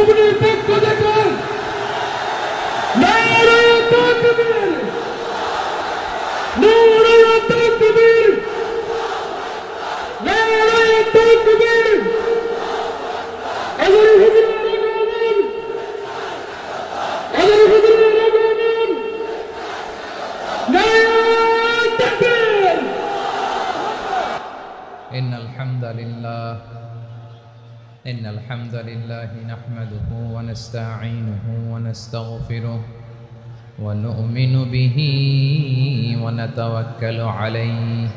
ভবনের পক্ষ থেকে নারে তাকবীর, নারে তাকবীর, নারে তাকবীর। আল্লাহু হুজুরের আগমন, আল্লাহু হুজুরের আগমন, নারে তাকবীর। إن الحمد لله نحمده ونستعينه ونستغفره ونؤمن به ونتوكل عليه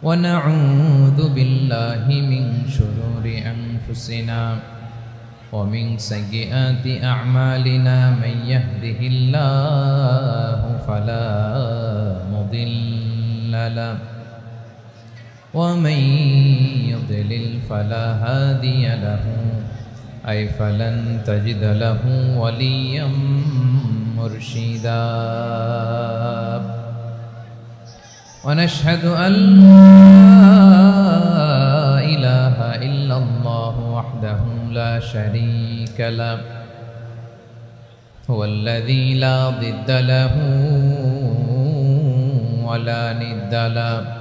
ونعوذ بالله من شرور أنفسنا ومن سيئات أعمالنا من يهده الله فلا مضل له ومن يضلل فلا هادي له أي فلن تجد له وليا مرشدا ونشهد أن لا إله إلا الله وحده لا شريك له هو الذي لا ضد له ولا ند له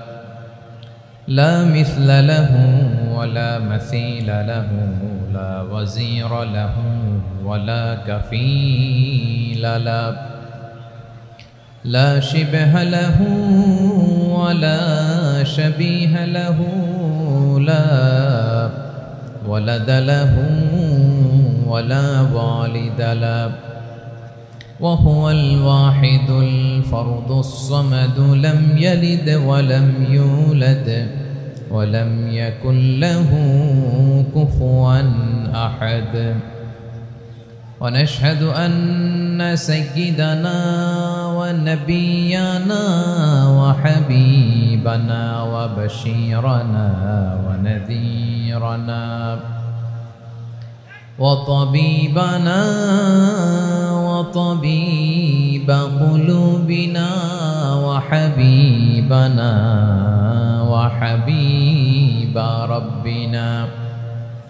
لا مثل له ولا مثيل له لا وزير له ولا كفيل له لا شبه له ولا شبيه له لا ولد له ولا والد له وهو الواحد الفرد الصمد لم يلد ولم يولد ولم يكن له كفوا أحد ونشهد أن سيدنا ونبينا وحبيبنا وبشيرنا ونذيرنا وطبيبنا وطبيب قلوبنا وحبيبنا وحبيب ربنا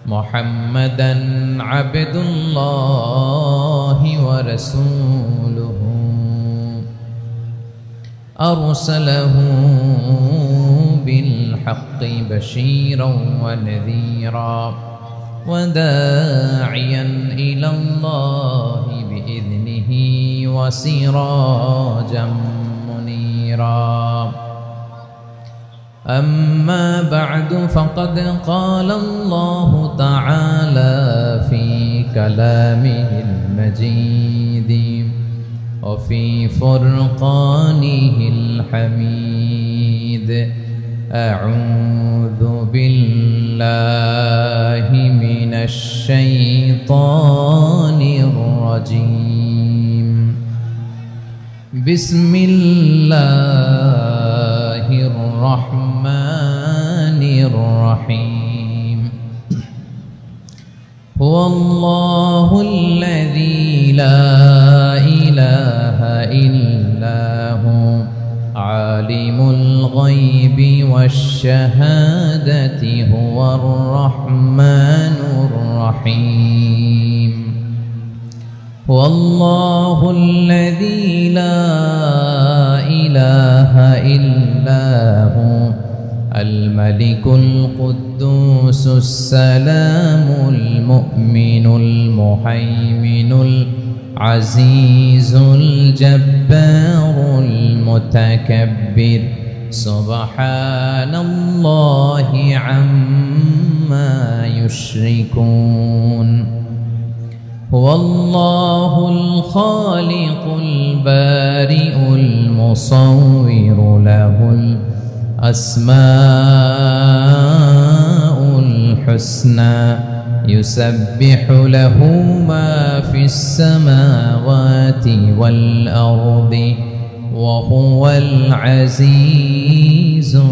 محمدا عبد الله ورسوله أرسله بالحق بشيرا ونذيرا وداعيا إلى الله بإذنه وسراجا منيرا أما بعد فقد قال الله تعالى في كلامه المجيد وفي فرقانه الحميد أعوذ بالله من الشيطان الرجيم بسم الله الرحمن الرحيم هو الله الذي لا إله إلا هو عالم الغيب والشهادة هو الرحمن الرحيم هو الله الذي لا إله إلا هو الملك القدوس السلام المؤمن المهيمن العزيز الجبار المتكبر سبحان الله عما يشركون هو الله الخالق البارئ المصور له الأسماء الحسنى يسبح له ما في السماوات والأرض وهو العزيز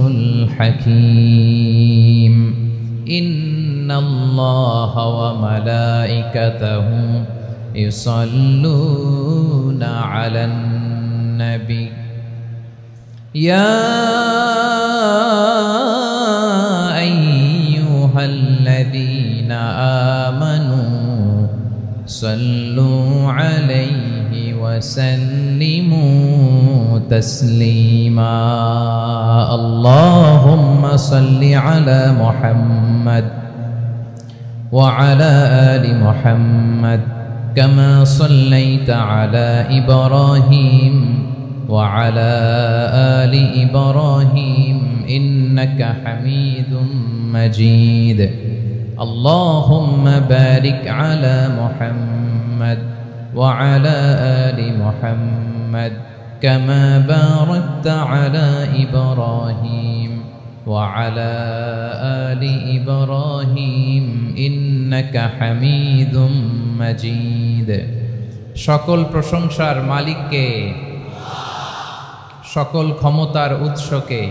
الحكيم إن الله وملائكته يصلون على النبي يا أيها الذين آمنوا صلوا عليه وسلموا تسليما اللهم صل على محمد وعلى آل محمد كما صليت على إبراهيم وعلى آل إبراهيم إنك حميد مجيد اللهم بارك على محمد وعلى آل محمد كما باركت على إبراهيم وعلى آل إبراهيم إنك حميد مجيد সকল প্রশংসার মালিককে সকল ক্ষমতার উৎসকে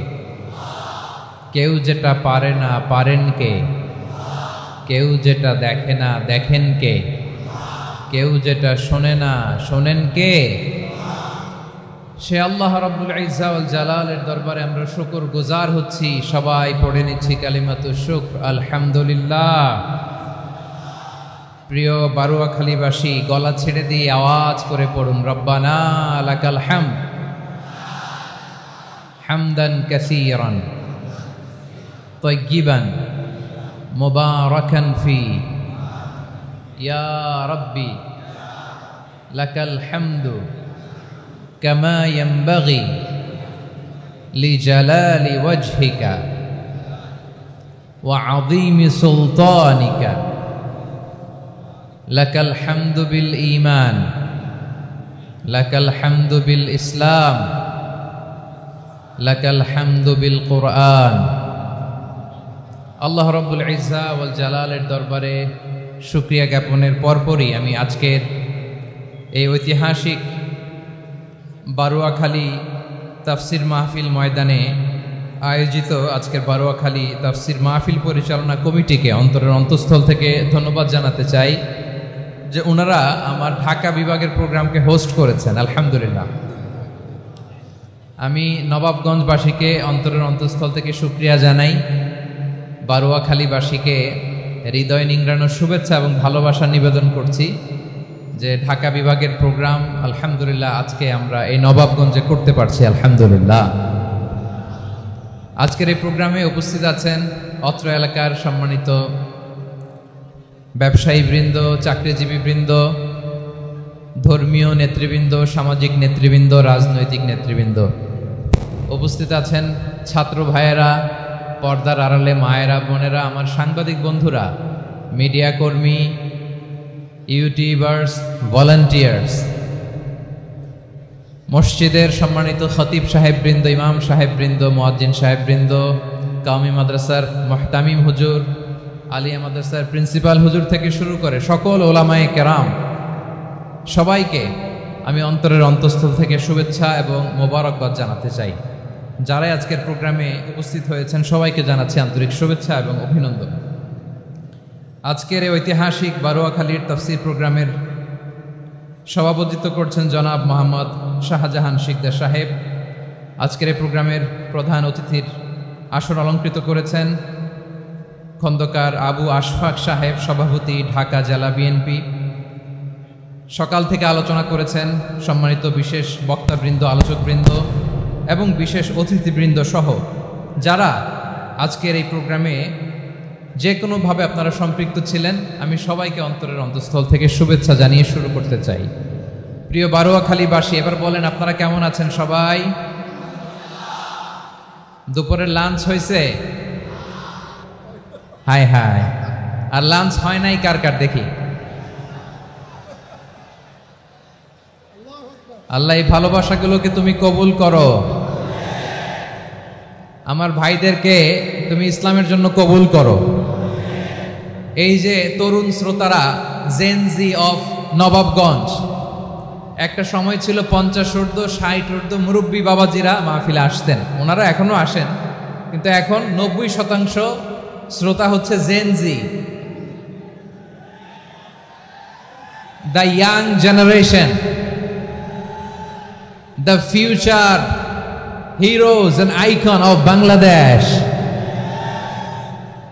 কেউ যেটা পারে না পারেন কে কেউ যেটা দেখে না দেখেন কে কেউ যেটা শোনে না শোনেন কে সে আল্লাহ রাব্বুল ইজ্জা ওয়াল জালালের দরবারে আমরা শুকর গুজার হচ্ছি সবাই পড়ে নিচ্ছি কালিমাতু শুকর আলহামদুলিল্লাহ প্রিয় বারুয়াখালীবাসী গলা ছেড়ে দিয়ে আওয়াজ করে পড়ুন রব্বানা লাকাল হামদ হামদান কাসীরান তাইয়্যিবান মুবারাকান ফি ইয়া রাব্বি লাকাল হামদু কামা ইয়ানবাগি লিজালালি ওয়াজহিকা ওয়া আযীমি সুলতানিকা লাকাল হামদু বিল ঈমান লাকাল হামদু বিল ইসলাম লাকাল হামদু বিল কুরআন আল্লাহ রাব্বুল ইজ্জা ওয়াল জালালের দরবারে শুকরিয়া জ্ঞাপনের পরপরই আমি আজকের এই ঐতিহাসিক বারুয়াখালী তাফসির মাহফিল ময়দানে আয়োজিত আজকের বারুয়াখালী তাফসির মাহফিল পরিচালনা কমিটিকে অন্তরের অন্তঃস্থল থেকে ধন্যবাদ জানাতে চাই যে ওনারা আমার ঢাকা বিভাগের প্রোগ্রামকে হোস্ট করেছেন আলহামদুলিল্লাহ আমি নবাবগঞ্জবাসীকে অন্তরের অন্তঃস্থল থেকে শুকরিয়া জানাই বারুয়াখালীবাসীকে হৃদয় নিংড়ানোর শুভেচ্ছা এবং ভালোবাসা নিবেদন করছি যে ঢাকা বিভাগের প্রোগ্রাম আলহামদুলিল্লাহ আজকে আমরা এই নবাবগঞ্জে করতে পারছি আলহামদুলিল্লাহ আজকের এই প্রোগ্রামে উপস্থিত আছেন অত্র এলাকার সম্মানিত ব্যবসায়ী বৃন্দ চাকরিজীবী বৃন্দ ধর্মীয় নেতৃবৃন্দ সামাজিক নেতৃবৃন্দ রাজনৈতিক নেতৃবৃন্দ উপস্থিত আছেন ছাত্র ভাইয়েরা পর্দার আড়ালে মায়েরা বোনেরা আমার সাংবাদিক বন্ধুরা মিডিয়া কর্মী ইউটিউবার্স ভলান্টিয়ার্স মসজিদের সম্মানিত খতিব সাহেববৃন্দ ইমাম সাহেববৃন্দ মুয়াজ্জিন সাহেববৃন্দ কাওমি মাদ্রাসার মুহতামিম হুজুর আলিয়া মাদ্রাসার প্রিন্সিপাল হুজুর থেকে শুরু করে সকল ওলামায়ে কেরাম সবাইকে আমি অন্তরের অন্তঃস্থল থেকে শুভেচ্ছা এবং মোবারকবাদ জানাতে চাই যারাই আজকের প্রোগ্রামে উপস্থিত হয়েছেন সবাইকে জানাচ্ছি আন্তরিক শুভেচ্ছা এবং অভিনন্দন আজকের এই ঐতিহাসিক বারুয়াখালীর তাফসির প্রোগ্রামের সভাপতিত্ব করছেন জনাব মোহাম্মদ শাহজাহান শিকদার সাহেব আজকের এই প্রোগ্রামের প্রধান অতিথির আসন অলঙ্কৃত করেছেন খন্দকার আবু আশফাক সাহেব সভাপতি ঢাকা জেলা বিএনপি সকাল থেকে আলোচনা করেছেন সম্মানিত বিশেষ বক্তাবৃন্দ আলোচকবৃন্দ এবং বিশেষ অতিথিবৃন্দ সহ যারা আজকের এই প্রোগ্রামে যে কোনোভাবে আপনারা সম্পৃক্ত ছিলেন আমি সবাইকে অন্তরের অন্তঃস্থল থেকে শুভেচ্ছা জানিয়ে শুরু করতে চাই প্রিয় বারুয়াখালীবাসী এবার বলেন আপনারা কেমন আছেন সবাই দুপুরের লাঞ্চ হয়েছে হায় হায় আর লাঞ্চ হয় নাই কার কার দেখি আল্লাহ এই ভালোবাসাগুলোকে তুমি কবুল করো আমার ভাইদেরকে তুমি ইসলামের জন্য কবুল করো এই যে তরুণ শ্রোতারা জেনজি অফ নবাবগঞ্জ একটা সময় ছিল 50 ঊর্ধ্ব 60 ঊর্ধ্ব মুরব্বী বাবাজিরা মাহফিলে আসতেন ওনারা এখনো আসেন কিন্তু এখন 90% শ্রোতা হচ্ছে Gen Z the young generation the future heroes and icon of Bangladesh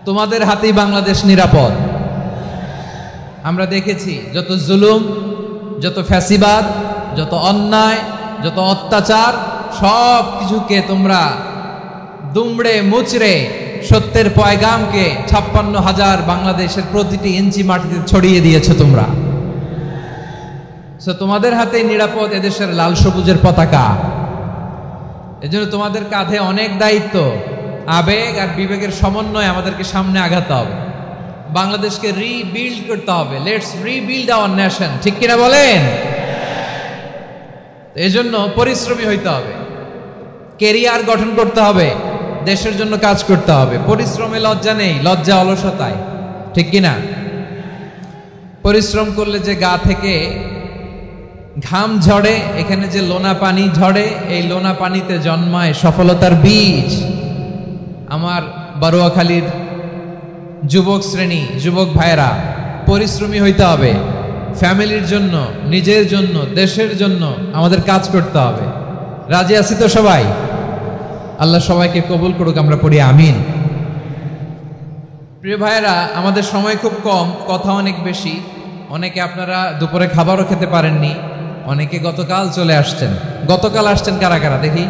তোমাদের হাতেই বাংলাদেশ নিরাপদ আমরা দেখেছি যত জুলুম, যত ফ্যাসিবাদ, যত অন্যায়, যত অত্যাচার, সব কিছুকে তোমরা দুমড়ে মুচড়ে সত্যের পয়গামকে 56,000 বাংলাদেশের প্রতিটি ইঞ্চি মাটিতে ছড়িয়ে দিয়েছো তোমরা। তোমাদের হাতে নিরাপদ এদেশের লাল সবুজের পতাকা। এজন্য তোমাদের কাঁধে অনেক দায়িত্ব। আবেগ আর বিবেকের সমন্বয়ে আমাদেরকে সামনে আগাতে হবে, বাংলাদেশকে রিবিল্ড করতে হবে। লেটস রিবিল্ড আওয়ার নেশন, ঠিক কিনা বলেন? এজন্য পরিশ্রমী হইতে হবে, কেরিয়ার গঠন করতে হবে, দেশের জন্য কাজ করতে হবে। পরিশ্রমে লজ্জা নেই, লজ্জা অলসতায়, ঠিক কিনা? পরিশ্রম করলে যে গা থেকে ঘাম ঝরে, এখানে যে লোনা পানি ঝরে, এই লোনা পানিতে জন্মায় সফলতার বীজ। আমার বারোয়াখালীর যুবক শ্রেণী, যুবক ভাইরা, পরিশ্রমী হইতে হবে। ফ্যামিলির জন্য, নিজের জন্য, দেশের জন্য আমাদের কাজ করতে হবে। রাজি আছি তো সবাই? আল্লাহ সবাইকে কবুল করুক, আমরা পড়ি আমিন। প্রিয় ভাইয়েরা, আমাদের সময় খুব কম, কথা অনেক বেশি। অনেকে আপনারা দুপুরে খাবারও খেতে পারেননি, অনেকে গতকাল চলে আসছেন। গতকাল আসছেন কারা কারা দেখি?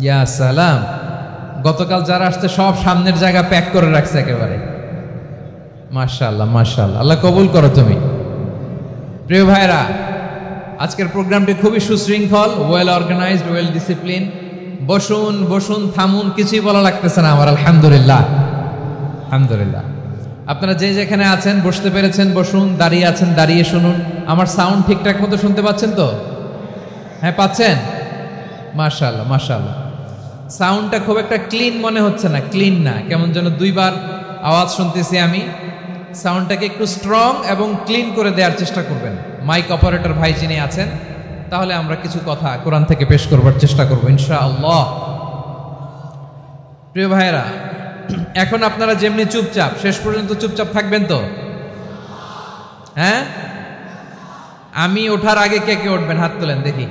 ইয়া সালাম। গতকাল যারা আসছে সব সামনের জায়গা প্যাক করে রাখছে একেবারে। মাশাআল্লাহ, মাশাআল্লাহ, আল্লাহ কবুল করো তুমি। প্রিয় ভাইরা, আজকের প্রোগ্রামটি খুবই সুশৃঙ্খল, ওয়েল অর্গানাইজড, ওয়েল ডিসিপ্লিন। বসুন বসুন, থামুন, কিছুই বলা লাগতেছে না আমার। আলহামদুলিল্লাহ, আলহামদুলিল্লাহ। আপনারা যে যেখানে আছেন বসতে পেরেছেন বসুন, দাঁড়িয়ে আছেন দাঁড়িয়ে শুনুন। আমার সাউন্ড ঠিকঠাক মতো শুনতে পাচ্ছেন তো? হ্যাঁ, পাচ্ছেন? মাশাআল্লাহ, মাশাআল্লাহ। সাউন্ডটা খুব একটা ক্লিন মনে হচ্ছে না, ক্লিন না, কেমন যেন দুইবার আওয়াজ শুনতেছি আমি। সাউন্ডটাকে একটু স্ট্রং এবং ক্লিন করে দেওয়ার চেষ্টা করবেন মাইক অপারেটর ভাই যিনি আছেন। তাহলে আমরা কিছু কথা কোরআন থেকে পেশ করবার চেষ্টা করবো ইনশাআল্লাহ। প্রিয় ভাইয়েরা, এখন আপনারা যেমনি চুপচাপ, শেষ পর্যন্ত চুপচাপ থাকবেন তো? হ্যাঁ, আমি ওঠার আগে কে কে উঠবেন? হাত তোলেন দেখি।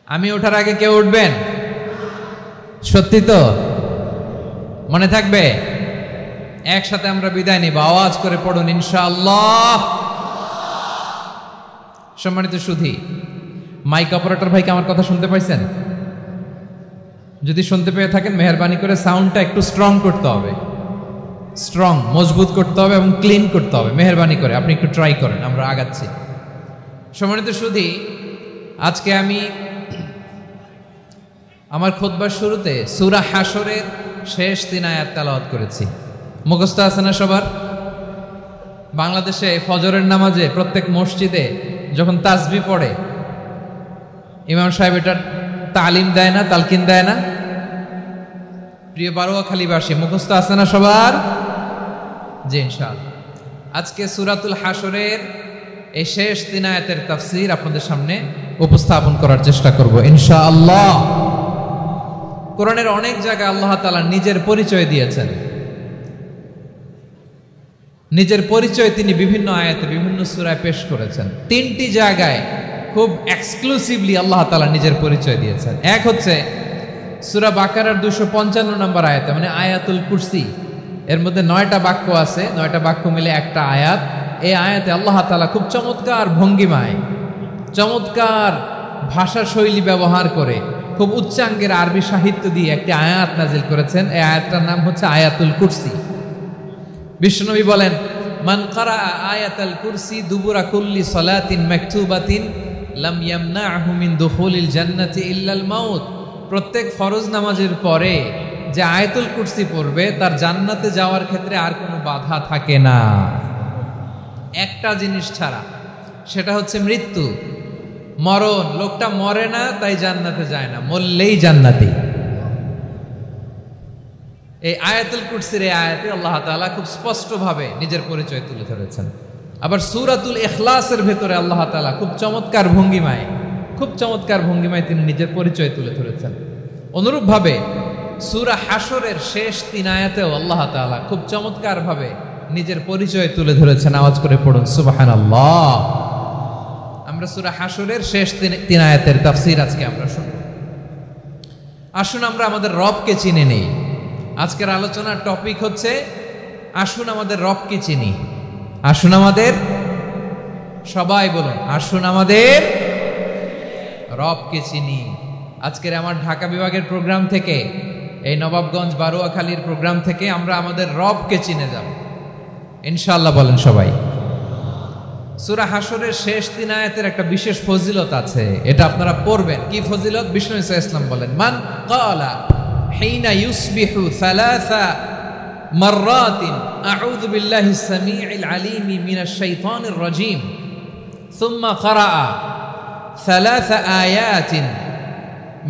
আমি ওঠার আগে কেউ উঠবেন? সত্যি তো? মনে থাকবে? একসাথে আমরা বিদায় নিব, আওয়াজ করে পড়ুন ইনশাআল্লাহ। সম্মানিত সুধী, মাইক অপারেটর ভাইকে আমার কথা শুনতে পাইছেন? যদি শুনতে পেয়ে থাকেন, মেহেরবানি করে সাউন্ডটা একটু স্ট্রং করতে হবে, স্ট্রং, মজবুত করতে হবে এবং ক্লিন করতে হবে। মেহেরবানি করে আপনি একটু ট্রাই করেন, আমরা আগাচ্ছি। সম্মানিত সুধী, আজকে আমি আমার খুতবার শুরুতে সূরা হাশরের শেষ 3 আয়াত তেলাওয়াত করেছি। মুখস্থ আছে না সবার? বাংলাদেশে ফজরের নামাজে প্রত্যেক মসজিদে যখন তাসবিহ পড়ে, ইমাম সাহেব এটা তালিম দেয় না, তালকিন দেয় না? প্রিয় বারোয়াখালীবাসী, মুখস্থ আছে না সবার? জি, ইনশাআল্লাহ। আজকে সূরাতুল হাশরের এই শেষ 3 আয়াতের তাফসীর আপনাদের সামনে উপস্থাপন করার চেষ্টা করব ইনশাআল্লাহ। কোরআনের অনেক জায়গায় আল্লাহ তাআলা নিজের পরিচয় দিয়েছেন। নিজের পরিচয় তিনি বিভিন্ন আয়াতে, বিভিন্ন সূরায় পেশ করেছেন। 3টি জায়গায় খুব এক্সক্লুসিভলি আল্লাহ তাআলা নিজের পরিচয় দিয়েছেন। এক হচ্ছে সূরা বাকারার 255 নম্বর আয়াতে, মানে আয়াতুল কুরসি। এর মধ্যে 9টা বাক্য আছে, 9টা বাক্য মিলে একটা আয়াত। এই আয়াতে আল্লাহ তাআলা খুব চমৎকার ভঙ্গিমায়, চমৎকার ভাষা শৈলী ব্যবহার করে, খুব উচ্চাঙ্গের আরবি সাহিত্য দিয়ে একটি আয়াত নাজিল করেছেন। এই আয়াতটার নাম হচ্ছে আয়াতুল কুরসি। বিশ্বনবী বলেন, মান কারা আয়াতুল কুরসি দুবুরা কুল্লি সালাতিন মাকতুবাতিন লাম ইয়ামনাহু মিন দুখুলিল জান্নাতি ইল্লাল মাউত। প্রত্যেক ফরজ নামাজের পরে যে আয়াতুল কুরসি পড়বে তার জান্নাতে যাওয়ার ক্ষেত্রে আর কোনো বাধা থাকে না, একটা জিনিস ছাড়া, সেটা হচ্ছে মৃত্যু, মরণ। লোকটা মরে না তাই জান্নাতে যায় না, মরলেই জান্নাতি। এই আয়াতুল কুরসির এই আয়াতে আল্লাহ তাআলা খুব স্পষ্টভাবে নিজের পরিচয় তুলে ধরেছেন। আবার সূরাতুল ইখলাসের ভেতরে আল্লাহ তাআলা খুব চমৎকার ভঙ্গিমায়, খুব চমৎকার ভঙ্গিমায় তিনি নিজের পরিচয় তুলে ধরেছেন। অনুরূপভাবে সূরা হাশরের শেষ 3 আয়াতেও আল্লাহ তাআলা খুব চমৎকার ভাবে নিজের পরিচয় তুলে ধরেছেন। আওয়াজ করে পড়ুন সুবহানাল্লাহ। আমরা সূরা হাশরের শেষ 3 আয়াতের তাফসীর আজকে আমরা শুনব। আসুন আমরা আমাদের রবকে চিনে নেই। আজকের আলোচনার টপিক হচ্ছে আসুন আমাদের রবকে চিনি। আসুন আমাদের, সবাই বলুন, আসুন আমাদের রবকে চিনি। আজকের আমার ঢাকা বিভাগের প্রোগ্রাম থেকে, এই নবাবগঞ্জ বারুয়াখালীর প্রোগ্রাম থেকে আমরা আমাদের রবকে চিনে যাব ইনশাআল্লাহ। বলেন সবাই। সূরা হাশরের শেষ 3 আয়াতের একটা বিশেষ ফজিলত আছে, এটা আপনারা পড়বেন। কি ফজিলত? বিষ্ণু ঈসা ইসলাম বলেন, মান ক্বালা হিনা ইউসবিহু সালাসা মাররাতিন আউযু বিল্লাহিস সামিউল আলীম মিনাশ শাইতানির রাজীম সুম্মা ক্বারাআ সালাসা আয়াতিন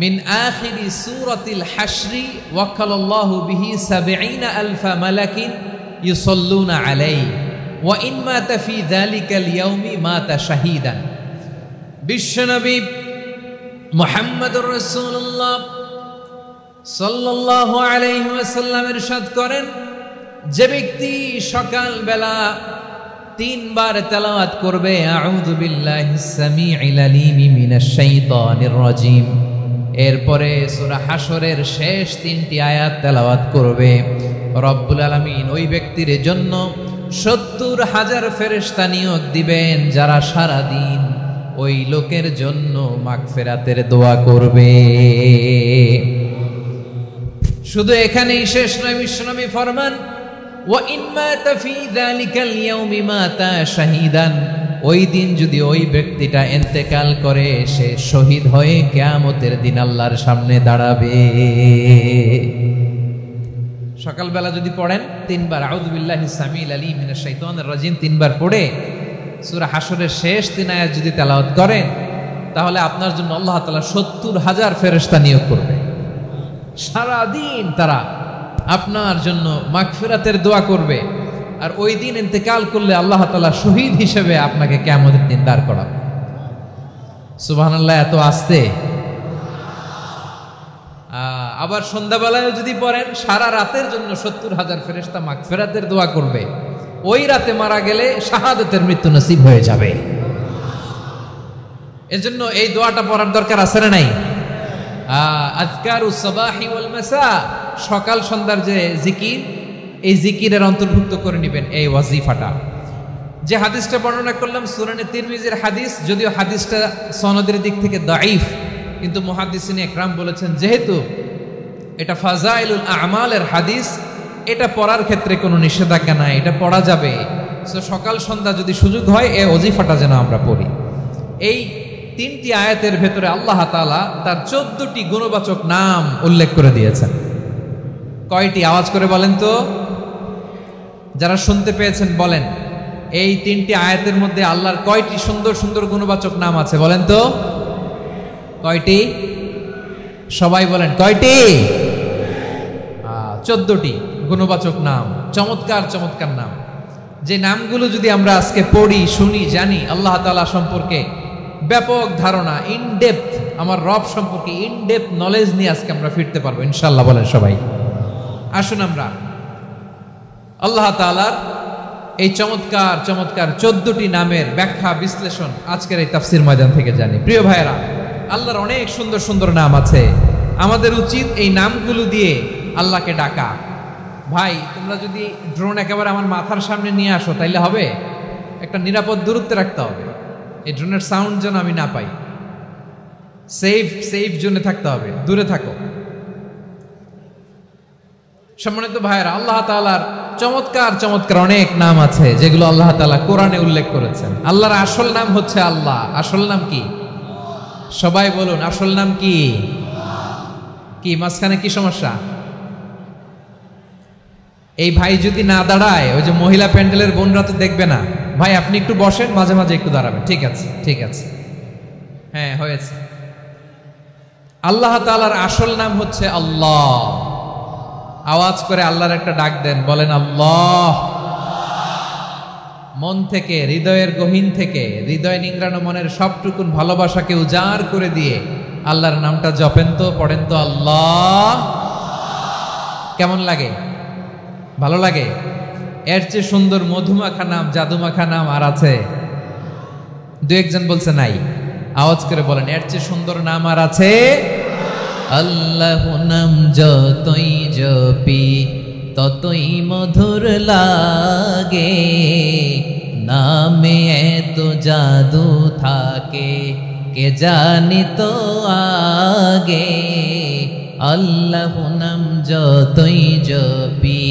মিন আখিরি সূরাতিল হাশরি ওয়াক্কালাল্লাহু বিহি ৭০,০০০ মালাকিন ইউসাল্লুনা আলাইহি ওয়া ইন মাতা ফি যালিকাল ইয়াউমি মাতা শাহীদান। বিশ্বনবী মুহাম্মদুর রাসূলুল্লাহ সাল্লাল্লাহু আলাইহি ওয়াসাল্লাম ইরশাদ করেন, যে ব্যক্তি সকাল বেলা 3 বার তেলাওয়াত করবে আউযু বিল্লাহিস সামিউল আলীম মিনাশ শাইতানির রাজীম, এরপরে সূরা হাশরের শেষ 3টি আয়াত তেলাওয়াত করবে, রব্বুল আলামিন ওই ব্যক্তির জন্য ৭০,০০০ ফেরেশতা নিয়োগ দিবেন যারা সারা দিন ওই লোকের জন্য মাগফিরাতের দোয়া করবে। শুধু এখানেই শেষ নয়, বিশ্বনবী ফরমান ওয়া ইন মাতা ফি যালিকাল ইয়াউমি মাতা শাহীদান, ওই দিন যদি ওই ব্যক্তিটা ইন্তেকাল করে সে শহীদ হয়ে কিয়ামতের দিন আল্লাহর সামনে দাঁড়াবে। সকালবেলা যদি পড়েন 3 বার আউযু বিল্লাহিস সামিউল আলীম মিনাশ শাইতানির রাজীম 3 বার পড়ে সূরা হাশরের শেষ 3 আয়াত যদি তেলাওয়াত করেন, তাহলে আপনার জন্য আল্লাহ তাআলা ৭০,০০০ ফেরেশতা নিয়োগ করবে। সারা দিন তারা আপনার জন্য মাগফিরাতের দোয়া করবে, আর ওই দিন ইন্তেকাল করলে আল্লাহ তাআলা শহীদ হিসেবে আপনাকে কিয়ামতের দিন দাঁড় করাবে। সুবহানাল্লাহ। এত আস্তে। আবার সন্ধ্যাবেলায় যদি পড়েন, সারা রাতের জন্য ৭০,০০০ ফেরেশতা মাগফিরাতের দোয়া করবে। ওই রাতে মারা গেলে শাহাদাতের মৃত্যু নসিব হয়ে যাবে। এজন্য এই দোয়াটা পড়ার দরকার আছে না নাই? আযকারুস সাবাহি ওয়াল মাসা, সকাল সন্ধ্যার যে জিকির, এই জিকিরের অন্তর্ভুক্ত করে নেবেন এই ওয়াজিফাটা। যে হাদিসটা বর্ণনা করলাম সুনানে তিরমিজির হাদিস, যদিও হাদিসটা সনদের দিক থেকে দাঈফ, কিন্তু মুহাদ্দিসিন ইকরাম বলেছেন যেহেতু এটা ফাজাইলুল আমালের হাদিস, এটা পড়ার ক্ষেত্রে কোনো নিষেধাজ্ঞা নাই, এটা পড়া যাবে। সো সকাল সন্ধ্যা যদি সুযোগ হয় এই ওয়াজিফাটা যেন আমরা পড়ি। এই 3টি আয়াতের ভেতরে আল্লাহ তাআলা তার 14টি গুণবাচক নাম উল্লেখ করে দিয়েছেন। কয়টি? আওয়াজ করে বলেন তো, যারা শুনতে পেয়েছেন বলেন। এই 3টি আয়াতের মধ্যে আল্লাহর কয়টি সুন্দর সুন্দর গুণবাচক নাম আছে বলেন তো? কয়টি? সবাই বলেন কয়টি? 14টি গুণবাচক নাম, চমৎকার চমৎকার নাম। যে নামগুলো যদি আমরা আজকে পড়ি, শুনি, জানি, আল্লাহ তাআলা সম্পর্কে ব্যাপক ধারণা, ইনডেপথ, আমার রব সম্পর্কে ইনডেপথ নলেজ নিয়ে আজকে আমরা ফিরতে পারবো ইনশাআল্লাহ। বলেন সবাই। আসুন আমরা আল্লাহ তাআলার এই চমৎকার চমৎকার 14টি নামের ব্যাখ্যা বিশ্লেষণ আজকের এই তাফসীর ময়দান থেকে জানি। প্রিয় ভাইয়েরা, আল্লাহর অনেক সুন্দর সুন্দর নাম আছে। আমাদের উচিত এই নামগুলো দিয়ে আল্লাহকে ডাকা। ভাই, তোমরা যদি ড্রোন একেবারে আমার মাথার সামনে নিয়ে আসো তাইলে হবে? একটা নিরাপদ দূরত্বে রাখতে হবে, এই ড্রোনের সাউন্ড যেন আমি না পাই। সেফ জোনে থাকতে হবে, দূরে থাকো। সম্মানিত ভাইয়েরা, আল্লাহ তাআলার চমৎকার চমৎকার অনেক নাম আছে যেগুলো আল্লাহ তাআলা কোরআনে উল্লেখ করেছেন। আল্লাহর আসল নাম হচ্ছে আল্লাহ। আসল নাম কি? সবাই বলুন, আসল নাম কি? কি মাঝখানে কি সমস্যা? এই ভাই যদি না দাঁড়ায়, ওই যে মহিলা প্যান্ডেলের বোনরা তো দেখবে না। ভাই আপনি একটু বসেন, মাঝে মাঝে একটু দাঁড়াবেন। ঠিক আছে, ঠিক আছে, হ্যাঁ হয়েছে। আল্লাহ তাআলার আসল নাম হচ্ছে আল্লাহ। আওয়াজ করে আল্লাহর একটা ডাক দেন, বলেন আল্লাহ। মন থেকে, হৃদয়ের গহীন থেকে, হৃদয় নিংড়ানো মনের সবটুকুন ভালোবাসাকে উজাড় করে দিয়ে আল্লাহর নামটা জপেন তো, পড়েন তো আল্লাহ। কেমন লাগে? ভালো লাগে? এর চেয়ে সুন্দর মধুমাখা নাম, জাদুমাখা নাম আর আছে? দু একজন বলছে নাই। আওয়াজ করে বলেন, এর চেয়ে সুন্দর নাম আর আছে? আল্লাহ নাম যতই জপি ততই মধুর লাগে, নামে এত জাদু থাকে কে জানি তো আগে। আল্লাহ নাম যতই জপি,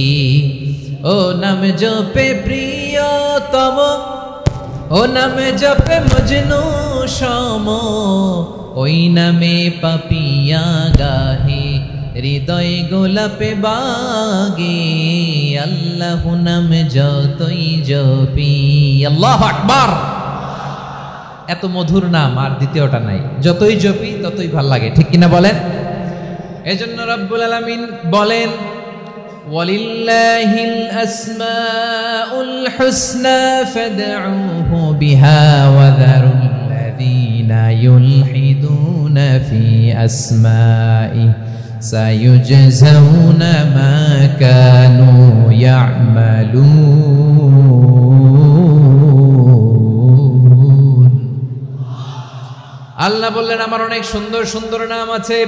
ও নাম জপে প্রিয়তম, ও নামে জপে মজনু সম, ওই নামে পাপিয়া গাহে হৃদয় গোলাপে বাগে। আল্লাহ নাম যতই জপি, আল্লাহু আকবার। এত মধুর নাম আর দ্বিতীয়টা নাই, যতই জপি ততই ভাল লাগে, ঠিক কিনা বলেন? এজন্য রব্বুল আলামিন বলেন ওয়ালিল্লাহিল আসমাউল হুসনা ফাদউহু বিহা ওয়া যারুল্লাযীনা ইউলহিদুনা ফি আসমাই সায়ুজজাউনা মা কানু ইয়ামালুন। আল্লাহ বললেন আমার অনেক সুন্দর সুন্দর নাম আছে,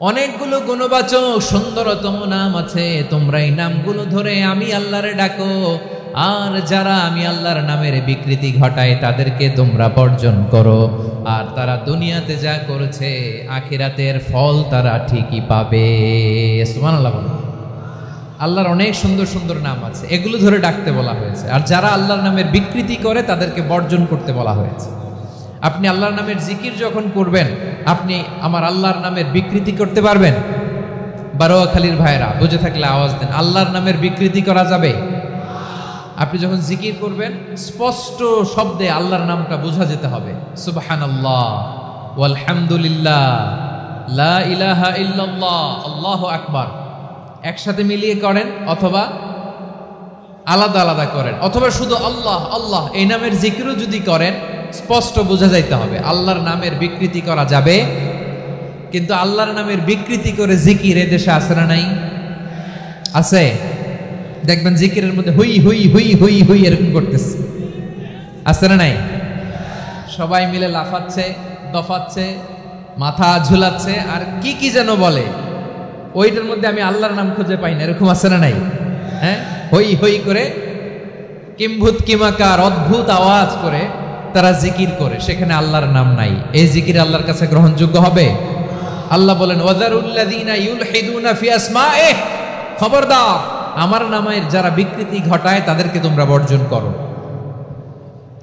অনেকগুলো গুণবাচক সুন্দরতম নাম আছে, তোমরা এই নামগুলো ধরে আমি আল্লাহরে ডাকো। আর যারা আমি আল্লাহর নামের বিকৃতি ঘটায় তাদেরকে তোমরা বর্জন করো। আর তারা দুনিয়াতে যা করেছে আখিরাতের ফল তারা ঠিকই পাবে। সুবহানাল্লাহ। আল্লাহর অনেক সুন্দর সুন্দর নাম আছে, এগুলো ধরে ডাকতে বলা হয়েছে। আর যারা আল্লাহর নামের বিকৃতি করে তাদেরকে বর্জন করতে বলা হয়েছে। আপনি আল্লাহর নামের জিকির যখন করবেন, আপনি আমার আল্লাহর নামের বিকৃতি করতে পারবেন? বারোয়াখালীর ভাইরা বুঝে থাকলে আওয়াজ দেন, আল্লাহর নামের বিকৃতি করা যাবে? আপনি যখন জিকির করবেন স্পষ্ট শব্দে আল্লাহর নামটা বোঝা যেতে হবে। সুবহানাল্লাহ, ওয়ালহামদুলিল্লাহ, লা ইলাহা ইল্লাল্লাহ, আল্লাহু আকবার একসাথে মিলিয়ে করেন, অথবা আলাদা আলাদা করেন, অথবা শুধু আল্লাহ আল্লাহ এই নামের জিকিরও যদি করেন স্পষ্ট বোঝা যাইতে হবে। আল্লাহর নামের বিকৃতি করা যাবে, কিন্তু আল্লাহর নামের বিকৃতি করে জিকির এদেশে আছে না নাই? আছে। দেখবেন জিকিরের মধ্যে হুই হুই হুই হুই হুই এরকম করতেছে, আছে না নাই? সবাই মিলে লাফাচ্ছে, দফাচ্ছে, মাথা ঝুলাচ্ছে, আর কি কি যেন বলে, ওইটার মধ্যে আমি আল্লাহর নাম খুঁজে পাই না, এরকম আছে না নাই? হ্যাঁ, হই হই করে কিম্ভূত কিমাকার অদ্ভুত আওয়াজ করে তারা জিকির করে, সেখানে আল্লাহর নাম নাই। এই জিকির আল্লাহর কাছে গ্রহণযোগ্য হবে? আল্লাহ বলেন ওয়াযারুল্লাযীনা ইউলহিদুনা ফি আসমাইহি, খবরদার আমার নামের যারা বিকৃতি ঘটায় তাদেরকে তোমরা বর্জন করো।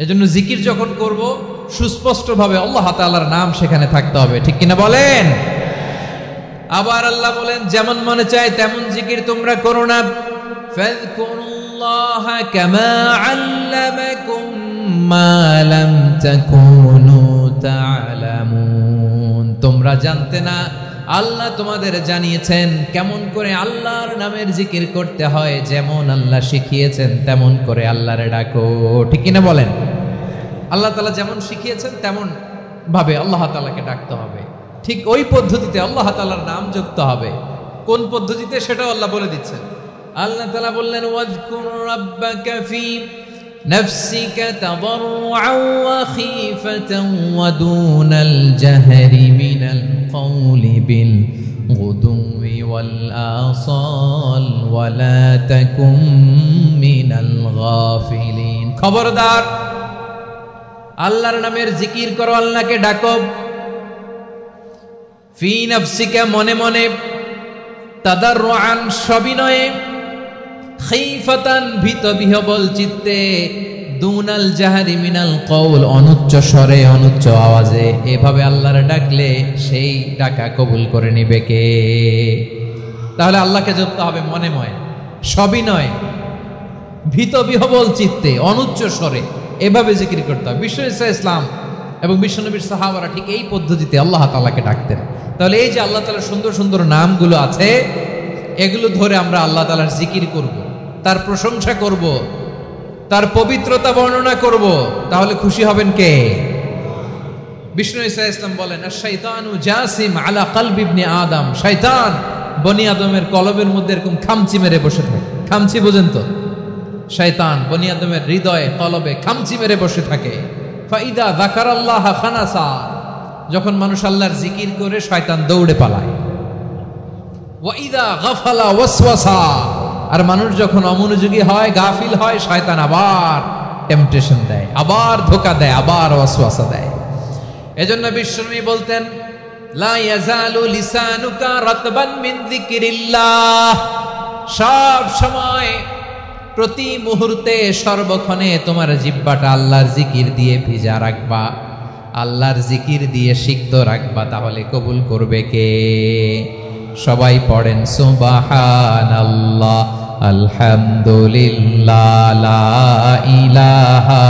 এজন্য জিকির যখন করব সুস্পষ্টভাবে আল্লাহ তাআলার নাম সেখানে থাকতে হবে, ঠিক কিনা বলেন? আবার আল্লাহ বলেন যেমন মনে চায় তেমন জিকির তোমরা করো না। ফাযকুরুল্লাহা কামা আল্লামাকুম মা লাম তাকুনু তা'লামুন, তোমরা জানতে না, আল্লাহ তোমাদের জানিয়েছেন কেমন করে আল্লাহর নামের জিকির করতে হয়, যেমন আল্লাহ শিখিয়েছেন তেমন করে আল্লাহরে ডাকো, ঠিক কিনা বলেন? আল্লাহ তাআলা যেমন শিখিয়েছেন তেমন ভাবে আল্লাহ তাআলাকে ডাকতে হবে, ঠিক ওই পদ্ধতিতে আল্লাহ তাআলার নাম যুক্ত হবে। কোন পদ্ধতিতে সেটাও আল্লাহ বলে দিচ্ছেন। আল্লাহ তাআলা বললেন ওয়াযকুর রাব্বাকা ফি নাফসিকা তাদাররুআন ওয়া খীফাতান ওয়া দুনাল জাহরি মিনাল কওলি বিল গুদুওয়ি ওয়াল আসাল ওয়া লা তাকুম মিনাল গাফিলিন। খবরদার আল্লাহর নামের জিকির করো, আল্লাহকে ডাকো। ফি নাফসিকা মনে মনে, তাদাররুআন সবিনয়ে, খীফাতান ভীত বিহবল চিত্তে, দুনাল জাহরি মিনাল কওল অনুচ্চ স্বরে অনুচ্চ আওয়াজে। এভাবে আল্লাহর ডাকলে সেই ডাকা কবুল করে নিবে কে? তাহলে আল্লাহকে জপতে হবে মনে মনে, সবিনয়ে, ভীত বিহবল চিত্তে, অনুচ্চ স্বরে, এভাবে জিকির করতে হবে। বিশ্ব ইসলাম এবং বিশ্বনবীর সাহাবারা ঠিক এই পদ্ধতিতে আল্লাহ তাআলাকে ডাকতেন। তাহলে এই যে আল্লাহ তাআলার সুন্দর সুন্দর নামগুলো আছে, এগুলো ধরে আমরা আল্লাহ তাআলার জিকির করব, তার প্রশংসা করব, তার পবিত্রতা বর্ণনা করব, তাহলে খুশি হবেন কে? বিষ্ণু ঈসা ইসলাম বলেন আশ-শাইতানু জাসিম আলা কলবি ইবনে আদম, শয়তান বনি আদমের কলবের মধ্যে এরকম খামচি মেরে বসে থাকে। খামচি বুঝেন তো? শয়তান বনি আদমের হৃদয়ে কলবে খামচি মেরে বসে থাকে। ফাইদা যাকারাল্লাহ খানাসা, যখন মানুষ আল্লাহর জিকির করে শয়তান দৌড়ে পালায়। ওয়া ইযা গাফালা ওয়াসওয়াসা, আর মানুষ যখন অমনোযোগী হয়, গাফিল হয়, শয়তান আবার টেম্পটেশন দেয়, আবার ধোঁকা দেয়, আবার ওয়াসওয়াসা দেয়। এজন্য বিশ্বনবী বলতেন, লা ইয়াজালু লিসানুকা রাতবান মিন যিকরিল্লাহ, সব সময় প্রতি মুহূর্তে সর্বক্ষণে তোমার জিহ্বাটা আল্লাহর জিকির দিয়ে ভিজা রাখবা, আল্লাহর জিকির দিয়ে সিক্ত রাখবা, তাহলে কবুল করবে কে? সবাই পড়েন সুবহানাল্লাহ, আলহামদুলিল্লাহ, লা ইলাহা,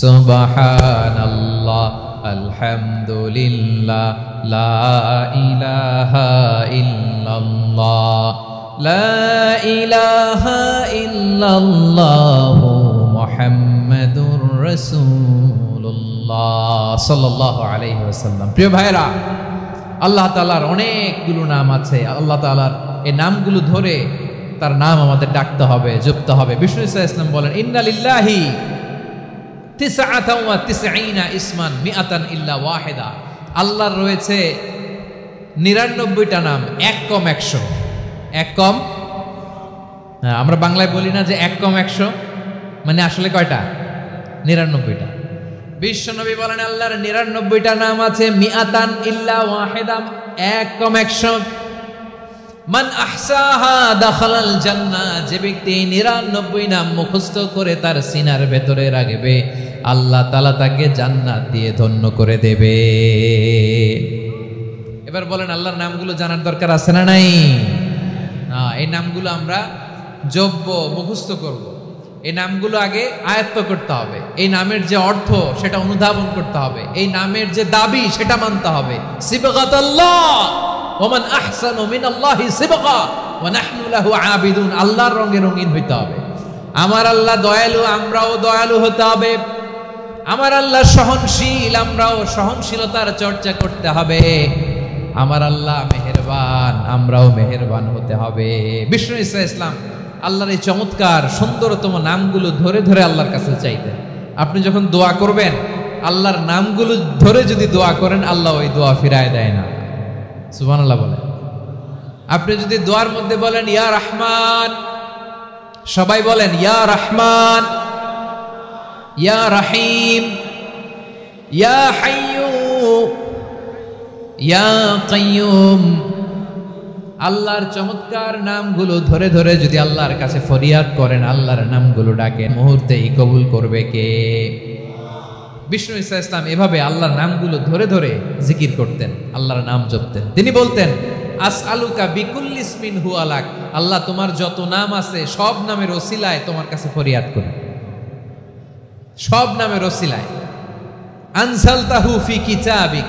সুবহানাল্লাহ, আলহামদুলিল্লাহ, লা ইলাহা ইল্লাল্লাহ, লা ইলাহা ইল্লাল্লাহ, মুহাম্মাদুর রাসূলুল্লাহ সাল্লাল্লাহু আলাইহি ওয়াসাল্লাম। প্রিয় ভাইরা, আল্লাহ তাআলার অনেকগুলো নাম আছে। আল্লাহ তাআলার এই নামগুলো ধরে তার নাম আমাদের ডাকতে হবে, জপতে হবে। বিষ্ণু সাল্লাল্লাহু আলাইহি ওয়াসাল্লাম বলেন, ইন্না লিল্লাহি 99 ইসমান মিআতান ইল্লা ওয়াহিদা, আল্লাহর রয়েছে 99টা নাম, এক কম 100। এক কম, আমরা বাংলায় বলি না যে এক কম 100, মানে আসলে কয়টা? 99টা। বিশ্বনবী বলেন আল্লাহর 99টা নাম আছে, মিআতান ইল্লা ওয়াহিদা, এক কম 100। মান আহসাহা দাখালাল জান্নাহ, যে ব্যক্তি 99 নাম মুখস্থ করে তার সিনার ভেতরে রাখবে, আল্লাহ তাআলা তাকে জান্নাত দিয়ে ধন্য করে দেবে। এবার বলেন, আল্লাহর নামগুলো জানার দরকার আছে না নাই? এই নামগুলো আমরা জপব, মুখস্থ করব। এই নামগুলো আগে আয়ত্ত করতে হবে। এই নামের যে অর্থ সেটা অনুধাবন করতে হবে। এই নামের যে দাবি সেটা মানতে হবে। সিবগাতাল্লাহ, ওমান আহসানু মিনাল্লাহি সিবগা ওয়া নাহনু লাহু আবিদুন, আল্লাহর রঙে রঙিন হইতে হবে। আমার আল্লাহ দয়ালু, আমরাও দয়ালু হতে হবে। আমার আল্লাহ সহনশীল, আমরাও সহনশীলতার চর্চা করতে হবে। আমার আল্লাহ মেহেরবান, আমরাও মেহেরবান হতে হবে। বিষ্ণু ঈসা ইসলাম আল্লাহর এই চমৎকার সুন্দরতম নামগুলো ধরে ধরে আল্লাহর কাছে চাইতেন। আপনি যখন দোয়া করবেন, আল্লাহর নামগুলো ধরে যদি দোয়া করেন, আল্লাহ ওই দোয়া ফিরায় দেয় না। সুবহানাল্লাহ বলেন। আপনি যদি দোয়ার মধ্যে বলেন ইয়া রহমান, সবাই বলেন ইয়া রহমান, ইয়া রহিম, ইয়া হাইয়্যু, ইয়া কাইয়্যুম, আল্লাহর চমৎকার নামগুলো ধরে ধরে যদি আল্লাহর কাছে ফরিয়াদ করেন, আল্লাহর নামগুলো ডাকেন, মুহূর্তেই কবুল করবে কে? বিষ্ণু ঈসা ইসলাম এভাবে আল্লাহর নামগুলো ধরে ধরে জিকির করতেন, আল্লাহর নাম জপতেন। তিনি বলতেন, আসআলুকা বিকুল্লি ইসমিন হুয়া লাক, আল্লাহ তোমার যত নাম আছে সব নামের ওসিলায় তোমার কাছে ফরিয়াদ করি, সব নামের ওসিলায়। আনজালতাহু ফি কিতাবিক,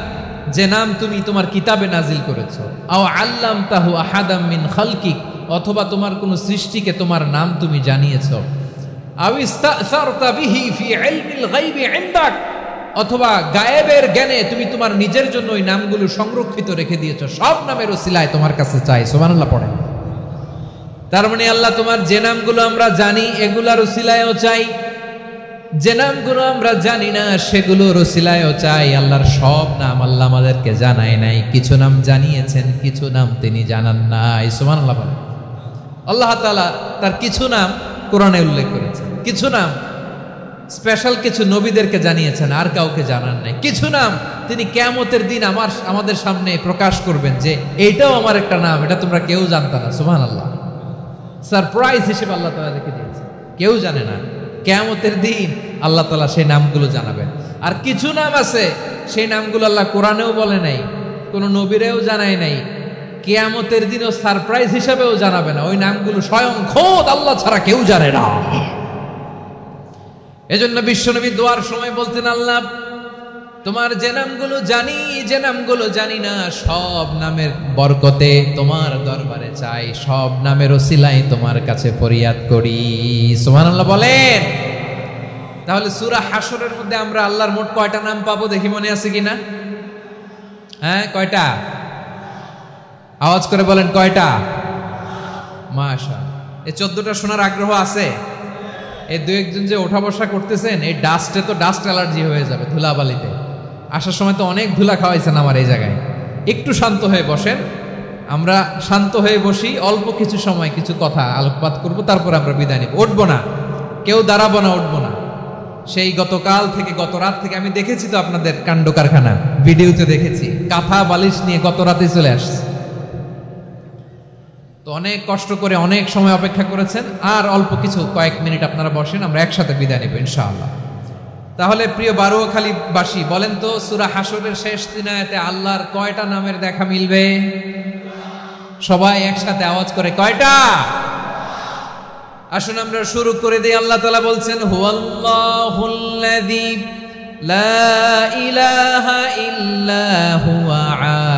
যে নাম তুমি তোমার কিতাবে নাজিল করেছো। আও আল্লামতাহু আহাদাম মিন খালকিক, অথবা তোমার কোন সৃষ্টিকে তোমার নাম তুমি জানিয়েছো। আও ইস্তাসারতা বিহি ফি ইলমিল গায়বি ইনদাক, অথবা গায়েবের জ্ঞানে তুমি তোমার নিজের জন্য ওই নামগুলো সংরক্ষিত রেখে দিয়েছো। সব নামের ওসিলায় তোমার কাছে চাই। সুবহানাল্লাহ পড়েন। তার মানে আল্লাহ তোমার যে নামগুলো আমরা জানি এগুলার ওসিলায়ও চাই, যে নামগুলো আমরা জানি না সেগুলোর ওসিলায়ও চাই। আল্লাহর সব নাম আল্লাহ আমাদেরকে জানায় নাই, কিছু নাম জানিয়েছেন, কিছু নাম তিনি জানান নাই। সুবহানাল্লাহ বলেন। আল্লাহ তাআলা তার কিছু নাম কোরআনে উল্লেখ করেছেন, কিছু নাম স্পেশাল কিছু নবীদেরকে জানিয়েছেন, আর কাউকে জানান নাই। কিছু নাম তিনি কিয়ামতের দিন আমাদের সামনে প্রকাশ করবেন যে এইটাও আমার একটা নাম, এটা তোমরা কেউ জানতা না। সুবহানাল্লাহ, সারপ্রাইজ হিসেবে আল্লাহ তাআলা রেখে দিয়েছেন, কেউ জানে না। কিয়ামতের দিন আল্লাহ তাআলা সেই নামগুলো জানাবেন। আর কিছু নাম আছে সেই নামগুলো আল্লাহ কোরআনেও বলে নাই, কোনো নবীরেও জানায় নাই, কিয়ামতের দিনও সারপ্রাইজ হিসেবেও জানাবে না। ওই নামগুলো স্বয়ং খোদ আল্লাহ ছাড়া কেউ জানে না। এজন্য বিশ্বনবী দোয়ার সময় বলতেন, আল্লাহ তোমার যে নামগুলো জানি, যে নামগুলো জানি না, সব নামের বরকতে তোমার দরবারে চাই, সব নামের ওসিলায় তোমার কাছে ফরিয়াদ করি। সুবহানাল্লাহ বলেন। তাহলে সূরা হাশরের মধ্যে আমরা আল্লাহর মোট কয়টা নাম পাবো দেখি, মনে আছে কিনা? হ্যাঁ, কয়টা? আওয়াজ করে বলেন কয়টা? মাশাআল্লাহ। এই 14টা শোনার আগ্রহ আছে? এই দু একজন যে ওঠা বসা করতেছেন, এই ডাস্টে তো ডাস্ট অ্যালার্জি হয়ে যাবে, ধুলাবালিতে। আসার সময় তো অনেক ধুলা খাওয়াইছেন আমার এই জায়গায়, একটু শান্ত হয়ে বসেন, আমরা শান্ত হয়ে বসি, অল্প কিছু সময় কিছু কথা আলোকপাত করব, তারপর আমরা বিদায় নিব। উঠবো না, কেউ দাঁড়াবো না, উঠবো না। সেই গতকাল থেকে, গত রাত থেকে আমি দেখেছি তো আপনাদের কাণ্ড কারখানা, ভিডিওতে দেখেছি, কাঁথা বালিশ নিয়ে গত রাতে চলে আসছে। তো অনেক কষ্ট করে অনেক সময় অপেক্ষা করেছেন, আর অল্প কিছু কয়েক মিনিট আপনারা বসেন, আমরা একসাথে বিদায় নেব ইনশাআল্লাহ। তাহলে প্রিয় বারুয়াখালীবাসী, বলেন তো সূরা হাশরের শেষ 3 আয়াতে আল্লাহর কয়টা নামের দেখা মিলবে? সবাই একসাথে আওয়াজ করে, কয়টা? আসুন আমরা শুরু করে দিই। আল্লাহ তাআলা বলছেন, হুয়াল্লাহুল্লাযী লা ইলাহা ইল্লা হুয়া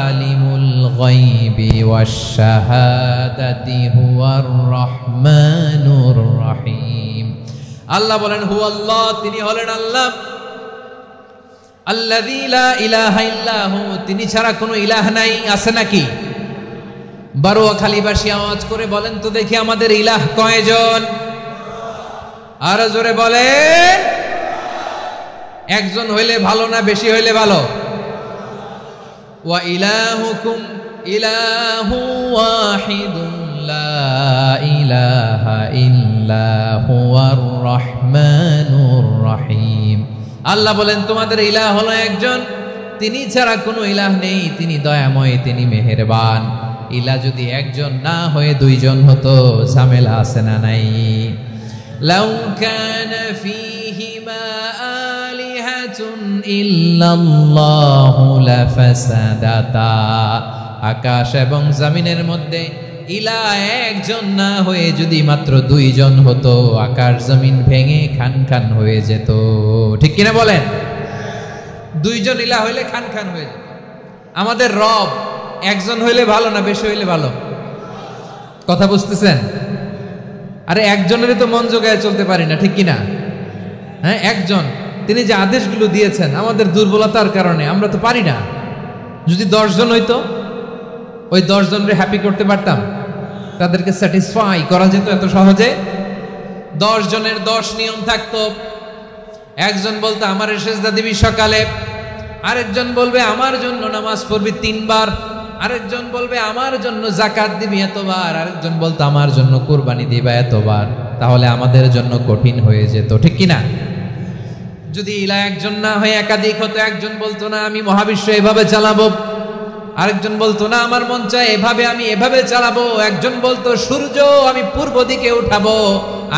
আলিমুল গায়বি ওয়াশ শাহাদাতি হুয়ার রহমানুর রহিম। আল্লাহ বলেন হুয়াল্লাহ, তিনি হলেন আল্লাহ, আল্লাযী লা ইলাহা ইল্লা হু, তিনি ছাড়া কোনো ইলাহ নাই। আছে নাকি? বারুয়াখালীবাসী আওয়াজ করে বলেন তো দেখি, আমাদের ইলাহ কয়জন? আর জোরে বলেন। একজন হইলে ভালো না বেশি হইলে ভালো? ওয়া ইলাহুকুম ইলাহু ওয়াহিদুন লা ইলাহা ইল্লা হুয়ার রহমানুর রহিম। আল্লাহ বলেন তোমাদের ইলাহ হলো একজন, তিনি ছাড়া কোনো ইলাহ নেই, তিনি দয়াময়, তিনি মেহেরবান। ইলাহ যদি একজন না হয়ে দুইজন হতো, ঝামেলা আছে না নাই? লাউ কানা ফীহিমা আলিহাতুন ইল্লাল্লাহু লাফাসাদাতা। আকাশ এবং জমিনের মধ্যে ইলাহ একজন না হয়ে যদি মাত্র দুইজন হতো, আকাশ জমিন ভেঙে খান খান হয়ে যেত। ঠিক কিনা বলেন? দুইজন ইলাহ হইলে খান খান হয়ে যেত। আমাদের রব একজন হইলে ভালো না বেশি হইলে ভালো? কথা বুঝতেছেন? আরে একজনেরই তো মন জোগায় চলতে পারি না, ঠিক কিনা? হ্যাঁ, একজন, তিনি যে আদেশগুলো দিয়েছেন আমাদের দুর্বলতার কারণে আমরা তো পারি না। যদি 10 জন হইতো, ওই 10 জনরে হ্যাপি করতে পারতাম, তাদেরকে স্যাটিসফাই করা যেত এত সহজে। 10 জনের 10 নিয়ম থাকতো। একজন বলতো আমার সেজদা দিবি সকালে, আরেকজন বলবে আমার জন্য নামাজ পড়বি 3 বার, আরেকজন বলবে আমার জন্য যাকাত দিবি এতবার, আরেকজন বলতো আমার জন্য কুরবানি দিবা এতবার। তাহলে আমাদের জন্য কঠিন হয়ে যেত, ঠিক কিনা? যদি ইলাহ একজন না হয়ে একাধিক হতো, একজন বলতো না আমি মহাবিশ্ব এভাবে চালাবো, আরেকজন বলতো না আমার মন চায় এভাবে, আমি এভাবে চালাবো, একজন বলতো সূর্য আমি পূর্ব দিকে উঠাবো,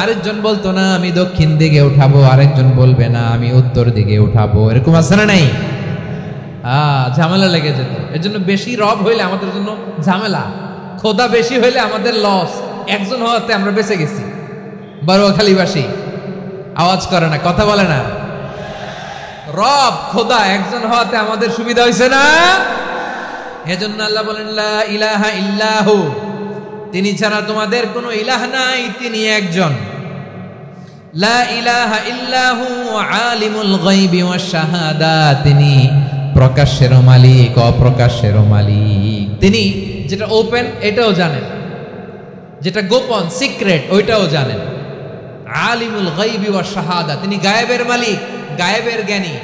আরেকজন বলতো না আমি দক্ষিণ দিকে উঠাবো, আরেকজন বলবে না আমি উত্তর দিকে উঠাবো। এরকম আছে না নাই? ঝামেলা লেগে যেত। এর জন্য বেশি রব হইলে আমাদের জন্য ঝামেলা, খোদা বেশি হইলে আমাদের লস। একজন হওয়াতে আমরা বেঁচে গেছি। বারুয়াখালীবাসী আওয়াজ করে না, কথা বলে না। রব খোদা একজন হওয়াতে আমাদের সুবিধা হয়েছে না? এজন্য আল্লাহ বলেন লা ইলাহা ইল্লাহু, তিনি ছাড়া তোমাদের কোনো ইলাহ নাই, তিনি একজন। লা ইলাহা ইল্লাহু আলিমুল গায়বি ওয়াশ শাহাদা, তিনি প্রকাশ্যেরও মালিক অপ্রকাশ্যেরও মালিক। তিনি যেটা ওপেন এটাও জানেন, যেটা গোপন সিক্রেট ওইটাও জানেন। আলিমুল গায়বি ওয়াশ শাহাদা, তিনি গায়েবের মালিক, গায়েবের জ্ঞানী,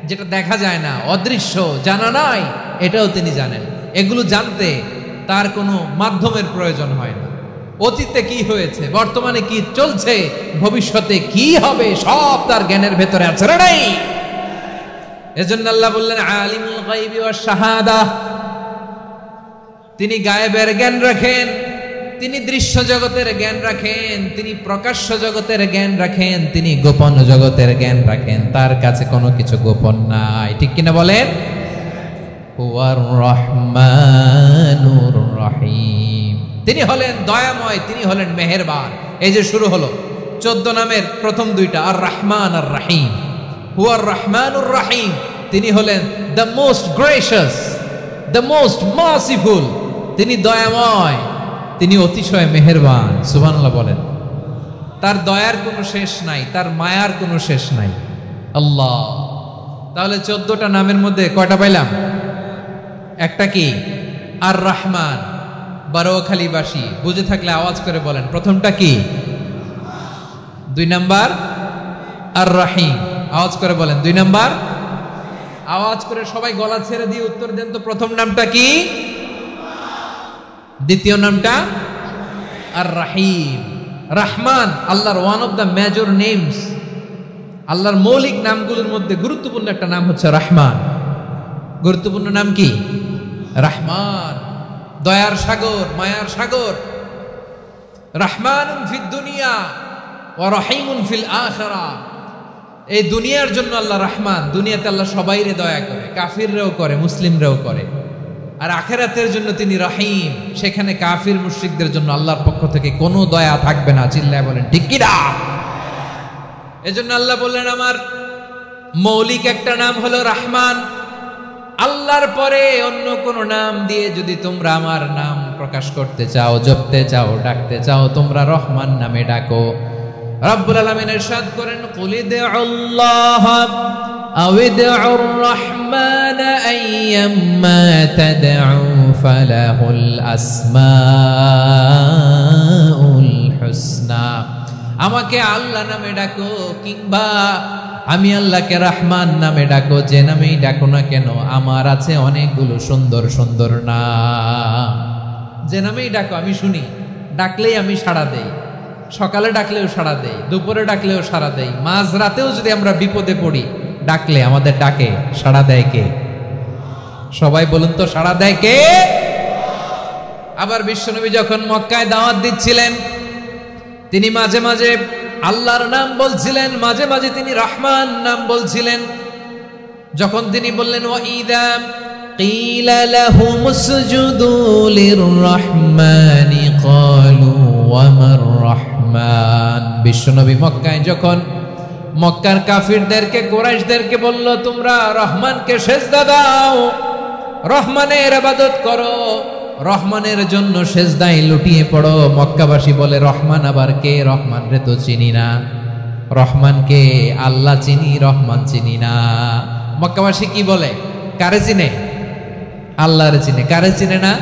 যেটা দেখা যায় না, অদৃশ্য, জানা নাই, এটাও তিনি জানেন। এগুলো জানতে তার কোনো মাধ্যমের প্রয়োজন হয় না। অতীতে কি হয়েছে, বর্তমানে কি চলছে, ভবিষ্যতে কি হবে, সব তার জ্ঞানের ভেতরে আছে না নাই? এজন্য আল্লাহ বললেন আলিমুল গায়বি ওয়াশ শাহাদা, তিনি গায়েবের জ্ঞান রাখেন, তিনি দৃশ্য জগতের জ্ঞান রাখেন, তিনি প্রকাশ্য জগতের জ্ঞান রাখেন, তিনি গোপন জগতের জ্ঞান রাখেন। তার কাছে কোনো কিছু গোপন নাই, ঠিক কিনা বলেন? হুয়ার রহমানুর রহিম, তিনি হলেন দয়াময়, তিনি হলেন মেহেরবান। এই যে শুরু হলো 14 নামের প্রথম 2টা, আর রহমান আর রহিম। হুয়ার রহমানুর রহিম, তিনি হলেন the most gracious, the most merciful, তিনি দয়াময়, তিনি অতিশয় মেহেরবান। সুবহানাল্লাহ বলেন। তার দয়ার কোনো শেষ নাই, তার মায়ার কোনো শেষ নাই। আল্লাহ, তাহলে 14টা নামের মধ্যে কয়টা পাইলাম? একটা কি? আর রহমান। বারুয়াখালীবাসী বুঝে থাকলে আওয়াজ করে বলেন, প্রথমটা কি? 2 নাম্বার আর রহিম। আওয়াজ করে বলেন 2 নাম্বার আওয়াজ করে সবাই গলা ছেড়ে দিয়ে উত্তর দেন তো, প্রথম নামটা কি? দ্বিতীয় নামটা আর রাহিম। রহমান আল্লাহর one of the major names, আল্লাহর মৌলিক নামগুলোর মধ্যে গুরুত্বপূর্ণ একটা নাম হচ্ছে রহমান। গুরুত্বপূর্ণ নাম কি? রহমান, দয়ার সাগর, মায়ার সাগর। রহমানুন ফিদ দুনিয়া ওয়া রহিমুন ফিল আখিরাহ। এই দুনিয়ার জন্য আল্লাহ রহমান, দুনিয়াতে আল্লাহ সবাইরে দয়া করে, কাফিররাও করে, মুসলিমরাও করে। আর আখিরাতের জন্য তিনি রহিম, সেখানে কাফির মুশরিকদের জন্য আল্লাহর পক্ষ থেকে কোনো দয়া থাকবে না। চিল্লায় বলেন ঠিক কি না? এজন্য আল্লাহ বললেন আমার মৌলিক একটা নাম হলো রহমান। আল্লাহর পরে অন্য কোন নাম দিয়ে যদি তোমরা আমার নাম প্রকাশ করতে চাও, জপতে চাও, ডাকতে চাও, তোমরা রহমান নামে ডাকো। রব্বুল আলামিন ইরশাদ করেন, কুলিদুল্লাহ আও ইদউর রহমান আইয়াম্মা তাদউ ফালাহুল আসমাউল হুসনা। আমাকে আল্লাহ নামে ডাকো কিংবা আমি আল্লাহকে রহমান নামে ডাকো, যে নামেই ডাকো না কেন আমার আছে অনেকগুলো সুন্দর সুন্দর নাম। যে নামেই ডাকো আমি শুনি, ডাকলেই আমি সাড়া দেই। সকালে ডাকলেও সাড়া দেই, দুপুরে ডাকলেও সাড়া দেই, মাঝরাতেও যদি আমরা বিপদে পড়ি ডাকলে আমাদের ডাকে সাড়া দেয় কে? সবাই বলুন তো, সাড়া দেয় কে? আবার বিশ্বনবী যখন মক্কায় দাওয়াত দিচ্ছিলেন, তিনি মাঝে মাঝে আল্লাহর নাম বলছিলেন, মাঝে মাঝে তিনি রহমান নাম বলছিলেন। যখন তিনি বললেন ওয়াইদা কিলা লাহুমুসজুদু লিররহমানি ক্বালু ওয়া মার রহমান। বিশ্বনবী মক্কায় যখন মক্কার কাফিরদেরকে, কুরাইশদেরকে বলল তোমরা রহমানকে সেজদা দাও, রহমানের ইবাদত করো, রহমানের জন্য সেজদায় লুটিয়ে পড়ো। মক্কাবাসী বলে রহমান আবার কে? রহমান রে তো চিনি না। রহমান কে? আল্লাহ চিনি, রহমান চিনি না। মক্কাবাসী কি বলে? কারে চিনে? আল্লাহরে চিনে। কারে চিনে না?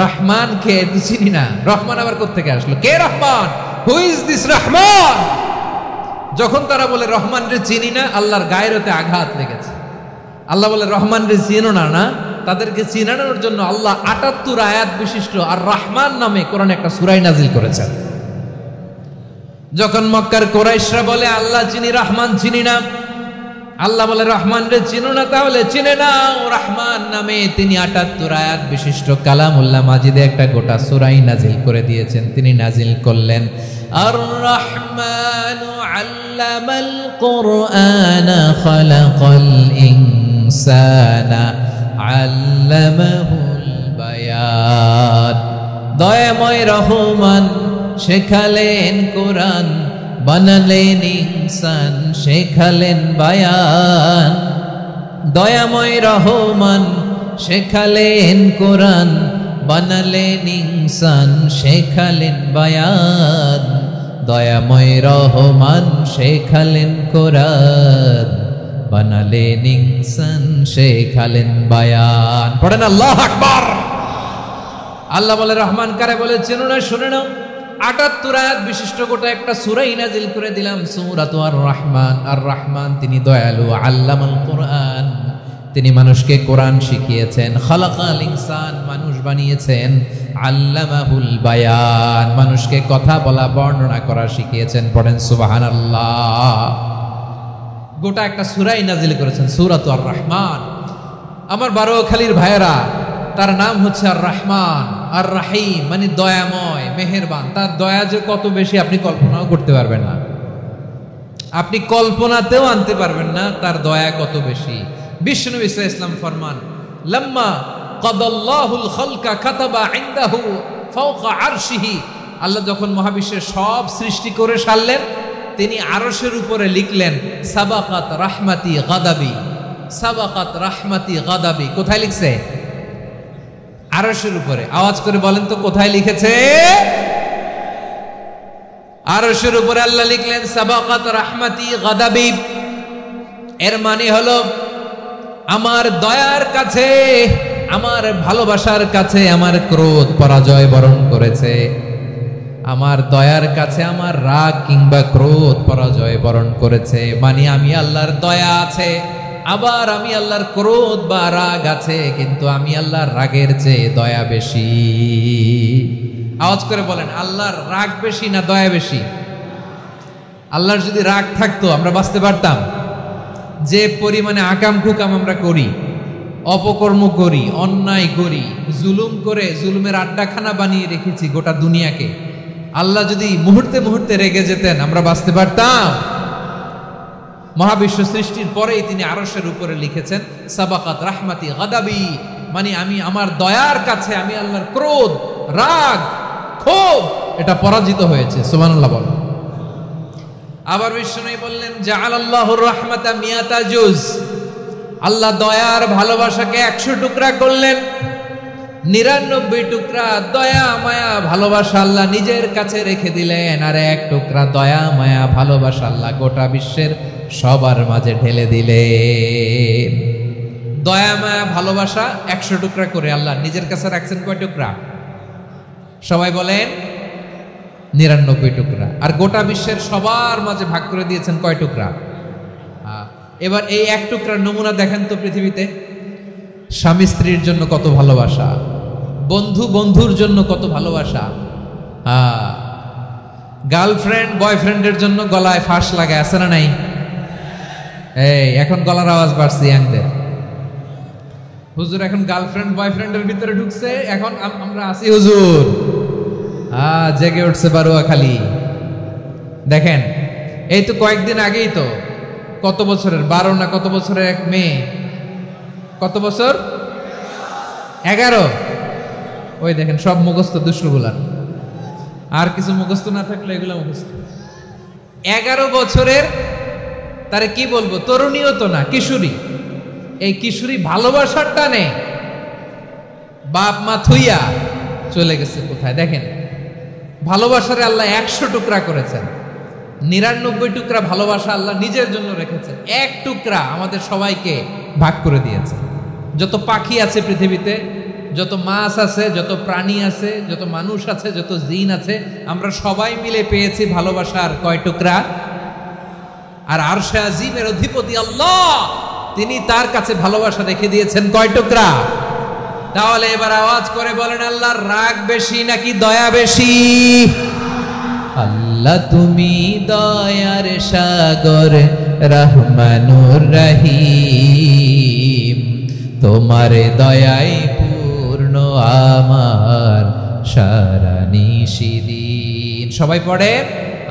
রহমান কে? তুই চিনি না। রহমান আবার কোত্থেকে আসলো? কে Rahman? Who is this Rahman? যখন তারা বলে রহমান রে চিনি না, আল্লাহর গায়ের হতে আঘাত লেগেছে। আল্লাহ বলে রহমান রে চিনো না, না তাদেরকে চিনানোর জন্য আল্লাহ ৭৮ আয়াত বিশিষ্ট আর রহমান নামে কোরআনে একটা সূরা নাজিল করেছেন। যখন মক্কার কুরাইশরা বলে আল্লাহ চিনি, রহমান চিনি না, আল্লাহ বলে রহমান রে চিনো না, তাহলে চিনে নাও রহমান নামে। তিনি ৭৮ আয়াত বিশিষ্ট কালামুল্লাহ মাজিদে একটা গোটা সূরা নাজিল করে দিয়েছেন। তিনি নাজিল করলেন আর রহমানু আল্লামাল কুরআনা খালাকাল ইনসানা আল্লামাহুল বায়ান। দয়াময় রহমান শেখালেন কোরআন, বানালেন ইনসান, শেখালেন বায়ান। দয়াময় রহমান শেখালেন কোরআন, বানালেন ইনসান, শেখালেন বায়ান। দয়াময় রহমান শেখালেন কোরআন, বানালেন ইনসান, শেখালেন বায়ান। পড়েন আল্লাহু আকবার। আল্লাহ বলে রহমান কারে বলে চেনো না? শুনে নাও, ৭৮ আয়াত বিশিষ্ট গোটা একটা সূরা নাজিল করে দিলাম, সূরাতু আর রহমান। আর রহমান তিনি দয়ালু, আল্লামাল কোরআন, তিনি মানুষকে কোরআন শিখিয়েছেন। খালাকাল ইনসান, মানুষ বানিয়েছেন। আল্লামাহুল বায়ান, মানুষকে কথা বলা, বর্ণনা করা শিখিয়েছেন। পড়েন সুবহানাল্লাহ। গোটা একটা সূরাই নাজিল করেছেন, সূরাতু আর রহমান। আমার বারোখালীর ভাইয়েরা, তার নাম হচ্ছে আর রহমান আর রাহিম, মানে দয়াময়, মেহেরবান। তার দয়া যে কত বেশি আপনি কল্পনাও করতে পারবেন না, আপনি কল্পনাতেও আনতে পারবেন না তার দয়া কত বেশি। বিশ্বনবী সাল্লাল্লাহু আলাইহি ওয়াসাল্লাম ফরমান, লাম্মা কাদাল্লাহুল খালকা কাতাবা ইনদাহু ফাওকা আরশিহি। আল্লাহ যখন মহাবিশ্বের সব সৃষ্টি করে সারলেন, তিনি আরশের উপরে লিখলেন সাবাকাত রাহমাতি গাদাবি, সাবাকাত রাহমাতি গাদাবি। কোথায় লিখছে? আরশের উপরে। আওয়াজ করে বলেন তো কোথায় লিখেছে? আরশের উপরে আল্লাহ লিখলেন সাবাকাত রাহমাতি গাদাবি। এর মানে হলো আমার দয়ার কাছে, আমার ভালোবাসার কাছে আমার ক্রোধ পরাজয় বরণ করেছে। আমার দয়ার কাছে আমার রাগ কিংবা ক্রোধ পরাজয় বরণ করেছে। মানে আমি আল্লাহর দয়া আছে, আবার আমি আল্লাহর ক্রোধ বা রাগ আছে, কিন্তু আমি আল্লাহর রাগের চেয়ে দয়া বেশি। আওয়াজ করে বলেন, আল্লাহর রাগ বেশি না দয়া বেশি? আল্লাহর যদি রাগ থাকতো আমরা বাঁচতে পারতাম? যে পরিমাণে আকাম কুকাম আমরা করি, অপকর্ম করি, অন্যায় করি, জুলুম করে জুলুমের আড্ডাখানা বানিয়ে রেখেছি গোটা দুনিয়াকে, আল্লাহ যদি মুহূর্তে মুহূর্তে রেগে যেতেন আমরা বাঁচতে পারতাম? মহাবিশ্ব সৃষ্টির পরেই তিনি আরশের উপরে লিখেছেন সাবাকাত রাহমাতি গাদাবি, মানে আমি আমার দয়ার কাছে আমি আল্লাহর ক্রোধ, রাগ, ক্ষোভ এটা পরাজিত হয়েছে। সুবহানাল্লাহ বলেন। আবার বিষ্ণু বললেন জাআলাল্লাহুর রাহমাতা মিয়াতা জুজ, আল্লাহ দয়ার ভালোবাসাকে 100 টুকরা করলেন। 99 টুকরা দয়া মায়া ভালোবাসা আল্লাহ নিজের কাছে রেখে দিলেন, আর 1 টুকরা দয়া মায়া ভালোবাসা আল্লাহ গোটা বিশ্বের সবার মাঝে ঢেলে দিলেন। দয়া মায়া ভালোবাসা 100 টুকরা করে আল্লাহ নিজের কাছে রাখছেন কয় টুকরা? সবাই বলেন 99 টুকরা। আর গোটা বিশ্বের সবার মাঝে ভাগ করে দিয়েছেন কয় টুকরা? এবার এই 1 টুকরার নমুনা দেখেন তো পৃথিবীতে। স্বামী স্ত্রীর জন্য কত ভালোবাসা, বন্ধু বন্ধুর জন্য কত ভালোবাসা, গার্লফ্রেন্ড বয়ফ্রেন্ডের জন্য গলায় ফাঁস লাগায়, আছে না নাই? এই এখন গলার আওয়াজ বাড়ছে ইয়াংদের। হুজুর এখন গার্লফ্রেন্ড বয়ফ্রেন্ডের ভিতরে ঢুকছে, এখন আমরা আছি হুজুর। জেগে উঠছে বারুয়া খালি। দেখেন এই তো কয়েকদিন আগেই তো, কত বছরের 12 না কত বছরের এক মেয়ে, কত বছর? 11। ওই দেখেন সব মুখস্থ দুষ্টগুলার, আর কিছু মুখস্থ না থাকলে এগুলো মুখস্থ। 11 বছরের, তারে কি বলবো, তরুণীও তো না, কিশোরী। এই কিশোরী ভালোবাসার টানে বাপ মা থুইয়া চলে গেছে কোথায়? দেখেন ভালোবাসারে আল্লাহ 100 টুকরা করেছেন, 99 টুকরা ভালোবাসা আল্লাহ নিজের জন্য রেখেছেন, 1 টুকরা আমাদের সবাইকে ভাগ করে দিয়েছে। যত পাখি আছে পৃথিবীতে, যত মাছ আছে, যত প্রাণী আছে, যত মানুষ আছে, যত জিন আছে, আমরা সবাই মিলে পেয়েছি ভালোবাসার কয় টুকরা? আর আরশে আজিমের অধিপতি আল্লাহ, তিনি তার কাছে ভালোবাসা রেখে দিয়েছেন কয় টুকরা? তাহলে এবার আওয়াজ করে বলেন, আল্লাহর রাগ বেশি নাকি দয়া বেশি? আল্লাহ তুমি দয়ার সাগর রহমানুর রহিম, তোমার দয়ায় পূর্ণ আমার সারা নিশিদিন। সবাই পড়ে,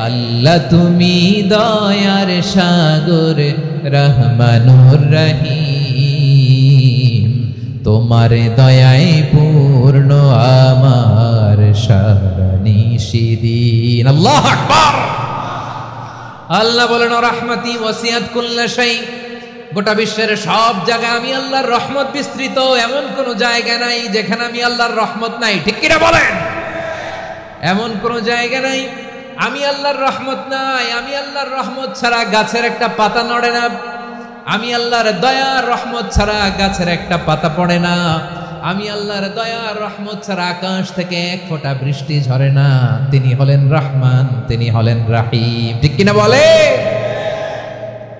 আল্লাহ তুমি দয়ার সাগর রহমানুর রহিম, তোমার দয়ায় পূর্ণ আমার সারা নিশিদিন। আল্লাহু আকবার। আল্লাহ বলেন রাহমাতি ওয়াসিআত কুল্লা শাই, গোটা বিশ্বের সব জায়গায় আমি আল্লাহর রহমত বিস্তৃত, এমন কোন জায়গা নাই যেখানে আমি আল্লাহর রহমত নাই। ঠিক কিনা বলেন? এমন কোন জায়গা নাই আমি আল্লাহর রহমত নাই। আমি আল্লাহর রহমত ছাড়া গাছের একটা পাতা নড়ে না, আমি আল্লাহর দয়ার রহমত ছাড়া গাছের একটা পাতা পড়ে না, আমি আল্লাহর দয়ার রহমত ছাড়া আকাশ থেকে 1 ফোঁটা বৃষ্টি ঝরে না। তিনি হলেন রহমান, তিনি হলেন রাহিম। ঠিক কিনা বলে?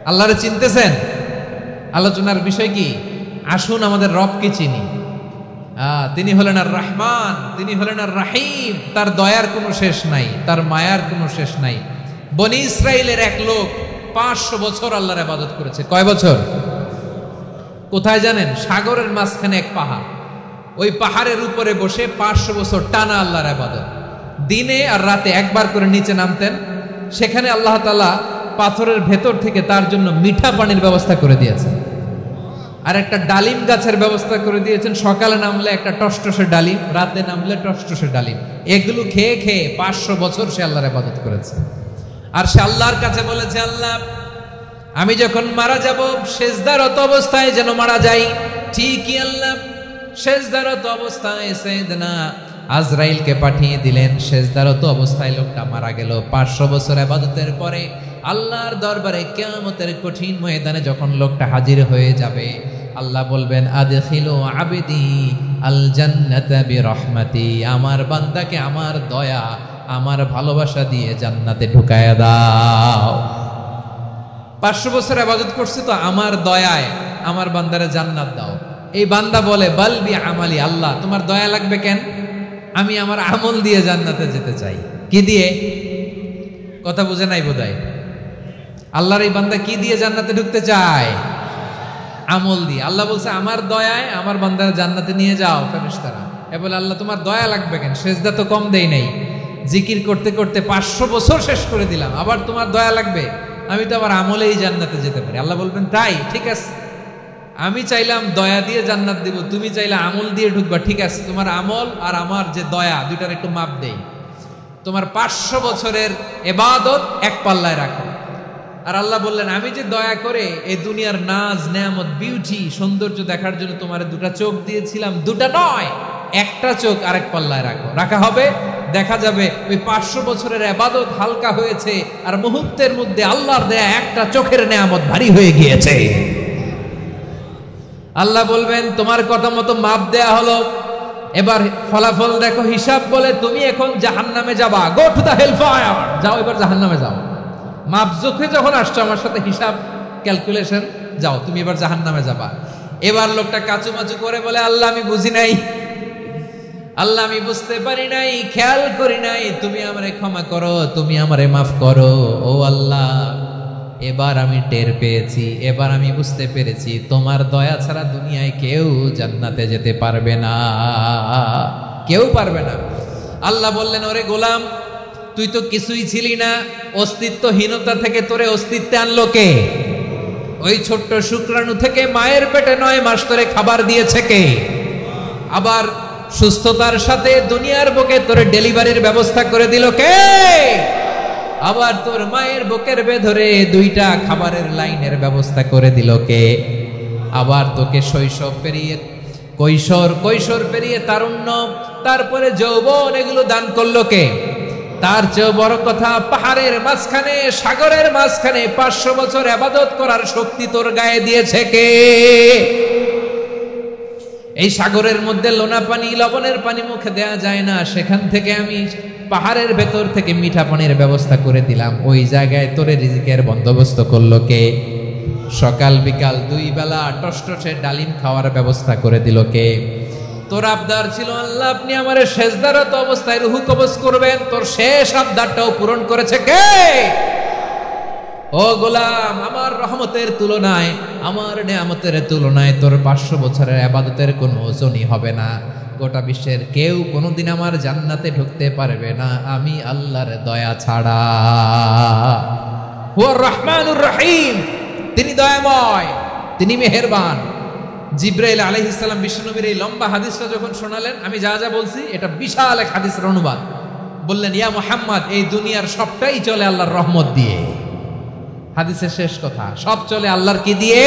আল্লাহরে চিনতেছেন? আলোচনার বিষয় কি? আসুন আমাদের রবকে চিনি। তিনি হলেন আর রহমান, তিনি হলেন আর রাহিম। তার দয়ার কোনো শেষ নাই, তার মায়ার কোনো শেষ নাই। বনি ইসরাইলের এক লোক 500 বছর আল্লাহর ইবাদত করেছে। কয় বছর? কোথায় জানেন? সাগরের মাঝখানে এক পাহাড়, ওই পাহাড়ের উপরে বসে 500 বছর টানা আল্লাহর ইবাদত। দিনে আর রাতে একবার করে নিচে নামতেন। সেখানে আল্লাহ তাআলা পাথরের ভেতর থেকে তার জন্য মিঠা পানির ব্যবস্থা করে দিয়েছেন, আর একটা ডালিম গাছের ব্যবস্থা করে দিয়েছেন। সকালে নামলে একটা টসটসে ডালিম, রাতে নামলে টসটসে ডালিম। এগুলো খেয়ে খেয়ে 500 বছর সে আল্লাহর ইবাদত করেছে। আর সে আল্লাহর কাছে বলেছে, আল্লাহ আমি যখন মারা যাব সেজদারত অবস্থায় যেন মারা যাই। ঠিকই আল্লাহ সেজদারত অবস্থায় সাইয়েদনা আজরাইলকে পাঠিয়ে দিলেন। সেজদারত অবস্থায় লোকটা মারা গেল। 500 বছর ইবাদতের পরে আল্লাহর দরবারে কিয়ামতের কঠিন ময়দানে যখন লোকটা হাজির হয়ে যাবে, আল্লাহ বলবেন আদখিলু আবদি আল জান্নাতা বিরহমাতি, আমার বান্দাকে আমার দয়া আমার ভালোবাসা দিয়ে জান্নাতে ঢুকায়া দাও। 500 বছর ইবাদত করছে তো আমার দয়ায় আমার বান্দারে জান্নাত দাও। এই বান্দা বলে বালবি আমালি, আল্লাহ তোমার দয়া লাগবে কেন, আমি আমার আমল দিয়ে জান্নাতে যেতে চাই। কি দিয়ে? কথা বুঝে নাই বোধহয়। আল্লাহর এই বান্দা কি দিয়ে জান্নাতে ঢুকতে চায়? আমল দিয়ে। আল্লাহ বলছে আমার দয়ায় আমার বান্দারে জান্নাতে নিয়ে যাও। ফেরেশতারা এ বলে আল্লাহ তোমার দয়া লাগবে কেন, সেজদা তো কম দেই নাই, জিকির করতে করতে 500 বছর শেষ করে দিলাম, আবার তোমার দয়া লাগবে? আমি তো আবার আমলেই জান্নাতে যেতে পারি। আল্লাহ বলবেন তাই, ঠিক আছে, আমি চাইলাম দয়া দিয়ে জান্নাত দিব, তুমি চাইলে আমল দিয়ে ঢুকবা, ঠিক আছে, তোমার আমল আর আমার যে দয়া দুইটার একটু মাপ দেই। তোমার 500 বছরের ইবাদত এক পাল্লায় রাখো। আর আল্লাহ বললেন আমি যে দয়া করে এই দুনিয়ার নাজ নেয়ামত বিউটি সৌন্দর্য দেখার জন্য তোমার দুটা চোখ দিয়েছিলাম, দুটা নয় একটা চোখ আরেক পাল্লায় রাখো। রাখা হবে, দেখা যাবে ওই 500 বছরের ইবাদত হালকা হয়েছে আর মুহূর্তের মধ্যে আল্লাহর দেয়া একটা চোখের নেয়ামত ভারী হয়ে গিয়েছে। আল্লাহ বলবেন তোমার কথা মতো মাপ দেয়া হলো, এবার ফলাফল দেখো, হিসাব বলে তুমি এখন জাহান্নামে যাবা, go to the hell fire, যাও এবার জাহান্নামে যাও। মাপ চোখে যখন আসছো আমার সাথে হিসাব ক্যালকুলেশন, যাও তুমি এবার জাহান্নামে যাবা। এবার লোকটা কাচুমাচু করে বলে আল্লাহ আমি বুঝি নাই, আল্লাহ আমি বুঝতে পারি নাই, খেয়াল করি নাই, তুমি আমারে ক্ষমা করো, তুমি আমারে মাফ করো। ও আল্লাহ এবার আমি টের পেয়েছি, এবার আমি বুঝতে পেরেছি তোমার দয়া ছাড়া দুনিয়ায় কেউ জান্নাতে যেতে পারবে না, কেউ পারবে না। আল্লাহ বললেন ওরে গোলাম তুই তো কিছুই ছিলি না, অস্তিত্বহীনতা থেকে তোরে অস্তিত্বে আনলো কে? ওই ছোট্ট শুক্রাণু থেকে মায়ের পেটে 9 মাস ধরে খাবার দিয়েছে কে? আবার সুস্থতার সাথে দুনিয়ার বুকে তোরে ডেলিভারির ব্যবস্থা করে দিল কে? আবার তোর মায়ের বুকের ভেতরে 2টা খাবারের লাইনের ব্যবস্থা করে দিল কে? আবার তোকে শৈশব পেরিয়ে কৈশোর পেরিয়ে তারুণ্য, তারপরে যৌবন, এগুলো দান করলো কে? তার চেয়ে বড় কথা, পাহাড়ের মাঝখানে সাগরের মাঝখানে 500 বছর ইবাদত করার শক্তি তোর গায়ে দিয়েছে কে? এই সাগরের মধ্যে লোনা পানি লবণের পানি মুখে দেয়া যায় না, সেখান থেকে আমি পাহাড়ের ভেতর থেকে মিঠা পানির ব্যবস্থা করে দিলাম। ওই জায়গায় তোরে রিজিকের বন্দোবস্ত করলো কে? সকাল বিকাল 2 বেলা টসটসে ডালিম খাওয়ার ব্যবস্থা করে দিল কে? তোর আবদার ছিল আল্লাহ আপনি আমারে সেজদারত অবস্থায় রুহু কবজ করবেন, তোর শেষ আবদারটাও পূরণ করেছে কে? ও গোলাম আমার রহমতের তুলনায়, আমার নেয়ামতের তুলনায় তোর 500 বছরের ইবাদতের কোনো ওজনই হবে না। গোটা বিশ্বের কেউ কোনোদিন আমার জান্নাতে ঢুকতে পারবে না আমি আল্লাহর দয়া ছাড়া। হুয়া রহমানুর রহিম, তিনি দয়াময়, তিনি মেহেরবান। জিব্রাইল আলাইহিস সালাম বিশ্বনবীর এই লম্বা হাদিসটা যখন শোনালেন, আমি যা যা বলছি এটা বিশাল এক হাদিসের অনুবাদ। বললেন ইয়া মুহাম্মদ এই দুনিয়ার সবটাই চলে আল্লাহর রহমত দিয়ে। হাদিসের শেষ কথা, সব চলে আল্লাহর কি দিয়ে?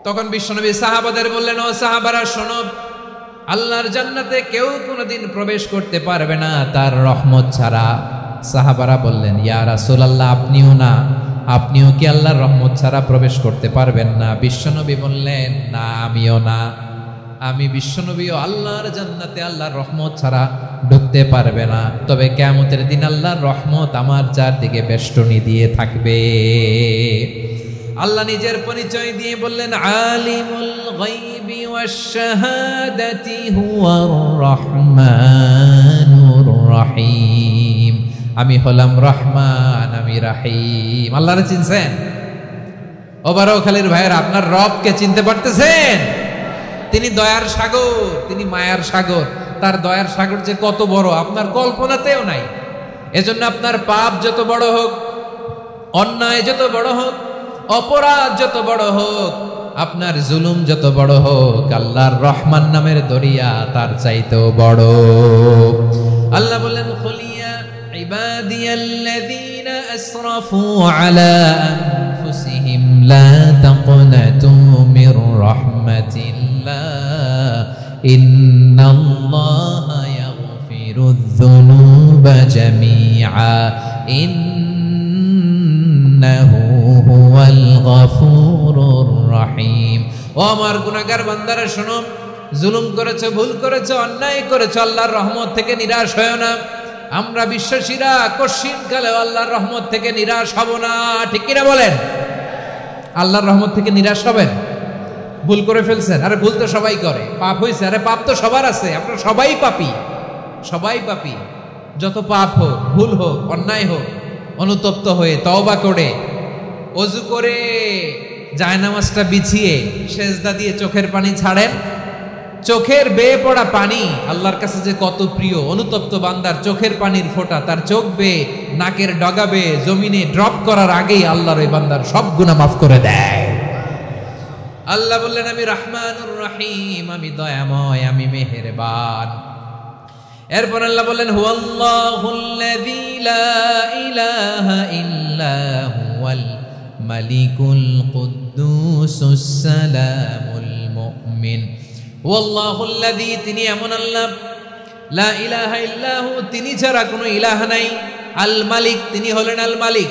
তখন বিশ্বনবী সাহাবাদের বললেন ও সাহাবারা শোনো, আল্লাহর জান্নাতে কেউ কোনোদিন প্রবেশ করতে পারবে না তার রহমত ছাড়া। সাহাবারা বললেন ইয়া রাসূলুল্লাহ আপনিও না, আপনিও কি আল্লাহর রহমত ছাড়া প্রবেশ করতে পারবেন না? বিশ্বনবী বললেন না আমিও না, আমি বিশ্বনবীও আল্লাহর জান্নাতে আল্লাহর রহমত ছাড়া ঢুকতে পারবে না। তবে কিয়ামতের দিন আল্লাহর রহমত আমার চারদিকে বেষ্টনী দিয়ে থাকবে। আল্লাহ নিজের পরিচয় দিয়ে বললেন আলিমুল গায়বি ওয়াশ শাহাদাতি হুয়ার রহমানুর রহিম, আমি হলাম রহমান, আমি রাহিম। আল্লাহরে চিনছেন? ও বারোখালীর ভাইয়েরা আপনার রবকে চিনতে পারতেছেন? তিনি দয়ার সাগর, তিনি মায়ার সাগর। তার দয়ার সাগর যে কত বড় আপনার কল্পনাতেও নাই। এজন্য আপনার পাপ যত বড় হোক, অন্যায় যত বড় হোক, অপরাধ যত বড় হোক, আপনার জুলুম যত বড় হোক, আল্লাহর রহমান নামের দরিয়া তার চাইতেও বড়। আল্লাহ বললেন খুলিয়া ইবাদিয়াল্লাযীনা আসরাফু আলা আনফুসিহিম লা তাকনাতু মির রাহমাতিল্লাহ ইন্নাল্লাহা ইয়াগফিরুয যুনুবা জামিআ ইন্নাহু হুয়াল গফুরুর রহিম। ও আমার গুনাহগার বান্দারা শোনো, জুলুম করেছো, ভুল করেছো, অন্যায় করেছো, আল্লাহর রহমত থেকে নিরাশ হয়ো না। আমরা বিশ্বাসীরা কশিনকালে আল্লাহর রহমত থেকে নিরাশ হব না, ঠিক কিনা বলেন? আল্লাহর রহমত থেকে নিরাশ হবেন? ভুল করে ফেলছেন, আরে ভুল তো সবাই করে, পাপ হয়েছে, আরে পাপ তো সবার আছে, আপনারা সবাই পাপী, সবাই পাপী। যত পাপ হোক, ভুল হোক, অন্যায় হোক, অনুতপ্ত হয়ে তওবা করে ওযু করে জায়নামাজটা বিছিয়ে সেজদা দিয়ে চোখের পানি ছাড়েন। চোখের বেয়ে পড়া পানি আল্লাহর কাছে যে কত প্রিয়। অনুতপ্ত বান্দার চোখের পানির ফোঁটা তার চোখ বেয়ে, নাকের ডগা বেয়ে জমিনে ড্রপ করার আগেই আল্লাহর ওই বান্দার সব গুনাহ মাফ করে দেয়। আল্লাহ বললেন, আমি রহমানুর রহিম, আমি দয়াময়, আমি মেহেরবান। এরপর আল্লাহ বললেন, হুয়াল্লাহুল্লাযী লা ইলাহা ইল্লা হুয়াল মালিকুল কুদ্দুসুস সালামুল মুমিন। হুয়াল্লাহুল্লাযী, তিনি এমন আল্লাহ, লা ইলাহা ইল্লা হু, তিনি ছাড়া কোনো ইলাহ নাই। আল মালিক, তিনি হলেন আল মালিক।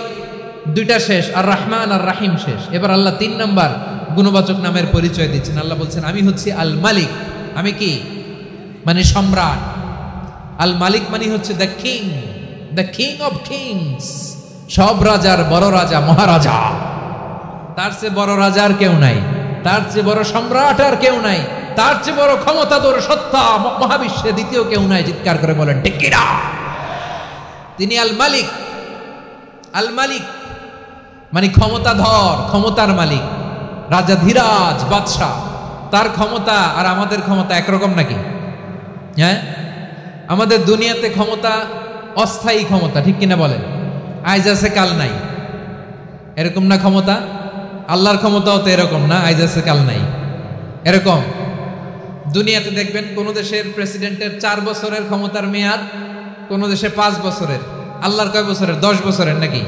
দুইটা শেষ, আর রহমান আর রাহিম শেষ। এবার আল্লাহ 3 নাম্বার গুণবাচক নামের পরিচয় দিচ্ছেন। আল্লাহ বলছেন, আমি হচ্ছি আল মালিক। আমি কি? মানে সম্রাট। আল মালিক মানে হচ্ছে the king, the king of kings. সব রাজার বড় রাজা, মহারাজা। তার চেয়ে বড় রাজা আর কেউ নাই, তার চেয়ে বড় সম্রাট আর কেউ নাই, তার চেয়ে বড় ক্ষমতাধর সত্তা মহাবিশ্বে দ্বিতীয় কেউ নাই। চিৎকার করে বলেন ঠিক কিনা? তিনি আল মালিক। আল মালিক মানে ক্ষমতাধর, ক্ষমতার মালিক, রাজা ধীরাজ বাদশাহ। তার ক্ষমতা আর আমাদের ক্ষমতা একরকম নাকি? হ্যাঁ, আমাদের দুনিয়াতে ক্ষমতা অস্থায়ী ক্ষমতা, ঠিক কিনা বলেন? আজ আছে কাল নাই, এরকম না ক্ষমতা? আল্লাহর ক্ষমতাও তো এরকম না, আজ আছে কাল নাই এরকম। দুনিয়াতে দেখবেন কোন দেশের প্রেসিডেন্টের 4 বছরের ক্ষমতার মেয়াদ, কোন দেশে 5 বছরের। আল্লাহর কয় বছরের? 10 বছরের নাকি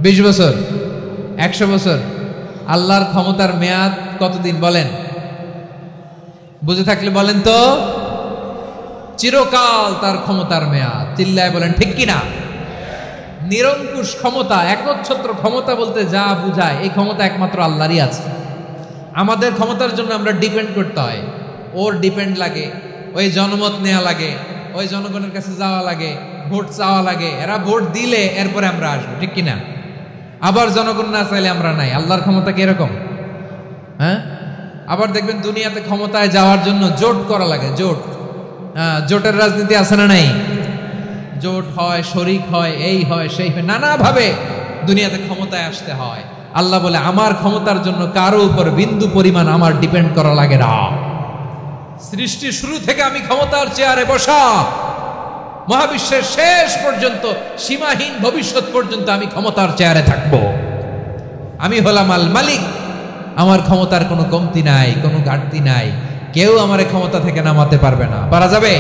20 বছর, 100 বছর। আল্লাহর ক্ষমতার মেয়াদ কতদিন বলেন? বুঝে থাকলে বলেন তো। চিরকাল তার ক্ষমতার মেয়াদ। চিল্লায় বলেন ঠিক কিনা? নিরঙ্কুশ ক্ষমতা, একচ্ছত্র ক্ষমতা বলতে যা বুঝায়, এই ক্ষমতা একমাত্র আল্লাহরই আছে। আমাদের ক্ষমতার জন্য আমরা ডিপেন্ড করতে হয়, ওর ডিপেন্ড লাগে, ওই জনমত নেওয়া লাগে, ওই জনগণের কাছে যাওয়া লাগে, ভোট চাওয়া লাগে। এরা ভোট দিলে এরপরে আমরা আসবো, ঠিক কিনা? আবার জনগণ না চাইলে আমরা নাই। আল্লাহর ক্ষমতা কি এরকম? হ্যাঁ, আবার দেখবেন দুনিয়াতে ক্ষমতায় যাওয়ার জন্য জোট করা লাগে। জোট, জোটের রাজনীতি আছে না নাই? জোট হয়, শরিক হয়, এই হয়, সেই হয়, নানাভাবে দুনিয়াতে ক্ষমতায় আসতে হয়। আল্লাহ বলে, আমার ক্ষমতার জন্য কারো উপর বিন্দু পরিমাণ আমার ডিপেন্ড করা লাগে না। সৃষ্টি শুরু থেকে আমি ক্ষমতার চেয়ারে বসা, মহাবিশ্বের শেষ পর্যন্ত, সীমাহীন ভবিষ্যৎ পর্যন্ত আমি ক্ষমতার চেয়ারে থাকব। আমি হলাম আল মালিক। আমার ক্ষমতার কোনো কমতি নাই, কোনো ঘাটতি নাই। কেউ আমার ক্ষমতা থেকে নামাতে পারবে না। পারা যাবে?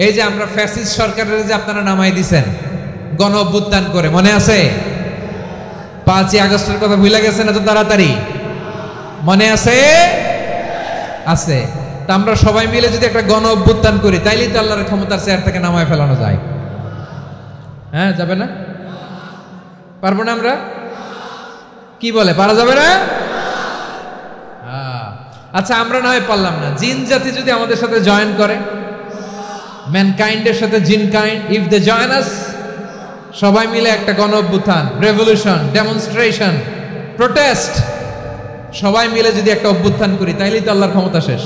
এই যে আমরা ফ্যাসিস্ট সরকারের যে আপনারা নামাই দিছেন গণ অভ্যুত্থান করে, মনে আছে? 5ই আগস্টের কথা ভুলে গেছেন এত তাড়াতাড়ি? মনে আছে? আছে। তা আমরা সবাই মিলে যদি একটা গণ অভ্যুত্থান করি, তাইলেই তো আল্লাহর ক্ষমতার চেয়ার থেকে নামায় ফেলানো যায়। হ্যাঁ, যাবে না? পারবো না আমরা? কি বলে, পারা যাবে না? আচ্ছা, আমরা না হয় পারলাম না, জিন জাতি যদি আমাদের সাথে জয়েন করে, ম্যানকাইন্ডের সাথে জিনকাইন্ড, ইফ দে জয়েন আস, সবাই মিলে একটা গণ অভ্যুত্থান, রেভলিউশন, ডেমনস্ট্রেশন, প্রোটেস্ট, সবাই মিলে যদি একটা অভ্যুত্থান করি, তাইলেই তো আল্লাহর ক্ষমতা শেষ।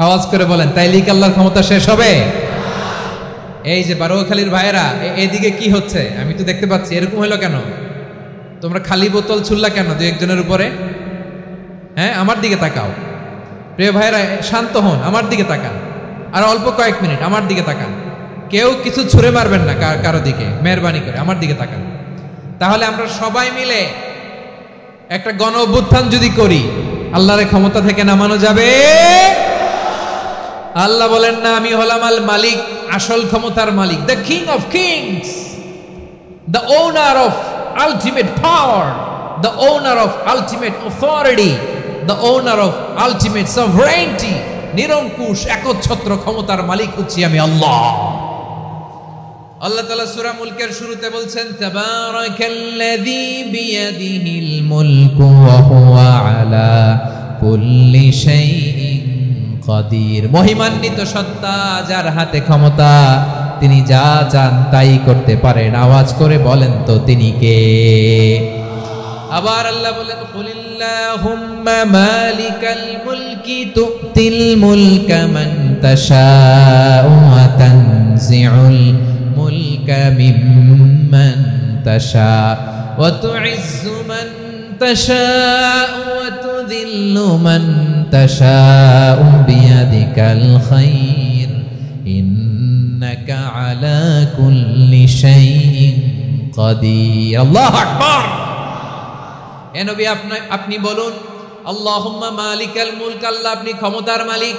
আওয়াজ করে বলেন, তাইলেই কি আল্লাহর ক্ষমতা শেষ হবে? এই যে বারোয়াখালীর ভাইয়েরা, এইদিকে কি হচ্ছে আমি তো দেখতে পাচ্ছি। এরকম হলো কেন? তোমরা খালি বোতল ছুড়লা কেন 2-1 জনের উপরে? হ্যাঁ, আমার দিকে তাকাও। প্রিয় ভাইয়েরা, শান্ত হন, আমার দিকে তাকান। আর অল্প কয়েক মিনিট আমার দিকে তাকান। কেউ কিছু ছুঁড়ে মারবেন না কারো দিকে, মেহরবানি করে আমার দিকে তাকান। তাহলে আমরা সবাই মিলে একটা গণ অভ্যুত্থান যদি করি, আল্লাহর ক্ষমতা থেকে নামানো যাবে। আল্লাহ বলেন না, আমি হলাম আল মালিক, আসল ক্ষমতার মালিক, the king of kings, the owner of ultimate power, the owner of ultimate authority, the owner of ultimate sovereignty. নিরঙ্কুশ একচ্ছত্র ক্ষমতার মালিক হচ্ছি আমি আল্লাহ। আল্লাহ তাআলা সূরা মুলকের শুরুতে বলছেন, তাবারাকাল্লাযী বিয়াদিহিল মুলকু ওয়া হুয়া আলা কুল্লি শাইইন কাদির। মহিমান্বিত সত্তা, যার হাতে ক্ষমতা, তিনি যা চান তাই করতে পারেন। আওয়াজ করে বলেন তো তিনি কে? আবার আল্লাহ বলেন, কুলিল্লাহুম্মা মালিকাল মুলকি তুতিল মুলকা মান তাশাউ ওয়া তানজিউল মুলকা মিম্মান তাশাউ ওয়া তুইজ্জু মান তাশাউ ওয়া তুযিল্লু মান তাশাউ বিয়াদিকাল খায়র ইন্নাকা আলা কুল্লি শাইইন কাদির। আল্লাহু আকবার। এ নবী আপনি বলুন, আল্লাহুম্মা মালিকাল মুলক, আল্লাহ আপনি ক্ষমতার মালিক।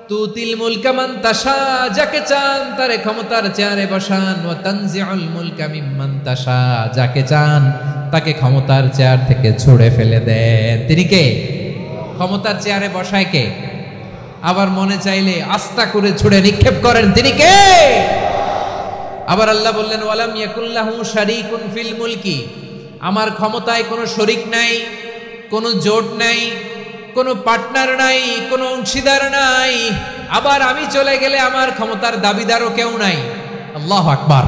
তুতিল মুলকা মান তাশা, যাকে চান তারে ক্ষমতার চেয়ারে বসান। ওয়া তানজিউল মুলকা মিম্মান তাশা, যাকে চান তাকে ক্ষমতার চেয়ার থেকে ছুঁড়ে ফেলে দেন। তিনি কে? ক্ষমতার চেয়ারে বসায় কে? আবার মনে চাইলে আস্থা করে ছুঁড়ে নিক্ষেপ করেন, তিনি কে? আবার আল্লাহ বললেন, ওয়ালাম ইয়াকুল্লাহু শারীকুন ফিল মুলকি, আমার ক্ষমতায় কোনো শরিক নাই, কোনো জোট নাই, কোনো পার্টনার নাই, কোনো অংশীদার নাই। আবার আমি চলে গেলে আমার ক্ষমতার দাবিদারও কেউ নাই। আল্লাহু আকবার।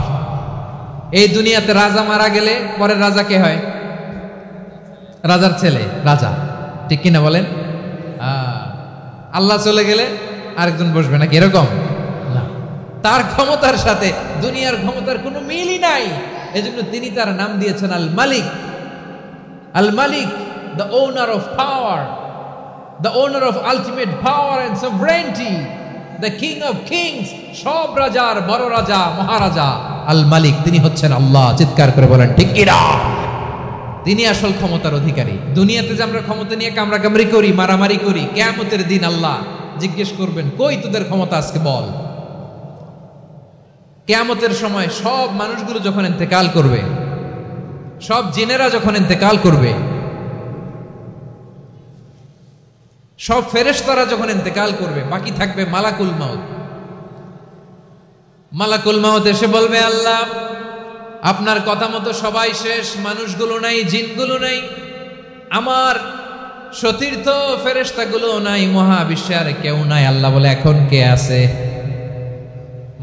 এই দুনিয়াতে রাজা মারা গেলে পরের রাজা কে হয়? রাজার ছেলে রাজা, ঠিক কিনা বলেন? আল্লাহ চলে গেলে আরেকজন বসবে নাকি? এরকম না, তার ক্ষমতার সাথে দুনিয়ার ক্ষমতার কোনো মিলই নাই। এজন্য তিনি তার নাম দিয়েছেন আল মালিক। আল মালিক, the owner of power, the owner of ultimate power and sovereignty, the king of kings, সব রাজার বড় রাজা, মহারাজা আল মালিক, তিনি হচ্ছেন আল্লাহ। চিৎকার করে বলেন ঠিক কিনা? তিনি আসল ক্ষমতার অধিকারী। দুনিয়াতে যে আমরা ক্ষমতা নিয়ে কামড়াকামড়ি করি, মারামারি করি, কিয়ামতের দিন আল্লাহ জিজ্ঞেস করবেন, কই তোদের ক্ষমতা আজকে বল। কিয়ামতের সময় সব মানুষগুলো যখন ইন্তেকাল করবে, সব জিনেরা যখন ইন্তেকাল করবে, সব ফেরেশতারা যখন ইন্তেকাল করবে, বাকি থাকবে মালাকুল মাউত। মালাকুল মাউত এসে বলবে, আল্লাহ আপনার কথা মতো সবাই শেষ, মানুষগুলো নাই, জিনগুলো নাই, আমার সতীর্থ ফেরেশতাগুলো নাই, মহাবিশ্বে আর কেউ নাই। আল্লাহ বলে, এখন কে আছে?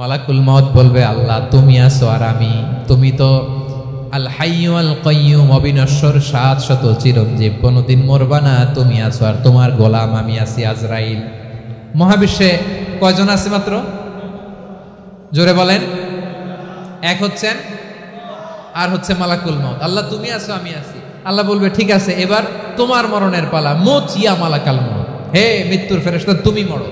মালাকুল মউত বলবে, আল্লাহ তুমি আছো আর আমি। তুমি তো আল হাইয়্যু আল কাইয়্যুম, অবিনশ্বর, শাশ্বত, চিরঞ্জীব, কোনোদিন মরবা না। তুমি আছো আর তোমার গোলাম আমি আছি আজরাইল। মহাবিশ্বে কয়জন আছে মাত্র? জোরে বলেন। এক হচ্ছেন আর হচ্ছে মালাকুল মউত। আল্লাহ তুমি আছো আমি আছি। আল্লাহ বলবে, ঠিক আছে, এবার তোমার মরণের পালা। মুত ইয়া মালাকাল মউত, হে মৃত্যুর ফেরেশতা তুমি মরো।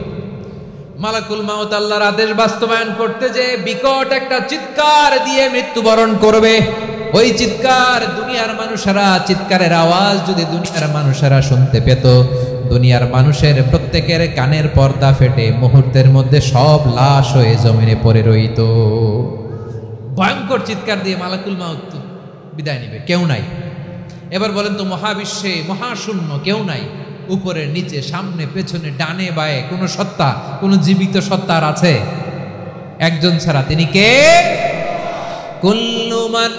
মালাকুল মাউত আল্লাহর আদেশ বাস্তবায়ন করতে যে বিকট একটা চিৎকার দিয়ে মৃত্যুবরণ করবে। ওই চিৎকার দুনিয়ার মানুষেরা, চিৎকারের আওয়াজ যদি দুনিয়ার মানুষেরা শুনতে পেত, দুনিয়ার মানুষের প্রত্যেকের কানের পর্দা ফেটে মুহূর্তের মধ্যে সব লাশ হয়ে জমিনে পড়ে রইত। ভয়ঙ্কর চিৎকার দিয়ে মালাকুল মাউত বিদায় নিবে, কেউ নাই। এবার বলেন তো, মহাবিশ্বে মহাশূন্য, কেউ নাই, উপরে নিচে সামনে পেছনে ডানে বায়ে কোন সত্তা, কোন জীবিত সত্তার আছে? একজন ছাড়া, তিনি কে? কুল্লু মান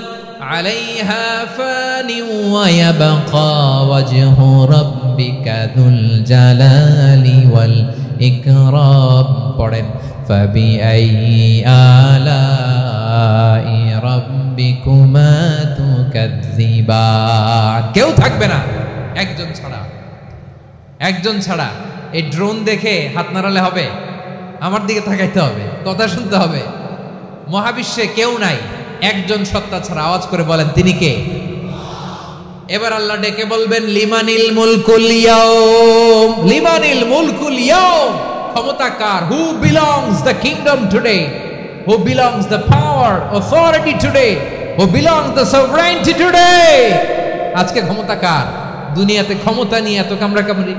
আলাইহা ফানি ওয়া ইয়াবকা ওয়াজহু রাব্বিকা যুল জালালি ওয়াল ইকরাম। পড়েন, ফাবিআইয়ি আলাই রাব্বিকুমা তুকাযযিবান। কেউ থাকবে না একজন ছাড়া। একজন ছাড়া। এই ড্রোন দেখে হাত নাড়ালে হবে? আমার দিকে তাকাইতে হবে, কথা শুনতে হবে। মহাবিশ্বে কেউ নাই একজন সত্তা ছাড়া। আওয়াজ করে বলেন, তিনি কে? এবার আল্লাহ ডেকে বলবেন, লিমানিল মুলকুল ইয়াউম, লিমানিল মুলকুল ইয়াউম। ক্ষমতা কার? Who belongs the kingdom today, who belongs the power authority today, who belongs the sovereignty today. আজকে ক্ষমতা কার? দুনিয়াতে ক্ষমতা নিয়ে এত কামড়াকামড়ি,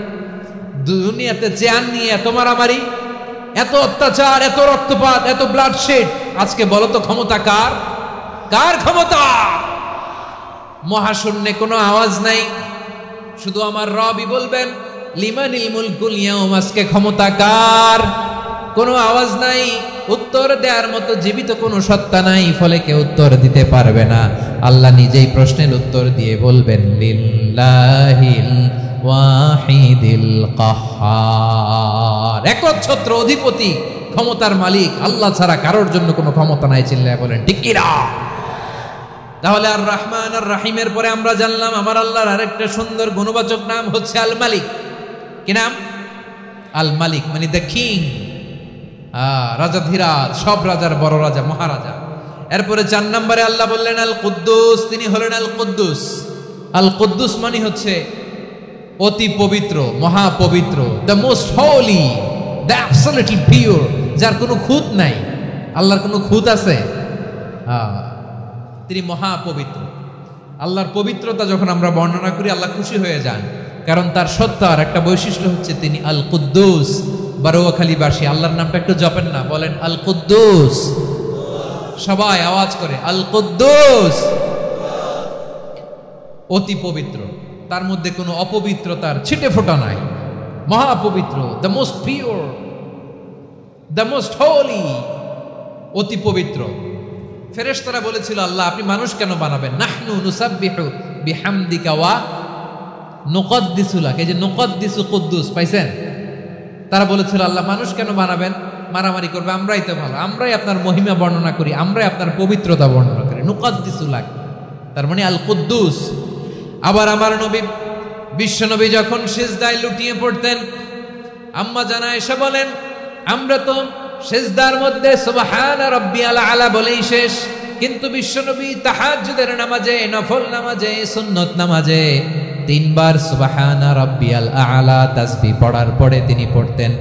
দুনিয়াতে চেয়ার নিয়ে এত মারামারি, এত অত্যাচার, এত রক্তপাত, এত ব্লাডশেড। আজকে বলো তো ক্ষমতা কার? কার ক্ষমতা? মহাশূন্যে কোনো আওয়াজ নাই, শুধু আমার রবই বলবেন, লিমানিল মুলকুল ইয়াউম। আজকে ক্ষমতা কার? কোনো আওয়াজ নাই, উত্তর দেওয়ার মতো জীবিত কোনো সত্তা নাই, ফলে কেউ উত্তর দিতে পারবে না। আল্লাহ নিজেই প্রশ্নের উত্তর দিয়ে বলবেন, লিল্লাহিল ওয়াহিদিল কাহ্হার। একচ্ছত্র অধিপতি, ক্ষমতার মালিক আল্লাহ ছাড়া কারোর জন্য কোনো ক্ষমতা নাই। চিল্লায় বলেন ঠিক কি না? তাহলে আর রহমান আর রাহিমের পরে আমরা জানলাম আমার আল্লাহর আরেকটা সুন্দর গুণবাচক নাম হচ্ছে আল মালিক। কি নাম? আল মালিক, মানে দ্য কিং, রাজাধিরাজ, সব রাজার বড় রাজা, মহারাজা। এরপরে 4 নম্বরে আল্লাহ বললেন আল কুদ্দুস, তিনি হলেন আল কুদ্দুস। আল কুদ্দুস মানে হচ্ছে অতি পবিত্র, মহাপবিত্র, the most holy, the absolutely pure, যার কোনো খুঁত নাই। আল্লাহর কোনো খুঁত আছে? তিনি মহাপবিত্র। আল্লাহর পবিত্রতা যখন আমরা বর্ণনা করি আল্লাহ খুশি হয়ে যান, কারণ তার সত্তার একটা বৈশিষ্ট্য হচ্ছে তিনি আল কুদ্দুস। বারোয়াখালীবাসী আল্লাহর নামটা একটু জপেন না, বলেন আল কুদ্দুস, সবাই আওয়াজ করে আল কুদ্দুস। অতি পবিত্র, তার মধ্যে কোনো অপবিত্রতার ছিটে ফোঁটা নাই, মহাপবিত্র, the most pure, the most holy, অতি পবিত্র। ফেরেশতারা বলেছিল আল্লাহ আপনি মানুষ কেন বানাবেন? নাহনু নুসাব্বিহু বিহামদিকা ওয়া নুকদ্দিসু লাক। এই যে নুকদ্দিসু কুদ্দুস পাইছেন? তারা বলেছিল আল্লাহ মানুষ কেন বানাবেন? মারামারি করবে, আমরাই তো ভালো, আমরাই আপনার মহিমা বর্ণনা করি, আমরাই আপনার পবিত্রতা বর্ণনা করি। নুকদ্দিসু লাক, তার মানে আল কুদ্দুস। আবার আমার নবী, বিশ্ব নবী যখন সিজদায় লুটিয়ে পড়তেন, আম্মা জানা এসে বলেন আমরা তো সিজদার মধ্যে সুবহান রাব্বিয়াল আলা বলেই শেষ, কিন্তু বিশ্বনবী তাহাজ্জুদের নামাজে, নফল নামাজে, সুন্নত নামাজে 3 বার সুবহান রাব্বিয়াল আলা তাসবিহ পড়ার পরে তিনি পড়তেন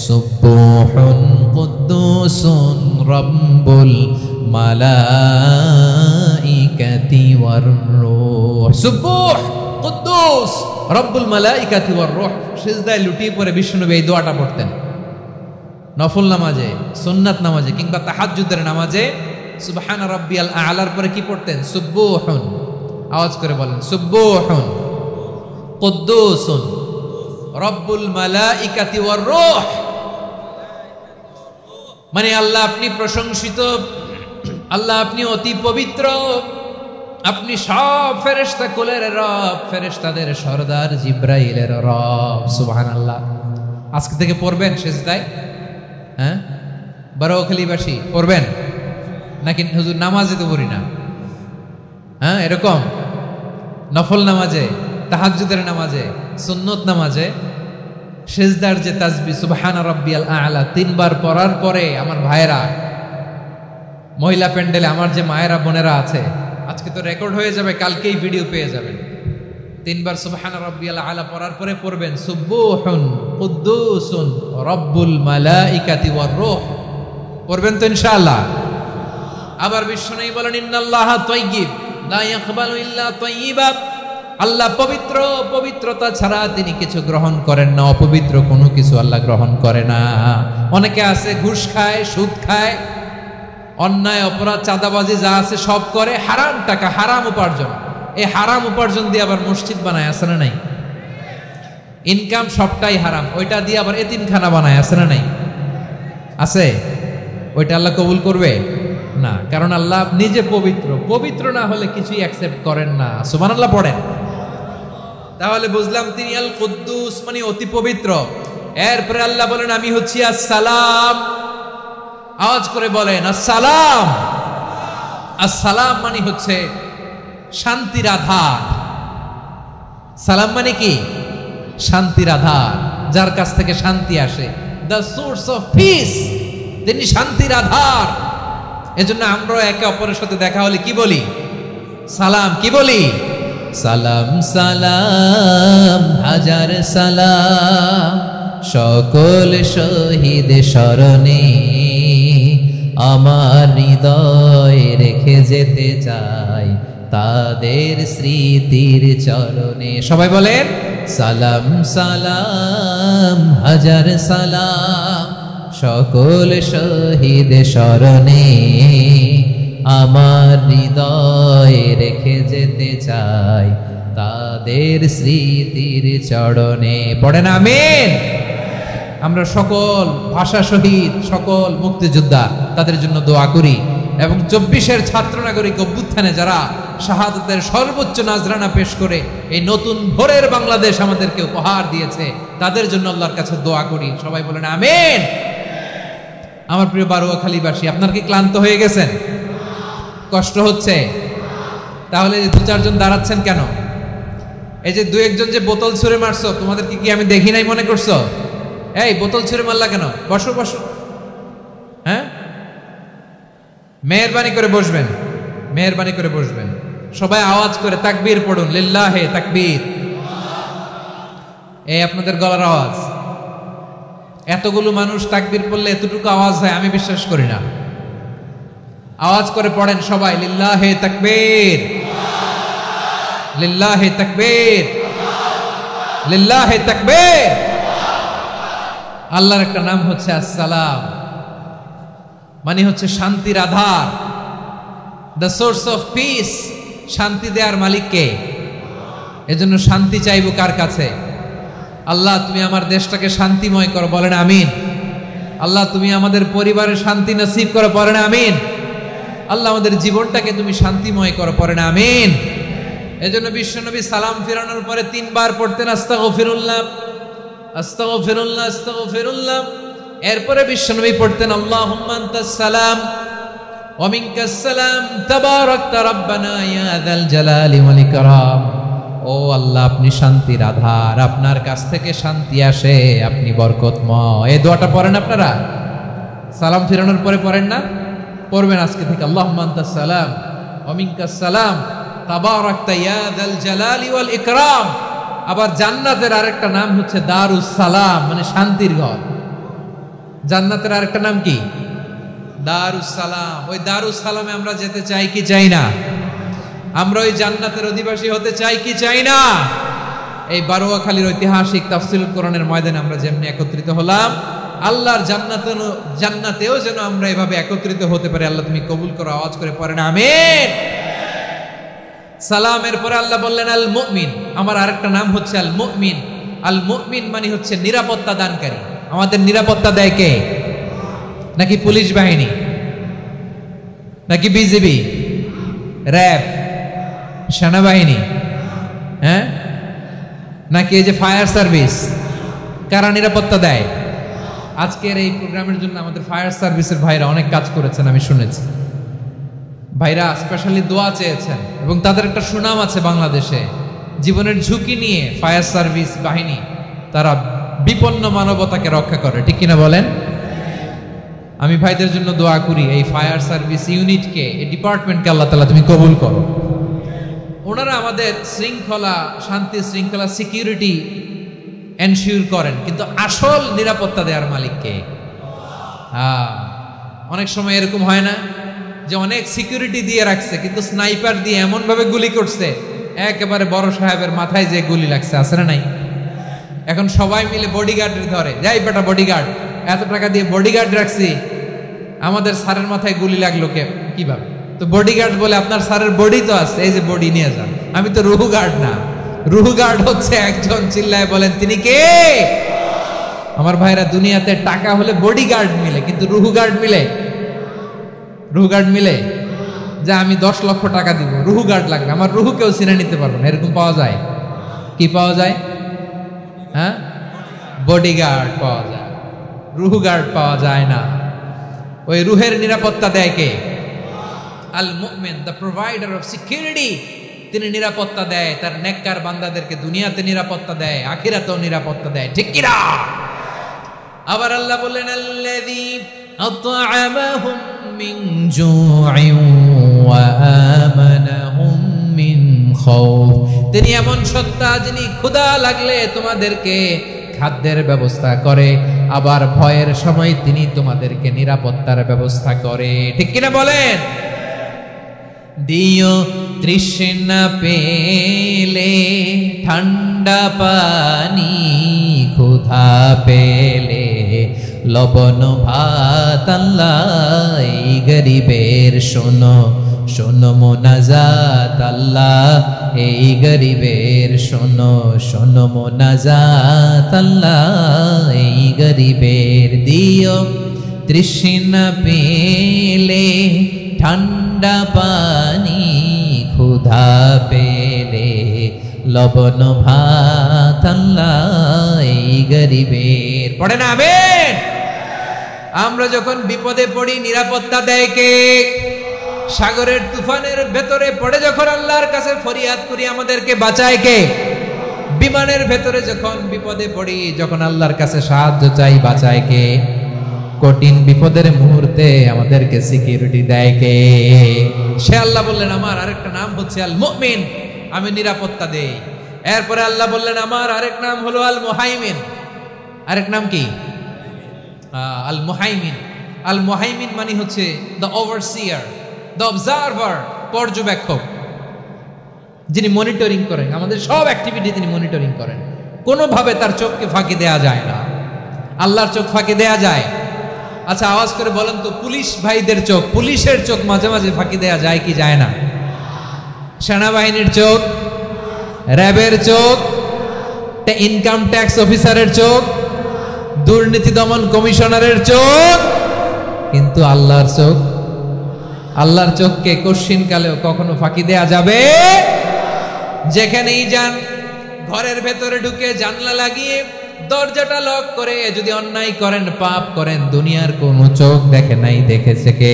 সুবহুন কুদ্দুসুন রাব্বুল মালাইকাতি ওয়ার রূহ। সুবহ কুদ্দুস রব্বুল মালাইকাতি ওয়ার রূহ। সিজদায় লুটিয়ে পড়ে বিশ্বনবী এই দোয়াটা পড়তেন। নফল নামাজে, সুন্নাত নামাজে কিংবা তাহাজ্জুদের নামাজে সুবহান রাব্বিয়াল আলার পরে কি পড়তেন? সুবহুন। আওয়াজ করে বলেন সুবহুন কুদ্দুসুন রব্বুল মালাইকাতি ওয়ার রূহ। মানে আল্লাহ আপনি প্রশংসিত, আল্লাহ আপনি অতি পবিত্র, আপনি সব ফেরেশতা কুলের রব, ফেরেশতাদের সরদার জিব্রাইলের রব। সুবহানাল্লাহ। আজকে থেকে পড়বেন সিজদায়? হ্যাঁ, বারোয়াখালীবাসী পড়বেন নাকি? হুজুর নামাজে তো পড়ি না। হ্যাঁ, এরকম নফল নামাজে, তাহাজ্জুদের নামাজে, সুন্নত নামাজে সিজদার যে তাসবিহ সুবহান রাব্বিয়াল আলা 3 বার পড়ার পরে আমার ভাইরা, মহিলা প্যান্ডেলে আমার যে মায়েরা বোনেরা আছে, আজকে তো রেকর্ড হয়ে যাবে, কালকেই ভিডিও পেয়ে যাবেন। 3 বার সুবহান রাব্বিয়াল আলা পড়ার পরে পড়বেন সুবহুন কুদ্দুসুন রব্বুল মালাইকাতি ওয়ার রূহ। পড়বেন তো ইনশাআল্লাহ? আবার বিশ্বনবী বলেন ইন্নাল্লাহা তাইয়্যিব লা ইয়াকবালু ইল্লা তাইয়্যিবা। আল্লাহ পবিত্র, পবিত্রতা ছাড়া তিনি কিছু গ্রহণ করেন না, অপবিত্র কোনো কিছু আল্লাহ গ্রহণ করে না। অনেকে আছে ঘুষ খায়, সুদ খায়, অন্যায় অপরাধ চাঁদাবাজি যা আছে সব করে, হারাম টাকা, হারাম উপার্জন। এই হারাম উপার্জন দিয়ে আবার মসজিদ বানায়, আছে না নাই? ইনকাম সবটাই হারাম, ওইটা দিয়ে আবার এতিমখানা বানায়, আছে না নাই? আছে। ওইটা আল্লাহ কবুল করবে না, কারণ আল্লাহ নিজে পবিত্র। পবিত্র না হলে কিছুই অ্যাকসেপ্ট করেন না। সুবহানাল্লাহ পড়েন। তাহলে বুঝলাম তিনি আল কুদ্দুস মানে অতি পবিত্র। এরপরে আল্লাহ বলেন আমি হচ্ছি আসসালাম। আওয়াজ করে বলেন আসসালাম। আসসালাম মানে হচ্ছে শান্তির আধার। সালাম মানে কি? শান্তির আধার, যার কাছ থেকে শান্তি আসে। দ্য সোর্স অফ পিস, তিনি শান্তির আধার। এজন্য আমরা একে অপরের সাথে দেখা হলে কি বলি? সালাম। কি বলি? সালাম সালাম হাজার সালাম সকল শহীদ স্মরণে আমার হৃদয়ে রেখে যেতে চাই তাদের স্মৃতির চরণে। সবাই বলেন সালাম সালাম হাজার সালাম সকল শহীদ স্মরণে আমার হৃদয়ে রেখে যেতে চাই তাদের স্মৃতির চরণে। পড়েন আমিন। আমরা সকল ভাষা শহীদ, সকল মুক্তিযোদ্ধা, তাদের জন্য দোয়া করি এবং 24-এর ছাত্র নাগরিক অভ্যুত্থানে যারা শাহাদাতের সর্বোচ্চ নাজরানা পেশ করে এই নতুন ভোরের বাংলাদেশ আমাদেরকে উপহার দিয়েছে, তাদের জন্য আল্লাহর কাছে দোয়া করি। সবাই বলেন আমিন। আমার প্রিয় বারুয়াখালীবাসী, আপনার কি ক্লান্ত হয়ে গেছেন? কষ্ট হচ্ছে? তাহলে দু চারজন দাঁড়াচ্ছেন কেন? এই যে দু একজন যে বোতল ছুঁড়ে মারছো, তোমাদের কি আমি দেখি নাই মনে করছো? এই বোতল ছুঁড়ে মারলা কেন? বসো বসো। হ্যাঁ, মেহেরবানি করে বসবেন, মেহেরবানি করে বসবেন। সবাই আওয়াজ করে তাকবীর পড়ুন, লিল্লাহে তাকবীর। এই আপনাদের গলার আওয়াজ। এতগুলো মানুষ তাকবীর পড়লে এতটুকু আওয়াজ হয় আমি বিশ্বাস করি না। আওয়াজ করে পড়েন সবাই, লিল্লাহে তাকবীর, লিল্লাহে তাকবীর, লিল্লাহে তাকবীর। আল্লাহর একটা নাম হচ্ছে আসসালাম, মানে হচ্ছে শান্তির আধার, দ্য সোর্স অফ পিস। শান্তি দেওয়ার মালিক কে? এজন্য শান্তি চাইবো কার কাছে? আল্লাহ তুমি আমার দেশটাকে শান্তিময় করো, বলেন আমিন। আল্লাহ তুমি আমাদের পরিবারে শান্তি নসিব করো, পড়েন আমিন। আল্লাহ আমাদের জীবনটাকে তুমি শান্তিময় করো, পড়েন আমিন। এজন্য বিশ্বনবী সালাম ফিরানোর পরে 3 বার পড়তেন আস্তাগফিরুল্লাহ, আস্তাগফিরুল্লাহ, আস্তাগফিরুল্লাহ। এরপরে বিশ্বনবী পড়তেন আল্লাহুম্মা আনতাস সালাম ওয়া মিনকাস সালাম তাবারাকতা রাব্বানা ইয়া যাল জালালি ওয়াল ইকরাম। ও আল্লাহ, আপনি শান্তির আধার, আপনার কাছ থেকে শান্তি আসে, আপনি বরকতময়। এই দোয়াটা পড়েন আপনারা? সালাম ফিরানোর পরে পড়েন না? পড়বেন আজকে থেকে, আল্লাহুম্মা আনতাস সালাম ওয়া মিনকাস সালাম তাবারাকতা ইয়া যাল জালালি ওয়াল ইকরাম। আবার জান্নাতের আরেকটা নাম হচ্ছে দারুস সালাম, মানে শান্তির ঘর। জান্নাতের আরেকটা নাম কি? দারুস সালাম। ওই দারুস সালামে আমরা যেতে চাই কি চাই না? আমরা ওই জান্নাতের অধিবাসী হতে চাই কি চাই না? এই বারুয়াখালীর ঐতিহাসিক তাফসীরুল কোরআনের ময়দানে আমরা যেমনি একত্রিত হলাম, আল্লাহর জান্নাতেও যেন আমরা এভাবে একত্রিত হতে পারি। আল্লাহ তুমি কবুল করো। আওয়াজ করে পড়েন আমিন। সালামের পরে আল্লাহ বললেন আল মুমিন। আমার আরেকটা নাম হচ্ছে আল মুমিন। আল মুমিন মানে হচ্ছে নিরাপত্তা দানকারী। আমাদের নিরাপত্তা দেয় কে? নাকি পুলিশ বাহিনী, নাকি বিজিবি, র্যাব, সেনাবাহিনী, হ্যাঁ, নাকি এই যে ফায়ার সার্ভিস? কারা নিরাপত্তা দেয়? আজকের এই প্রোগ্রামের জন্য আমাদের ফায়ার সার্ভিসের ভাইরা অনেক কাজ করেছেন, আমি শুনেছি। ভাইরা স্পেশালি দোয়া চেয়েছেন এবং তাদের একটা সুনাম আছে বাংলাদেশে। জীবনের ঝুঁকি নিয়ে ফায়ার সার্ভিস বাহিনী তারা বিপন্ন মানবতাকে রক্ষা করে, ঠিক কিনা বলেন? আমি ভাইদের জন্য দোয়া করি, এই ফায়ার সার্ভিস ইউনিটকে, এই ডিপার্টমেন্টকে আল্লাহ তাআলা তুমি কবুল করো। ওনারা আমাদের শৃঙ্খলা, শান্তি শৃঙ্খলা, সিকিউরিটি এনশিওর করেন, কিন্তু আসল নিরাপত্তা দেওয়ার মালিককে। অনেক সময় এরকম হয় না যে অনেক সিকিউরিটি দিয়ে রাখছে, কিন্তু স্নাইপার দিয়ে এমন ভাবে গুলি করছে একেবারে বড় সাহেবের মাথায় যে গুলি লাগছে, আছে না নাই? এখন সবাই মিলে বডিগার্ডের ধরে, যাই বেটা বডিগার্ড, এত টাকা দিয়ে বডিগার্ড রাখছি, আমাদের স্যারের মাথায় গুলি লাগলো কিভাবে? তো বডিগার্ড বলে আপনার স্যারের বডি তো আছে, এই যে বডি নিয়ে যান। আমি তো রুহু গার্ড না, রুহু গার্ড হচ্ছে একজন, চিল্লায় বলেন তিনি কে? আমার ভাইরা, দুনিয়াতে টাকা হলে বডিগার্ড মিলে, কিন্তু রুহু গার্ড মিলে? রুহু গার্ড মিলে? যে আমি 10 লক্ষ টাকা দিব, রুহু গার্ড লাগবে, আমার রুহু কেউ চিনে নিতে পারবো না, এরকম পাওয়া যায়? কি পাওয়া যায়? হ্যাঁ, বডিগার্ড পাওয়া যায়, রুহু গার্ড পাওয়া যায় না। ওই রুহের নিরাপত্তা দেয় কে? আল মুমিন, দ্য প্রোভাইডার অফ সিকিউরিটি। তিনি নিরাপত্তা দেয় তার নেককার বান্দাদেরকে, দুনিয়াতে নিরাপত্তা দেয়, আখিরাতেও নিরাপত্তা দেয়, ঠিক কি না? আবার আল্লাহ বললেন আল্লাযী আত'আমাহুম মিন জু'ইন ওয়া আমানাহুম মিন খাউফ। তিনি এমন সত্তা যিনি ক্ষুধা লাগলে তোমাদেরকে খাদ্যের ব্যবস্থা করে, আবার ভয়ের সময় তিনি তোমাদেরকে নিরাপত্তার ব্যবস্থা করে, ঠিক কিনা বলেন? দিও তৃষ্ণা পেলে ঠান্ডা পানি, ক্ষুধা পেলে লবণ ভাত। আল্লাহ এই গরিবের শোনো শোনো মোনাজাত, আল্লাহ এই গরিবের শোনো শোনো মোনাজাত, আল্লাহ এই গরিবের। দিও তৃষ্ণা পেলে ঠান্ডা পানি, ক্ষুধা ক্ষুধা পেলে লবণ ভাত আল্লাহ এই গরিবের। পড়ে না আমিন? আমরা যখন বিপদে পড়ি নিরাপত্তা দেয় কে? সাগরের তুফানের ভেতরে পড়ে যখন আল্লাহর কাছে ফরিয়াদ করি আমাদেরকে বাঁচায় কে? বিমানের ভেতরে যখন বিপদে পড়ি, যখন আল্লাহর কাছে সাহায্য চাই, বাঁচায় কে? কঠিন বিপদের মুহূর্তে আমাদেরকে সিকিউরিটি দেয় কে? সে আল্লাহ বললেন আমার আরেকটা নাম হচ্ছে আল মুমিন, আমি নিরাপত্তা দেই। এরপরে আল্লাহ বললেন আমার আরেক নাম হলো আল মুহাইমিন। আরেক নাম কি? আল মুহাইমিন। আল মুহাইমিন মানে হচ্ছে দ্য ওভারসিয়ার, দ্য অবজারভার, পর্যবেক্ষক, যিনি মনিটরিং করেন আমাদের সব অ্যাক্টিভিটি, তিনি মনিটরিং করেন। কোনোভাবে তার চোখকে ফাঁকি দেয়া যায় না। আল্লাহর চোখ ফাঁকি দেয়া যায়? আচ্ছা আওয়াজ করে বলেন তো, পুলিশ ভাইদের চোখ, পুলিশের চোখ মাঝে মাঝে ফাঁকি দেয়া যায় কি যায় না? সেনাবাহিনীর চোখ, র্যাবের চোখ, ইনকাম ট্যাক্স অফিসারের চোখ, দুর্নীতি দমন কমিশনারের চোখ, কিন্তু আল্লাহর চোখ, আল্লাহর চোখকে কশিন কালেও কখনো ফাঁকি দেয়া যাবে? যেখানেই যান, ঘরের ভেতরে ঢুকে জানলা লাগিয়ে দরজাটা লক করে যদি অন্যায় করেন, পাপ করেন, দুনিয়ার কোন চোখ দেখে নাই, দেখেছে কে?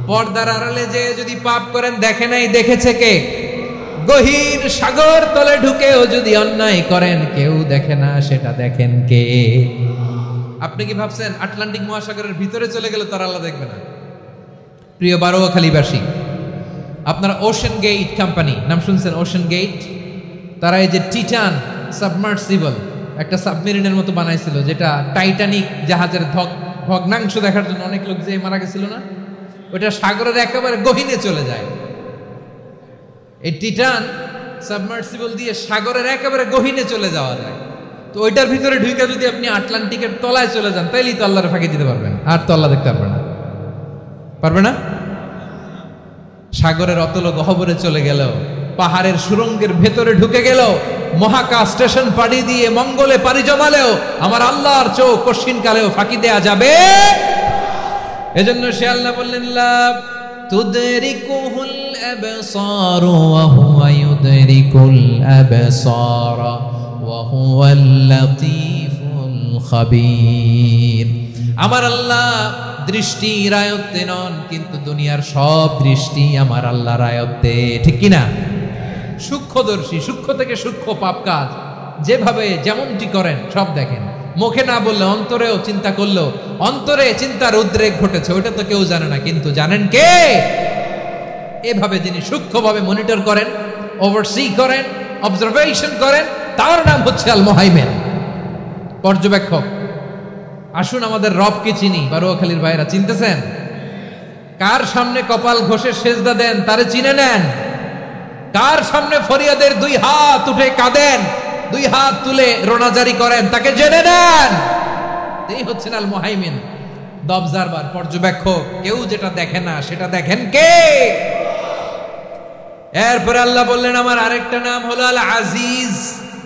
পর্দার আড়ালে যে যদি পাপ করেন, দেখে নাই, দেখেছে কে? গহীন সাগর তলে ঢুকেও যদি অন্যায় করেন, কেউ দেখে না, সেটা দেখেন কে? আপনি কি ভাবছেন আটলান্টিক মহাসাগরের ভিতরে চলে গেলে তারা আল্লাহ দেখবে না? প্রিয় বারোয়াখালীবাসী, আপনারা ওশেন গেট কোম্পানি নাম শুনছেন? ওশেন গেট, তারা এই যে টিটান সাবমার্সিবল একটা সাবমেরিনের মতো বানাইছিল, যেটা টাইটানিক জাহাজের ভগ্নাংশ দেখার জন্য অনেক লোক যে মারা গেছিল না, ওটা সাগরের একেবারে গহীনে চলে যায়। এই টিটান সাবমার্সিবল দিয়ে সাগরের একেবারে গহীনে চলে যাওয়া যায়। তো ওইটার ভিতরে ঢুকে যদি আপনি আটলান্টিকের তলায় চলে যান, তাইলেই তো আল্লাহর ফাঁকি দিতে পারবেন, আর তো আল্লাহ দেখতে পারবে না। পারবে না? সাগরের অতল গহ্বরে চলে গেল, পাহাড়ের সুরঙ্গের ভেতরে ঢুকে গেল, মহাকাশ স্টেশন পাড়ি দিয়ে মঙ্গলে পাড়ি জমালেও আমার আল্লাহর চোখ কশিন কালেও ফাঁকি দেয়া যাবে? এজন্য সে আল্লাহ বললেন লা তুদরিকুহুল আবসার ওয়া হুয়া ইউদরিকুল আবসার ওয়া হুয়াল লাতীফুল খাবীর। আমার আল্লাহ দৃষ্টির আয়ত্তে নন, কিন্তু দুনিয়ার সব দৃষ্টি আমার আল্লাহর আয়ত্তে, ঠিক কিনা? সূক্ষ্মদর্শী, সূক্ষ্ম থেকে সূক্ষ্ম পাপ কাজ যেভাবে যেমনটি করেন সব দেখেন। মুখে না বললে অন্তরেও চিন্তা করলেও অন্তরে চিন্তার উদ্রেক ঘটেছে, ওটা তো কেউ জানে না, কিন্তু জানেন কে? এভাবে যিনি সূক্ষ্মভাবে মনিটর করেন, ওভারসি করেন, অবজারভেশন করেন, তার নাম হচ্ছে আল মুহাইমিন, পর্যবেক্ষক। আসুন আমাদের রবকে চিনি। বারোয়াখালীর ভাইরা চিনতেছেন? কার সামনে কপাল ঘষে সেজদা দেন তারে চিনে নেন। কার সামনে ফরিয়াদের দুই হাত উঠে কাঁদেন, দুই হাত তুলে রোনাজারি করেন, তাকে জেনে নেন। এই হচ্ছেন আল মুহাইমিন, দ্য অবজারভার, পর্যবেক্ষক। কেউ যেটা দেখে না সেটা দেখেন কে? এরপরে আল্লাহ বললেন আমার আরেকটা নাম হলো আল আজিজ।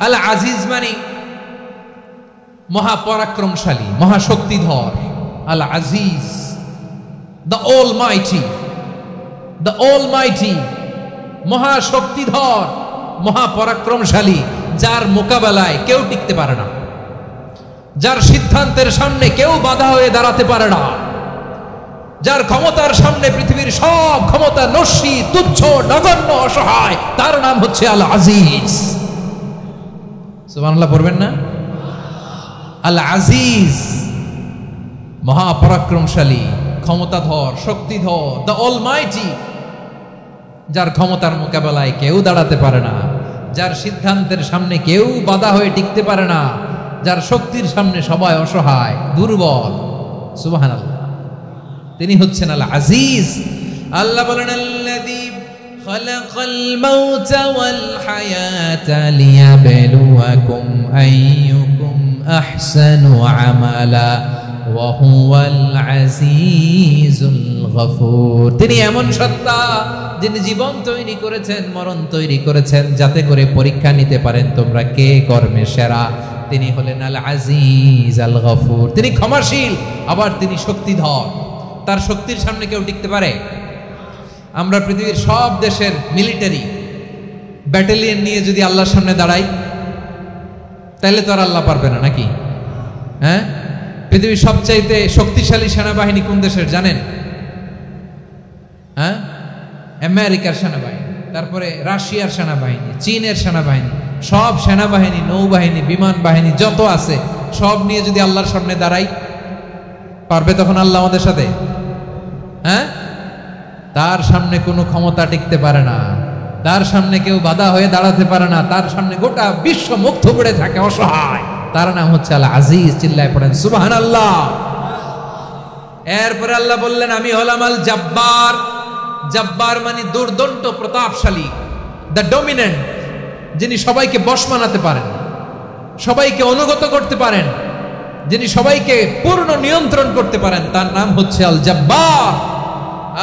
আল আজিজ মানে মহাপরাক্রমশালী, মহাশক্তিধর। Al Aziz, the almighty, the almighty, মহাশক্তিধর, মহাপরাক্রমশালী, যার মোকাবেলায় কেউ টিকতে পারে না, যার সিদ্ধান্তের সামনে কেউ বাধা হয়ে দাঁড়াতে পারে না, যার ক্ষমতার সামনে পৃথিবীর সব ক্ষমতা নস্যি, তুচ্ছ, নগণ্য, অসহায়, তার নাম হচ্ছে আল আজিজ। সুবহানাল্লাহ পড়বেন না? আল আজিজ, মহাপরাক্রমশালী, ক্ষমতাধর, শক্তিধর, দ্য অলমাইটি, যার ক্ষমতার মোকাবেলায় কেউ দাঁড়াতে পারে না, যার সিদ্ধান্তের সামনে কেউ বাধা হয়ে টিকতে পারে না, যার শক্তির সামনে সবাই অসহায়, দুর্বল। সুবহানাল্লাহ, তিনি হচ্ছেন আল আজিজ। আল্লাহ বলেন আল্লাযী খালাকাল মাউতা ওয়াল হায়াতা লিয়াবলুয়াকুম আইয়ুকুম আহসানু আমালা ওয়া হুয়াল আজিজুল গফুর। তিনি এমন সত্তা যিনি জীবন তৈরি করেছেন, মরণ তৈরি করেছেন, যাতে করে পরীক্ষা নিতে পারেন তোমরা কে কর্মে সেরা। তিনি হলেন আল আজিজ আল গফুর। তিনি ক্ষমাশীল, আবার তিনি শক্তিধর। তার শক্তির সামনে কেউ টিকতে পারে? আমরা পৃথিবীর সব দেশের মিলিটারি ব্যাটালিয়ন নিয়ে যদি আল্লাহর সামনে দাঁড়াই, তাহলে তো আর আল্লাহ পারবে না নাকি? হ্যাঁ, পৃথিবীর সবচাইতে শক্তিশালী সেনাবাহিনী কোন দেশের জানেন? হ্যাঁ, আমেরিকার সেনাবাহিনী, তারপরে রাশিয়ার সেনাবাহিনী, চীনের সেনাবাহিনী, সব সেনাবাহিনী, নৌবাহিনী, বিমান বাহিনী যত আছে সব নিয়ে যদি আল্লাহর সামনে দাঁড়াই, পারবে তখন আল্লাহ আমাদের সাথে? হ্যাঁ, তার সামনে কোনো ক্ষমতা টিকতে পারে না, তার সামনে কেউ বাধা হয়ে দাঁড়াতে পারে না, তার সামনে গোটা বিশ্ব মুগ্ধ পড়ে থাকে, অসহায়। তার নাম হচ্ছে আল আজিজ। চিল্লায় পড়েন সুবহানাল্লাহ। এরপরে আল্লাহ বললেন আমি হলাম আল জব্বার। জব্বার মানে দুর্দণ্ড প্রতাপশালী, দ্য ডমিনেন্ট, যিনি সবাইকে বশ মানাতে পারেন, সবাইকে অনুগত করতে পারেন, যিনি সবাইকে পূর্ণ নিয়ন্ত্রণ করতে পারেন, তার নাম হচ্ছে আল জব্বার।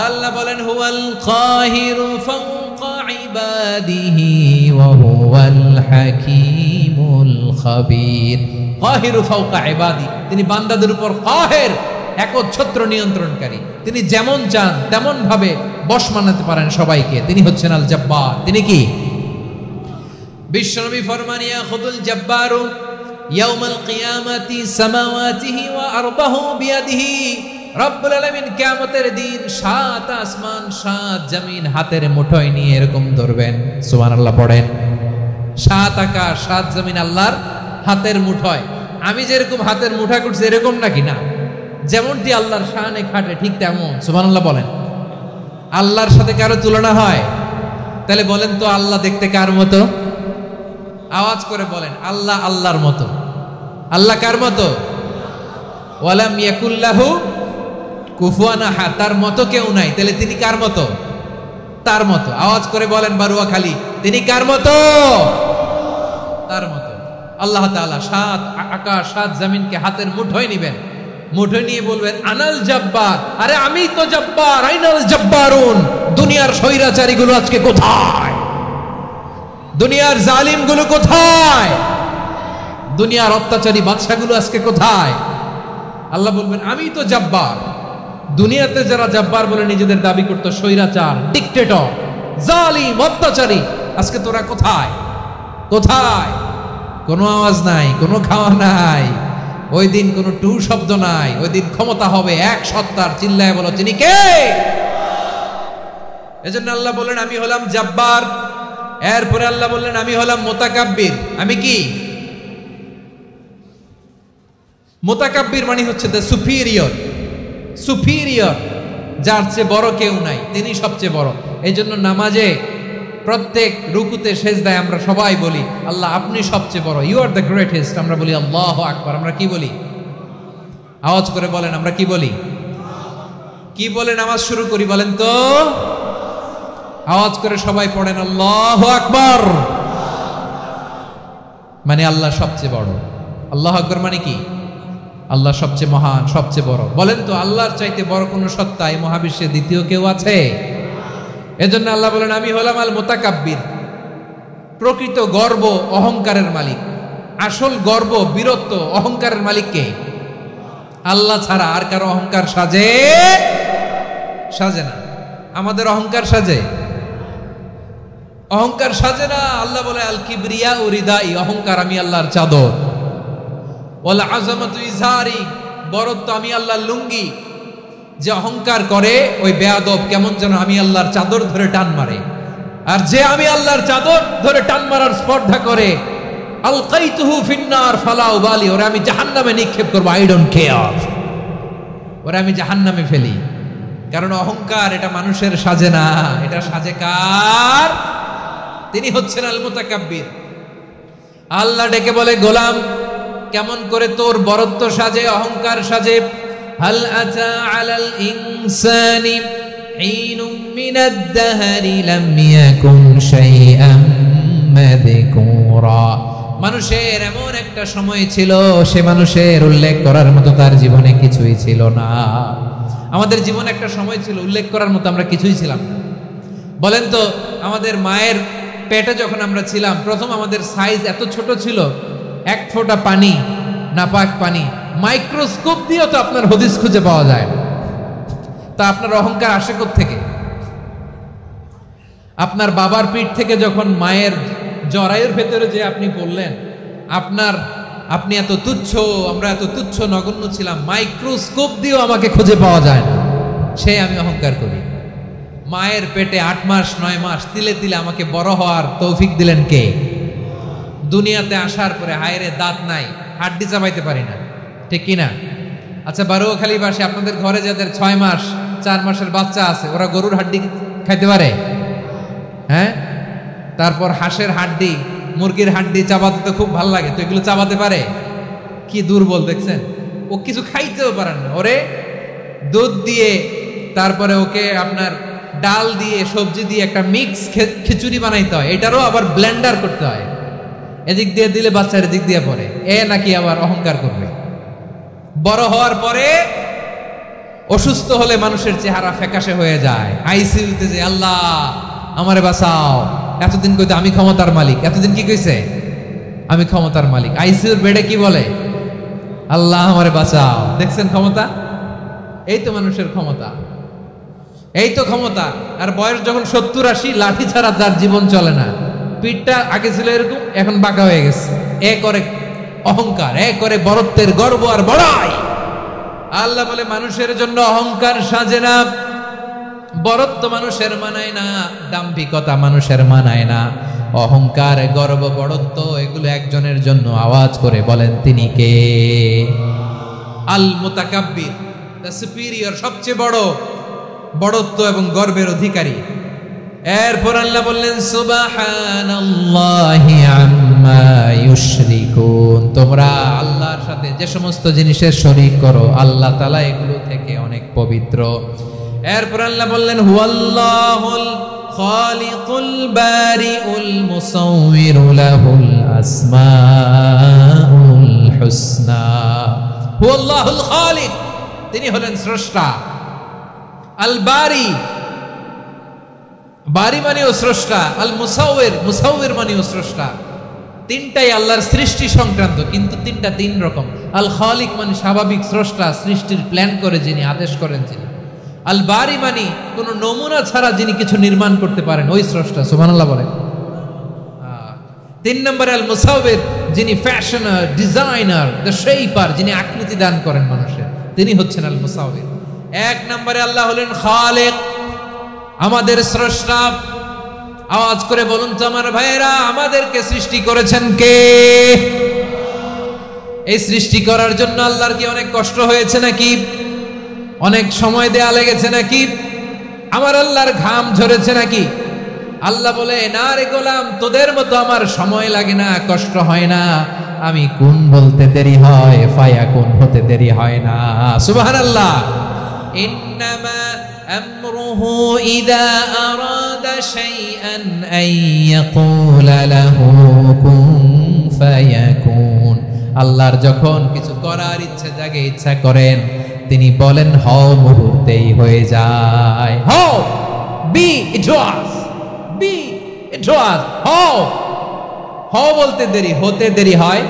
আল্লাহ বলেন হুয়াল কাহিরু ফাওকা ইবাদিহি ওয়া হুয়াল হাকীমুল খাবীর। কাহিরু ফাওকা ইবাদি, তিনি বান্দাদের উপর কাহের, একচ্ছত্র নিয়ন্ত্রণকারী। তিনি যেমন চান তেমন ভাবে বশ মানাতে পারেন সবাইকে। তিনি হচ্ছেন আল জব্বার। তিনি কি? বিশ্বনবী ফরমান ইয়াখুদুল জব্বারু ইয়াউমাল কিয়ামাতি সামাওয়াতিহি ওয়া আরদাহু বিয়াদিহি। রব্বুল আলামিন কিয়ামতের দিন 7 আসমান 7 জমিন হাতের মুঠোয় নিয়ে এরকম ধরবেন। সুবহানাল্লাহ পড়েন। 7 আকাশ 7 জমিন আল্লাহর হাতের মুঠোয়। আমি যেরকম হাতের মুঠা করছি এরকম নাকি? না, যেমনটি আল্লাহর শানে খাটে ঠিক তেমন। সুবহানাল্লাহ বলেন। আল্লাহর সাথে কারো তুলনা হয়? তাহলে বলেন তো আল্লাহ দেখতে কার মতো? আওয়াজ করে বলেন আল্লাহ আল্লাহর মতো। আল্লাহ কার মতো? ওয়ালাম ইয়াকুল্লাহু কুফুয়ান আহাদ, তার মতো কেউ নাই। তাহলে তিনি কার মতো? তার মতো। আওয়াজ করে বলেন বারুয়া খালি, তিনি কার মতো? তার মতো। আল্লাহ তাআলা 7 আকাশ 7 জমিনকে হাতের মুঠোয় নিবেন, মুঠোয় নিয়ে বলবেন আনাল জব্বার। আরে আমি তো জব্বার। আইনাল জব্বারুন। দুনিয়ার স্বৈরাচারী গুলো আজকে কোথায়? দুনিয়ার জালিম গুলো কোথায়? দুনিয়ার অত্যাচারী বাদশাগুলো আজকে কোথায়? আল্লাহ বলবেন আমি তো জব্বার। দুনিয়াতে যারা জব্বার বলে নিজেদের দাবি করতো, স্বৈরাচার, ডিক্টেটর, জালিম, অত্যাচারী, আজকে তোরা কোথায়? কোথায়? কোনো আওয়াজ নাই, কোনো খাওয়া নাই, ওই দিন কোনো টু শব্দ নাই। ওই দিন ক্ষমতা হবে এক সত্তার। চিল্লায় বলো তিনি কে? এজন্য আল্লাহ বললেন আমি হলাম জব্বার। এরপরে আল্লাহ বললেন আমি হলাম মুতাকাব্বির। আমি কি? মুতাকাব্বির মানে হচ্ছে দ্য সুপিরিয়র। সুপিরিয়র, যার চেয়ে বড় কেউ নাই, তিনি সবচেয়ে বড়। এই জন্য নামাজে প্রত্যেক রুকুতে সেজদায় আমরা সবাই বলি আল্লাহ আপনি সবচেয়ে বড়, ইউ আর দ্য গ্রেটেস্ট। আমরা বলি আল্লাহু আকবার। আমরা কি বলি? আওয়াজ করে বলেন আমরা কি বলি? কি বলে নামাজ শুরু করি বলেন তো? আওয়াজ করে সবাই পড়েন আল্লাহু আকবার। মানে আল্লাহ সবচেয়ে বড়। আল্লাহু আকবার মানে কি? আল্লাহ সবচেয়ে মহান, সবচেয়ে বড়। বলেন তো আল্লাহর চাইতে বড় কোন সত্তা এই মহাবিশ্বে দ্বিতীয় কেউ আছে? এজন্য আল্লাহ বলেন আমি হলাম আল মুতাকাব্বির। প্রকৃত গর্ব অহংকারের মালিক। আসল গর্ব, বীরত্ব, অহংকারের মালিক কে? আল্লাহ ছাড়া আর কারো অহংকার সাজে? সাজে না। আমাদের অহংকার সাজে? অহংকার সাজে না। আল্লাহ বলে আল কিবরিয়া উরিদাই, অহংকার আমি আল্লাহর চাদর। ওয়াল আযামাতু ইজারি, বড়ত্ব আমি আল্লাহর লুঙ্গি। যে অহংকার করে ওই বেয়াদব কেমন যেন আমি আল্লাহর চাদর ধরে টান মারে। আর যে আমি আল্লাহর চাদর ধরে টান মারার স্পর্ধা করে আলকাইতুহু ফিন্নার ফালা উবালি, ওরা আমি জাহান্নামে নিক্ষেপ করবো। আই ডোন্ট কেয়ার, ওরা আমি জাহান্নামে ফেলি। কারণ অহংকার এটা মানুষের সাজে না, এটা সাজে কার? তিনি হচ্ছেন আল মুতাকাব্বির। আল্লাহ ডেকে বলে গোলাম কেমন করে তোর বরত্ব সাজে, অহংকার সাজে? হাল আতা আলাল ইনসানি হিনুম মিনাদ দাহরি লাম ইয়াকুন শাইআম মাযকুরা। মানুষের এমন একটা সময় ছিল, সে মানুষের উল্লেখ করার মতো তার জীবনে কিছুই ছিল না। আমাদের জীবনে একটা সময় ছিল উল্লেখ করার মতো আমরা কিছুই ছিলাম না। বলেন তো আমাদের মায়ের পেটে যখন আমরা ছিলাম, প্রথম আমাদের সাইজ এত ছোট ছিল, 1 ফোঁটা পানি, নাপাক পানি, মাইক্রোস্কোপ দিয়েও তো আপনার হদিস খুঁজে পাওয়া যায় না। তা আপনার অহংকার আসে কোত্থেকে? আপনার বাবার পিঠ থেকে যখন মায়ের জরায়ুর ভেতরে যে আপনি বললেন আপনি এত তুচ্ছ, আমরা এত তুচ্ছ নগণ্য ছিলাম, মাইক্রোস্কোপ দিয়েও আমাকে খুঁজে পাওয়া যায় না, সে আমি অহংকার করি। মায়ের পেটে 8 মাস 9 মাস তিলে তিলে আমাকে বড় হওয়ার তৌফিক দিলেন কে? দুনিয়াতে আসার পরে হায়রে দাঁত নাই, হাড্ডি চাবাইতে পারি না, ঠিক কিনা? আচ্ছা, বারুয়াখালীবাসী, আপনাদের ঘরে যাদের 6 মাস 4 মাসের বাচ্চা আছে, ওরা গরুর হাড্ডি খাইতে পারে? হ্যাঁ। তারপর হাঁসের হাড্ডি, মুরগির হাড্ডি চাবাতে তো খুব ভালো লাগে, তো এগুলো চাবাতে পারে? কি দুর্বল দেখছেন, ও কিছু খাইতেও পারেন না। ওরে দুধ দিয়ে, তারপরে ওকে আপনার ডাল দিয়ে, সবজি দিয়ে একটা মিক্স খিচুড়ি বানাইতে হয়, এটারও আবার ব্লেন্ডার করতে হয়, এদিক দিয়ে দিলে বাচ্চার এদিক দিয়ে পড়ে, এ নাকি আবার অহংকার করবে। বড় হওয়ার পরে অসুস্থ হলে মানুষের চেহারা ফ্যাকাশে হয়ে যায়, আইসিইউতে যে আল্লাহ আমারে বাঁচাও, এতদিন কইতে আমি ক্ষমতার মালিক, এতদিন কি কইছে আমি ক্ষমতার মালিক, আইসিইউর বেডে কি বলে আল্লাহ আমারে বাঁচাও। দেখছেন ক্ষমতা? এই তো মানুষের ক্ষমতা, এই তো ক্ষমতা। আর বয়স যখন 70-80, লাঠি ছাড়া তার জীবন চলে না, পিঠটা আগে ছিল এরকম, এখন বাঁকা হয়ে গেছে। এ করে অহংকার, এ করে বড়ত্বের গর্ব আর বড়াই। আল্লাহ বলে মানুষের জন্য অহংকার সাজে না, বড়ত্ব মানুষের মানায় না, দাম্ভিকতা মানুষের মানায় না, অহংকার গর্ব বড়ত্ব এগুলো একজনের জন্য। আওয়াজ করে বলেন তিনি কে? আল মুতাকাব্বির, দ্য সুপিরিয়র, সবচেয়ে বড়, বড়ত্ব এবং গর্বের অধিকারী। এরপর আল্লাহ বললেন সুবহানাল্লাহি আম্মা ইউশরিকুন, তোমরা আল্লাহর সাথে যে সমস্ত জিনিসের শরীক করো, আল্লাহ তাআলা এগুলো থেকে অনেক পবিত্র। এরপর আল্লাহ বললেন হুয়াল্লাহুল খালিকুল বারিউল মুসাউবিরু লাহুল আসমাউল হুসনা। হুয়াল্লাহুল খালিক, তিনি হলেন স্রষ্টা। আল বারি, বারি মানেও স্রষ্টা। আল মুসাউবির, মুসাউবির মানেও স্রষ্টা। তিনটাই আল্লাহর সৃষ্টি সংক্রান্ত, কিন্তু তিনটা তিন রকম। আল খালিক মানে স্বাভাবিক স্রষ্টা, সৃষ্টির প্ল্যান করে যিনি, আদেশ করেন যিনি। আল বারি মানে কোন নমুনা ছাড়া যিনি কিছু নির্মাণ করতে পারেন, ওই স্রষ্টা। সুবহানাল্লাহ বলেন। 3 নম্বরে আল মুসাউবির, যিনি ফ্যাশনার, ডিজাইনার, দ্য শেপার, যিনি আকৃতি দান করেন মানুষের, তিনি হচ্ছেন আল মুসাউবির। 1 নম্বরে আল্লাহ হলেন খালিক, আমাদের স্রষ্টা। আওয়াজ করে বলুন তো আমার ভাইয়েরা, আমাদেরকে সৃষ্টি করেছেন কে? এই সৃষ্টি করার জন্য আল্লাহর কি অনেক কষ্ট হয়েছে নাকি? অনেক সময় দেয়া লেগেছে নাকি? আমার আল্লাহর ঘাম ঝরেছে নাকি? আল্লাহ বলে না রে গোলাম, তোদের মতো আমার সময় লাগে না, কষ্ট হয় না, আমি কোন বলতে দেরি হয়, ফায়াকুন হতে দেরি হয় না। সুবহানাল্লাহ। ইন্নামা আমরুহু ইযা আরাদা শাইআন আন ইয়াকুলা লাহু কুন ফায়াকুন। আল্লাহর যখন কিছু করার ইচ্ছা জাগে, ইচ্ছা করেন, তিনি বলেন হও, মুহূর্তেই হয়ে যায়। হও, বি ইট ওয়াজ, বি ইট ওয়াজ। হও, হও বলতে দেরি, হতে দেরি হয়।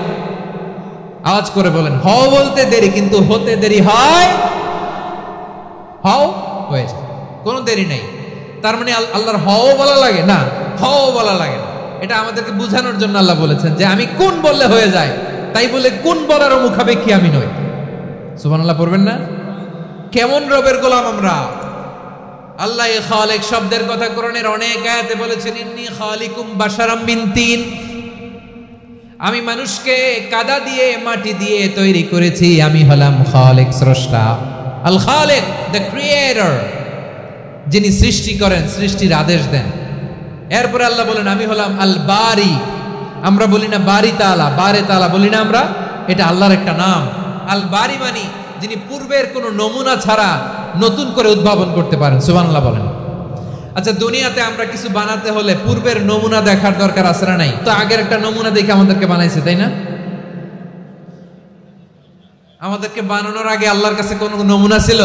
আওয়াজ করে বলেন, হও বলতে দেরি, কিন্তু হতে দেরি হয়। হও হয়ে যায়, কোনো দেরি নেই। তার মানে আল্লাহর হও বলা লাগে না, হও বলা লাগে না। এটা আমাদেরকে বোঝানোর জন্য আল্লাহ বলেছেন যে আমি কোন বললে হয়ে যায়, তাই বলে কোন বলারও মুখাপেক্ষী আমি নই। সুবহানাল্লাহ পড়বেন না? কেমন রবের গোলাম আমরা। আল্লাহ খালিক শব্দের কথা কোরআনের অনেক আয়াতে বলেছেন, ইন্নী খালিকুম বাশারাম মিন তিন, আমি মানুষকে কাদা দিয়ে, মাটি দিয়ে তৈরি করেছি, আমি হলাম খালিক, স্রষ্টা। আল খালিক, দ্য ক্রিয়েটর, যিনি সৃষ্টি করেন, সৃষ্টির আদেশ দেন। এরপরে আল্লাহ বলেন আমি হলাম আল বারি। আমরা বলি না বারি তাআলা, বারে তাআলা বলি না আমরা, এটা আল্লাহর একটা নাম। আল বারি মানে যিনি পূর্বের কোনো নমুনা ছাড়া নতুন করে উদ্ভাবন করতে পারেন। সুবহানাল্লাহ বলেন। আচ্ছা, দুনিয়াতে আমরা কিছু বানাতে হলে পূর্বের নমুনা দেখার দরকার আছে না নাই? তো আগের একটা নমুনা দেখে আমাদেরকে বানাইছে, তাই না? আমাদেরকে বানানোর আগে আল্লাহর কাছে কোনো নমুনা ছিল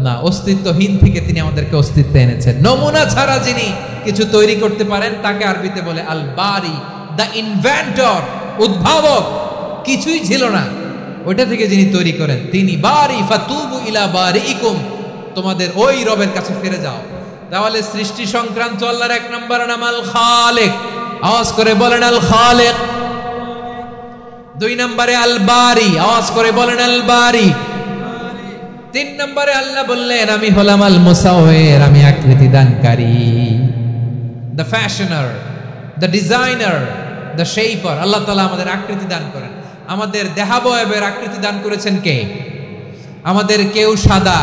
না, অস্তিত্বহীন থেকে তিনি আমাদেরকে অস্তিত্বে এনেছেন। নমুনা ছাড়া যিনি কিছু তৈরি করতে পারেন তাকে আরবিতে বলে আল বারি, দ্য ইনভেন্টর, উদ্ভাবক। কিছুই ছিল না, ওইটা থেকে যিনি তৈরি করেন তিনি বারি। ফাতুবু ইলা বারিইকুম, তোমাদের ওই রবের কাছে ফিরে যাও, তাহলে সৃষ্টি সংক্রান্ত আল্লাহর এক নম্বর নাম আল খালিক, আওয়াজ করে বলেন আল খালিক। দুই নম্বরে আল বারি, আওয়াজ করে বলেন আল বারি। তিন নম্বরে আল্লাহ বললেন আমি হলাম আল মুসাওয়ির, আমি আকৃতি দানকারী, the fashioner, the designer, the shaper. Allah তাআলা আমাদের আকৃতি দান করেন। আমাদের দেহাবয়বের আকৃতি দান করেছেন কে? আমাদের কেউ সাদা,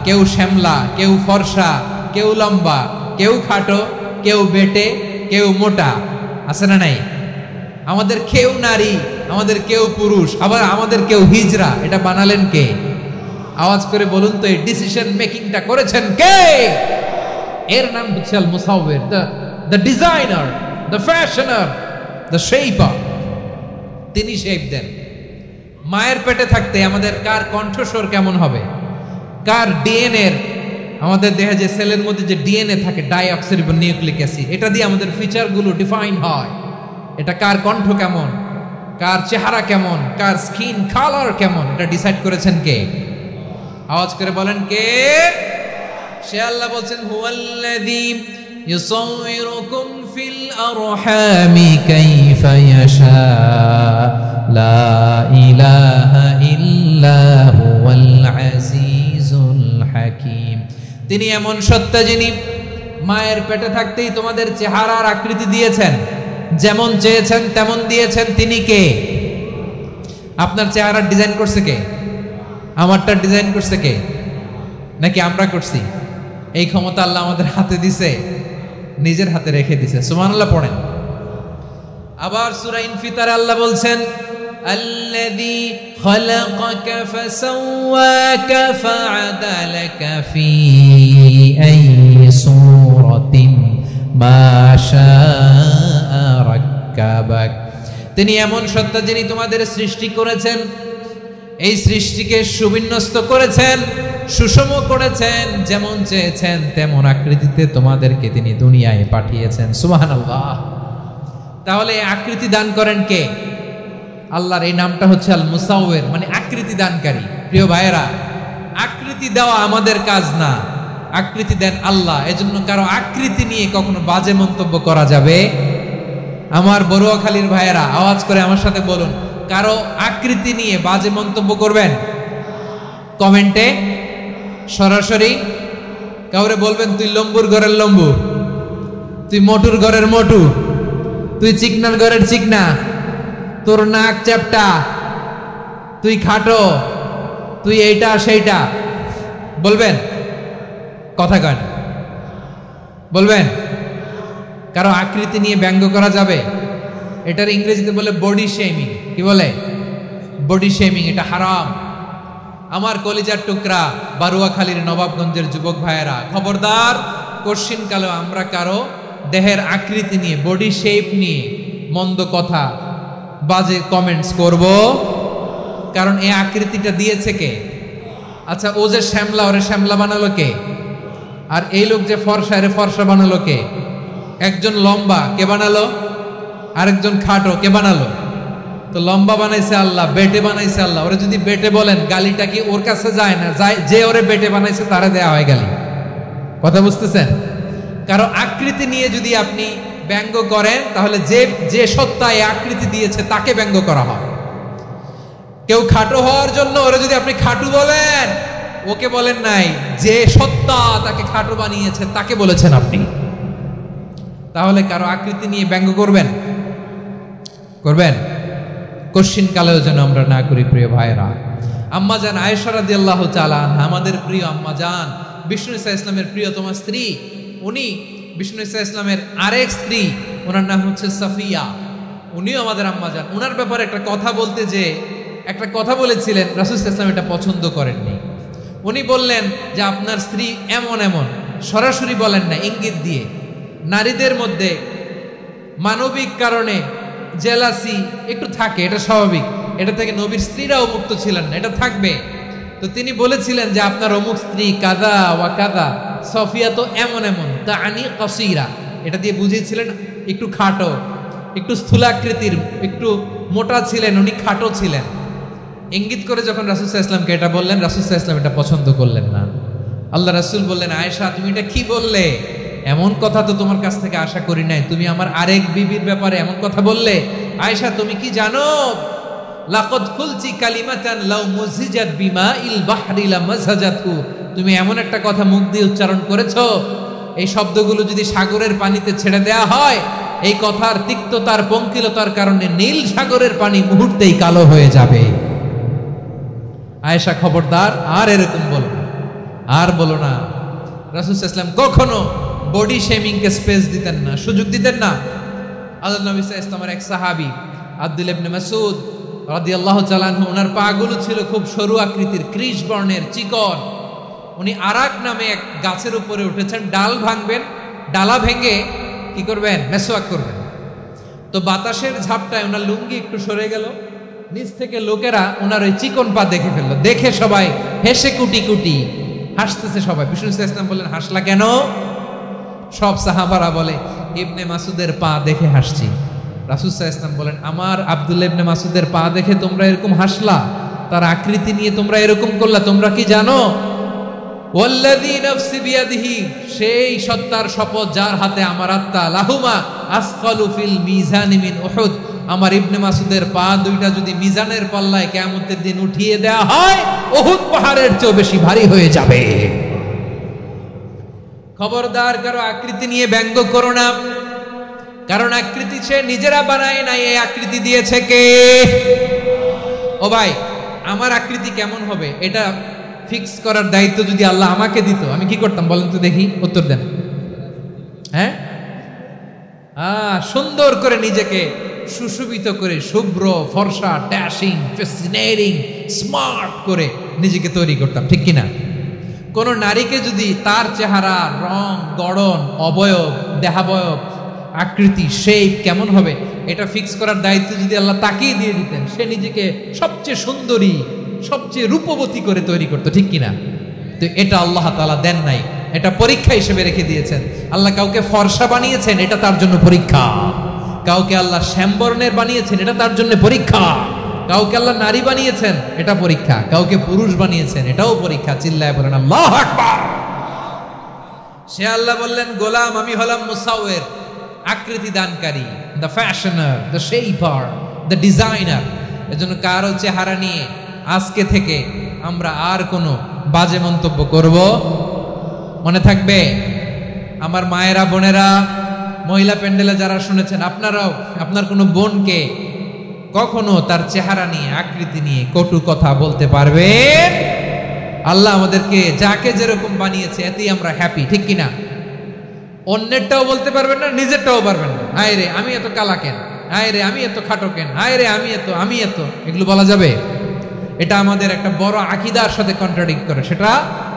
কেউ শ্যামলা, কেউ ফর্সা, কেউ লম্বা, কেউ খাটো, কেউ বেটে, কেউ মোটা, আছে না নাই? আমাদের কেউ নারী, আমাদের কেউ পুরুষ, আবার আমাদের কেউ হিজড়া। এটা বানালেন কে? আওয়াজ করে বলুন তো, এই ডিসিশন মেকিংটা করেছেন কে? এর নাম হচ্ছে Al Musawwir, the designer, the fashioner, the shaper. তিনি শেপ দেন। মায়ের পেটে থাকতে আমাদের কার কণ্ঠস্বর কেমন হবে, কার ডিএনএ, আমাদের দেহে যে সেলের মধ্যে যে ডিএনএ থাকে, ডাইঅক্সিরিবো নিউক্লিক অ্যাসিড, এটা দিয়ে আমাদের ফিচারগুলো ডিফাইন হয়। এটা কার কণ্ঠ কেমন, কার চেহারা কেমন, কার স্কিন কালার কেমন, এটা ডিসাইড করেছেন কে? আওয়াজ করে বলেন কে? সে আল্লাহ বলছেন হুয়াল্লাযী ইউসাউইরুকুম ফিল আরহামি কাইফা ইয়াশা লা ইলাহা ইল্লা হুয়াল আজিজুল হাকীম। তিনি এমন সত্তা যিনি মায়ের পেটে থাকতেই তোমাদের চেহারার আকৃতি দিয়েছেন, যেমন চেয়েছেন তেমন দিয়েছেন। তিনি কে? আপনার চেহারার ডিজাইন করছে কে? আমারটা ডিজাইন করছে কে? নাকি আমরা করছি? এই ক্ষমতা আল্লাহ আমাদের হাতে দিছে, নিজের হাতে রেখে দিছে। সুবহানাল্লাহ পড়েন। আবার সূরা ইনফিতারে আল্লাহ বলছেন আল্লাযী খালাকাকা ফাসাওয়াকা ফাআদালাকা ফি আইয়ি সূরাতিন মা শাআ রাক্কাবাক। তিনি এমন সত্তা যিনি তোমাদের সৃষ্টি করেছেন, এই সৃষ্টিকে সুবিন্যস্ত করেছেন, সুষম করেছেন, যেমন চেয়েছেন তেমন আকৃতিতে তোমাদেরকে তিনি দুনিয়ায় পাঠিয়েছেন। সুবহানাল্লাহ। তাহলে আকৃতি দান করেন কে? আল্লাহর এই নামটা হচ্ছে আল মুসাওয়ির, মানে আকৃতি দানকারী। প্রিয় ভাইয়েরা, আকৃতি দেওয়া আমাদের কাজ না, আকৃতি দেন আল্লাহ। এজন্য কারো আকৃতি নিয়ে কখনো বাজে মন্তব্য করা যাবে? আমার বড়ুয়াখালীর ভাইয়েরা আওয়াজ করে আমার সাথে বলুন, কারো আকৃতি নিয়ে বাজে মন্তব্য করবেন? কমেন্টে সরাসরি কাউরে বলবেন তুই লম্বুর ঘরের লম্বু, তুই মোটুর ঘরের মোটু, তুই চিকনার ঘরের চিকনা, তোর নাক চ্যাপটা, তুই খাটো, তুই এইটা সেইটা বলবেন? কথা কন, বলবেন? কারো আকৃতি নিয়ে ব্যঙ্গ করা যাবে? এটার ইংরেজিতে বলে বডি শেমিং। কি বলে? Body shaming. এটা হারাম। আমার কলিজার টুকরা বারুয়াখালীর নবাবগঞ্জের যুবক ভাইয়েরা, খবরদার, কোশ্চিনকালেও আমরা কারো দেহের আকৃতি নিয়ে, বডি শেপ নিয়ে মন্দ কথা, বাজে কমেন্টস করব? কারণ এই আকৃতিটা দিয়েছে কে? আচ্ছা, ও যে শ্যামলা, ওরে শ্যামলা বানালো কে? আর এই লোক যে ফর্সা, এরে ফর্সা বানালো কে? একজন লম্বা, কে বানালো? আরেকজন খাটো, কে বানালো? তো লম্বা বানাইছে আল্লাহ, বেটে বানাইছে আল্লাহ। ওরা যদি বেটে বলেন, গালিটা কি ওর কাছে যায় না? যায়। যে ওরে বেটে বানাইছে তারে দেয়া হয় গালি। কথা বুঝতেছেন? কারো আকৃতি নিয়ে যদি আপনি ব্যঙ্গ করেন, তাহলে যে সত্তা এই আকৃতি দিয়েছে তাকে ব্যঙ্গ করা হয়। কেউ খাটো হওয়ার জন্য ওরা যদি আপনি খাটু বলেন, ওকে বলেন নাই, যে সত্তা তাকে খাটো বানিয়েছে তাকে বলেছেন আপনি। তাহলে কারো আকৃতি নিয়ে ব্যঙ্গ করবেন? করবেন? কোশ্চিন কালেও যেন আমরা না করি। প্রিয় ভাইরা, আম্মাজান আয়েশা রাদিয়াল্লাহু তাআলা আনহা, আমাদের প্রিয় আম্মাজান, বিষ্ণু ইসা ইসলামের প্রিয়তমা স্ত্রী, উনি বিষ্ণু ইসা ইসলামের আরেক স্ত্রী, ওনার নাম হচ্ছে সাফিয়া, উনিও আমাদের আম্মাজান। ওনার ব্যাপারে একটা কথা বলতে যে একটা কথা বলেছিলেন, রাসূল সাল্লাল্লাহু আলাইহি ওয়াসাল্লাম এটা পছন্দ করেননি। উনি বললেন যে আপনার স্ত্রী এমন এমন, সরাসরি বলেন না, ইঙ্গিত দিয়ে। নারীদের মধ্যে মানবিক কারণে জেলাসি একটু থাকে, এটা স্বাভাবিক। এটা থেকে নবীর স্ত্রীরাও মুক্ত ছিলেন না, এটা থাকবে। তো তিনি বলেছিলেন যে আপনার অমুক স্ত্রী কাদা ওয়া কাদা, সফিয়া তো এমন এমন, তা আনি কাসীরা, এটা দিয়ে বুঝিয়েছিলেন একটু খাটো, একটু স্থূলাকৃতির, একটু মোটা ছিলেন, উনি খাটো ছিলেন। ইঙ্গিত করে যখন রাসূল সাল্লাল্লাহু আলাইহি ওয়াসাল্লামকে এটা বললেন, রাসূল সাল্লাল্লাহু আলাইহি ওয়াসাল্লাম এটা পছন্দ করলেন না। আল্লাহ রাসূল বললেন, আয়েশা তুমি এটা কি বললে? এমন কথা তো তোমার কাছ থেকে আশা করি নাই, তুমি আমার আরেক বিবির ব্যাপারে এমন কথা বললে। আয়েশা তুমি কি জানো, লাকাদ কুলতি কালিমাতান লাউ মুজিজাত বিমাইল বাহরি লামাজাজাতহু, তুমি এমন একটা কথা মুখ দিয়ে উচ্চারণ করেছো, এই শব্দগুলো যদি সাগরের পানিতে ছেড়ে দেয়া হয়, এই কথার তিক্ততার পঙ্কিলতার কারণে নীল সাগরের পানি মুহূর্তেই কালো হয়ে যাবে। আয়েশা খবরদার, আর এরকম বলো না, আর বলো না। রাসূল সাল্লাল্লাহু আলাইহি ওয়াসাল্লাম কখনো বডি শেমিং কে স্পেস দিতেন না, সুযোগ দিতেন না। আল্লাহ নবী সাল্লাল্লাহু আলাইহি ওয়াসাল্লামের এক সাহাবী আব্দুল্লাহ ইবনে মাসউদ রাদিয়াল্লাহু তাআলা আনহু, ওনার পাগুলো ছিল খুব সরু আকৃতির, ক্রিশ বর্ণের, চিকন। উনি আরাক নামে এক গাছের উপরে উঠেছেন, ডাল ভাঙবেন, ডালা ভেঙে কি করবেন, মেসওয়াক করবেন। তো বাতাসের ঝাপটায় ওনার লুঙ্গি একটু সরে গেল, নিচ থেকে লোকেরা ওনার ওই চিকন পা দেখে ফেললো। দেখে সবাই হেসে কুটি কুটি হাসতেছে সবাই। বিষ্ণু ইসলাম বললেন, হাসলা কেন? সব সাহাবারা বলে, ইবনে মাসুদের পা দেখে হাসছি। রাসূল সাল্লাল্লাহু আলাইহি ওয়াসাল্লাম বলেন, আমার আব্দুল্লাহ ইবনে মাসুদের পা দেখে তোমরা এরকম হাসলা, তার আকৃতি নিয়ে তোমরা এরকম করলা, তোমরা কি জানো? ওয়াল্লাযী নাফসি বিয়াদিহি, সেই সত্তার শপথ যার হাতে আমার আত্মা, লাহুমা আসকালু ফিল মিজানি মিন উহুদ, আমার ইবনে মাসুদের পা দুইটা যদি মিজানের পাল্লায় কিয়ামতের দিন উঠিয়ে দেয়া হয়, উহুদ পাহাড়ের চেয়ে বেশি ভারী হয়ে যাবে। খবরদার, কারো আকৃতি নিয়ে ব্যঙ্গ করো না, কারণ আকৃতি সে নিজেরা বানায় নাই, এই আকৃতি দিয়েছে কে? ও ভাই, আমার আকৃতি কেমন হবে এটা ফিক্স করার দায়িত্ব যদি আল্লাহ আমাকে দিত, আমি কি করতাম বলেন তো দেখি, উত্তর দেন। হ্যাঁ, সুন্দর করে নিজেকে সুশোভিত করে, শুভ্র ফর্সা, ড্যাশিং, ফ্যাসিনেটিং, স্মার্ট করে নিজেকে তৈরি করতাম, ঠিক কিনা? কোন নারীকে যদি তার চেহারা, রং, গড়ন, অবয়ব, দেহাবয়ব, আকৃতি, শেপ কেমন হবে এটা ফিক্স করার দায়িত্ব যদি আল্লাহ তাকেই দিয়ে দিতেন, সে নিজেকে সবচেয়ে সুন্দরী, সবচেয়ে রূপবতী করে তৈরি করতো, ঠিক কিনা? তো এটা আল্লাহ তাআলা দেন নাই, এটা পরীক্ষা হিসেবে রেখে দিয়েছেন। আল্লাহ কাউকে ফর্সা বানিয়েছেন, এটা তার জন্য পরীক্ষা। কাউকে আল্লাহ শ্যামবর্ণের বানিয়েছেন, এটা তার জন্য পরীক্ষা। কাউকে আল্লাহ নারী বানিয়েছেন, এটা পরীক্ষা। কাউকে পুরুষ বানিয়েছেন, এটাও পরীক্ষা। চিল্লায় বলেন আল্লাহু আকবার। সে আল্লাহ বললেন, গোলাম আমি হলাম মুসাওয়ির, আকৃতি দানকারী, the fashioner, the shaper, the designer. এজন্য কারো চেহারা নিয়ে আজকে থেকে আমরা আর কোনো বাজে মন্তব্য করব মনে থাকবে। আমার মায়েরা, বোনেরা, মহিলা প্যান্ডেলে যারা শুনেছেন, আপনারাও আপনার কোনো বোনকে কখনো তার চেহারা নিয়ে, আকৃতি নিয়ে কটু কথা বলতে পারবেন? আল্লাহ আমাদেরকে যাকে যেরকম বানিয়েছে এতেই আমরা হ্যাপি, ঠিক কিনা? অন্যেরটাও বলতে পারবেন না, নিজেরটাও পারবেন না। হায় রে আমি এত কালা কেন, হায় রে আমি এত খাটো কেন, হায় রে আমি এত, এগুলো বলা যাবে? এটা আমাদের একটা বড় আকীদার সাথে কন্ট্রাডিক্ট করে। সেটা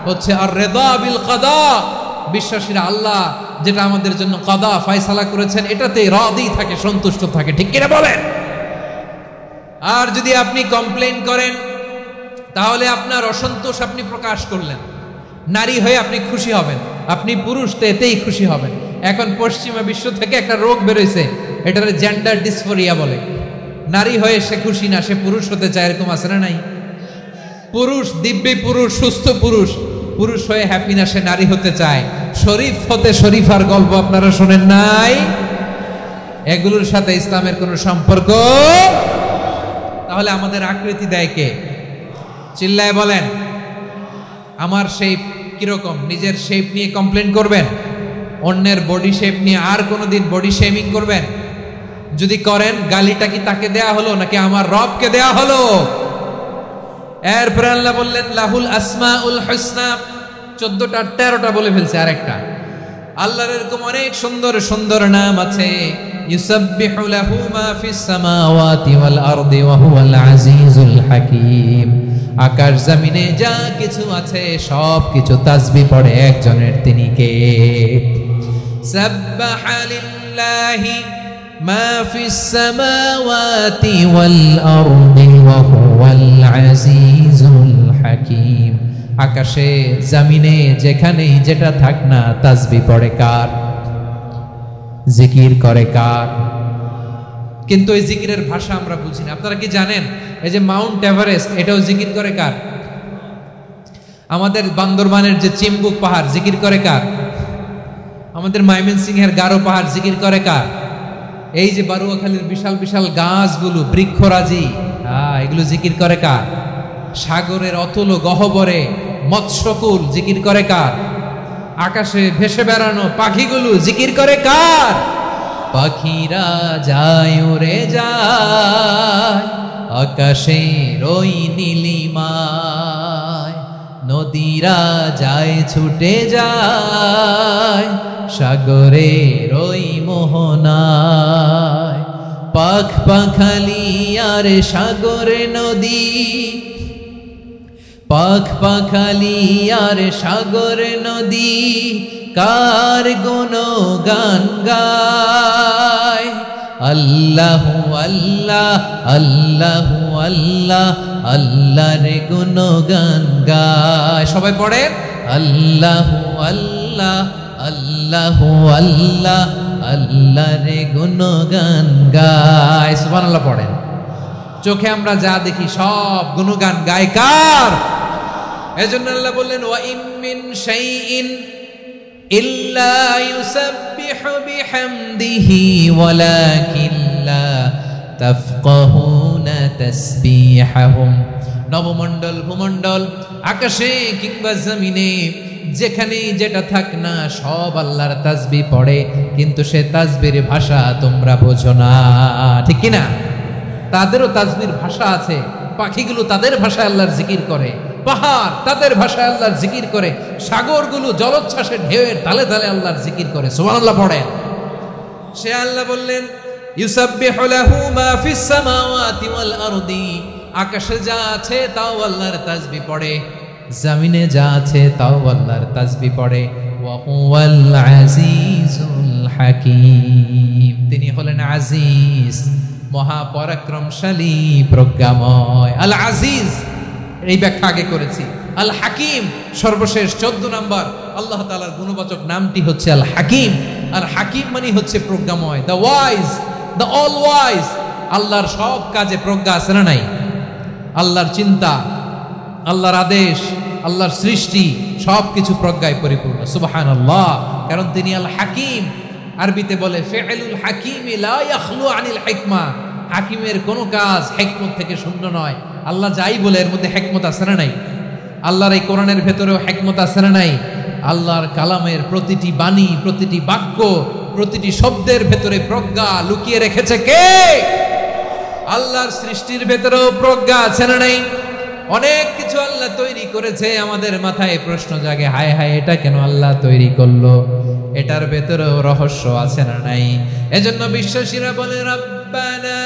হচ্ছে আর রিদা বিল কাদা, বিশ্বাসীরা আল্লাহ যেটা আমাদের জন্য কাদা ফয়সালা করেছেন এটাতে রাদি থাকে, সন্তুষ্ট থাকে, ঠিক কিনা বলেন? আর যদি আপনি কমপ্লেইন করেন তাহলে আপনার অসন্তোষ আপনি প্রকাশ করলেন। নারী হয়ে আপনি খুশি হবেন, আপনি পুরুষ তো এতেই খুশি হবেন। এখন পশ্চিমা বিশ্ব থেকে একটা রোগ বেরোইছে, এটার জেন্ডার ডিসফোরিয়া বলে। নারী হয়ে সে খুশি না, সে পুরুষ হতে চায়, এরকম আছে না নাই? পুরুষ, দিব্যি পুরুষ, সুস্থ পুরুষ, পুরুষ হয়ে হ্যাপি না, সে নারী হতে চায়। শরীফ হতে শরীফার গল্প আপনারা শোনেন নাই? এগুলোর সাথে ইসলামের কোনো সম্পর্ক? তাহলে আমাদের আকৃতি দেয় কে? চিল্লায় বলেন। আমার শেপ কিরকম, নিজের শেপ নিয়ে কমপ্লেন করবেন? অন্যের বডি শেপ নিয়ে আর কোনোদিন বডি শেমিং করবেন? যদি করেন, গালিটা কি তাকে দেয়া হলো নাকি আমার রবকে দেয়া হলো? এরপর আল্লাহ বললেন লাহুল আসমাউল হুসনা, 14টা 13টা বলে ফেলছে আরেকটা। আল্লাহর এরকম অনেক সুন্দর সুন্দর নাম আছে। ইউসাব্বিহু লাহু মা ফিস সামাওয়াতি ওয়াল আরদি ওয়া হুয়াল আজিজুল হাকীম। আকাশ জমিনে যা কিছু আছে সব কিছু তাসবিহ পড়ে একজনের, তিনি কে? সাব্বাহা লিল্লাহি মা ফিস সামাওয়াতি ওয়াল আরদি ওয়া হুয়াল আজিজুল হাকীম। আকাশে জমিনে যেখানেই যেটা থাক না, তাসবিহ পড়ে কার? জিকির করে কার? কিন্তু এই জিকিরের ভাষা আমরা বুঝি না। আপনারা কি জানেন এই যে মাউন্ট এভারেস্ট, এটাও জিকির করে কার? আমাদের বান্দরবানের যে চিম্বুক পাহাড় জিকির করে কার? আমাদের ময়মনসিংহের গারো পাহাড় জিকির করে কার? এই যে বারুয়াখালীর বিশাল বিশাল গাছগুলো বৃক্ষরাজি, এগুলো জিকির করে কার? সাগরের অতুল গহ্বরে মৎস্যকুল জিকির করে কার? আকাশে ভেসে বেড়ানো পাখিগুলো জিকির করে কার? পাখিরা যায় উড়ে যায় আকাশের ওই নীলিমায়, নদীরা যায় ছুটে যায় সাগরের ওই মোহনায়। পাখ পাখালি আর সাগরে নদী, পাখ পাখালি আর সাগরে নদী কার গুণগান গায়। আল্লাহু আল্লাহ আল্লাহু আল্লাহ আল্লাহ রে গুণগান গায়। সবাই পড়েন আল্লাহু আল্লাহ আল্লাহু আল্লাহ আল্লাহ রে গুণগান গায়। সুবহানাল্লাহ পড়েন। চোখে আমরা যা দেখি সব গুণগান গায় কার? এজন্য আল্লাহ বললেন ওয়া ইম মিন শাইইন ইল্লা ইউসাব্বিহু বিহামদিহি ওয়ালাকিন লা তাফকাহুনা তাসবিহাহুম। নবমণ্ডল ভূমণ্ডল আকাশে কিংবা জমিনে যেখানে যেটা থাক না সব আল্লাহর তাসবিহ পড়ে, কিন্তু সে তাসবির ভাষা তোমরা বোঝো না, ঠিক কি না? তাদেরও তাসবির ভাষা আছে। পাখিগুলো তাদের ভাষায় আল্লাহর জিকির করে, পাহাড় তাদের ভাষায় আল্লাহর জিকির করে, সাগরগুলো জলোচ্ছ্বাসের ঢেউয়ের তালে তালে আল্লাহর জিকির করে। সুবহানাল্লাহ পড়েন। সে আল্লাহ বললেন ইউসাব্বিহু লাহু মা ফিস সামাওয়াতি ওয়াল আরদি, আকাশে যা আছে তাও আল্লাহর তাসবিহ পড়ে, জমিনে যা আছে তাও আল্লাহর তাসবিহ পড়ে। ওয়া হুয়াল আজিজুল হাকীম, তিনি হলেন আজিজ, মহাপরাক্রমশালী, প্রজ্ঞাময়। আল আজিজ এই ব্যাখ্যা আগে করেছি। আল হাকিম সর্বশেষ 14 নম্বর আল্লাহ তাআলার গুণবাচক নামটি হচ্ছে আল হাকিম। আর হাকিম মানে হচ্ছে প্রজ্ঞাময়, the wise, the all wise. আল্লাহর সব কাজে প্রজ্ঞা আছে না নাই? আল্লাহর চিন্তা, আল্লাহর আদেশ, আল্লাহর সৃষ্টি সবকিছু প্রজ্ঞায় পরিপূর্ণ। সুবহানাল্লাহ, কারণ তিনি আল হাকিম। আরবিতে বলে ফিআলুল হাকিমি লা ইয়াখলু আনিল হিকমা, হাকিমের কোনো কাজ হিকমত থেকে শূন্য নয়। আল্লাহ যাই বলে এর মধ্যে হিকমত আছে না নাই? আল্লাহর এই কোরআনের ভেতরেও হিকমত আছে না নাই? আল্লাহর কালামের প্রতিটি বাণী, প্রতিটি বাক্য, প্রতিটি শব্দের ভেতরে প্রজ্ঞা লুকিয়ে রেখেছে কে? আল্লাহর সৃষ্টির ভেতরেও প্রজ্ঞা আছে না নাই? অনেক কিছু আল্লাহ তৈরি করেছে, আমাদের মাথায় প্রশ্ন জাগে, হায় হায় এটা কেন আল্লাহ তৈরি করলো? এটার ভেতরেও রহস্য আছে না নাই? এজন্য বিশ্বাসীরা বলে রব্বানা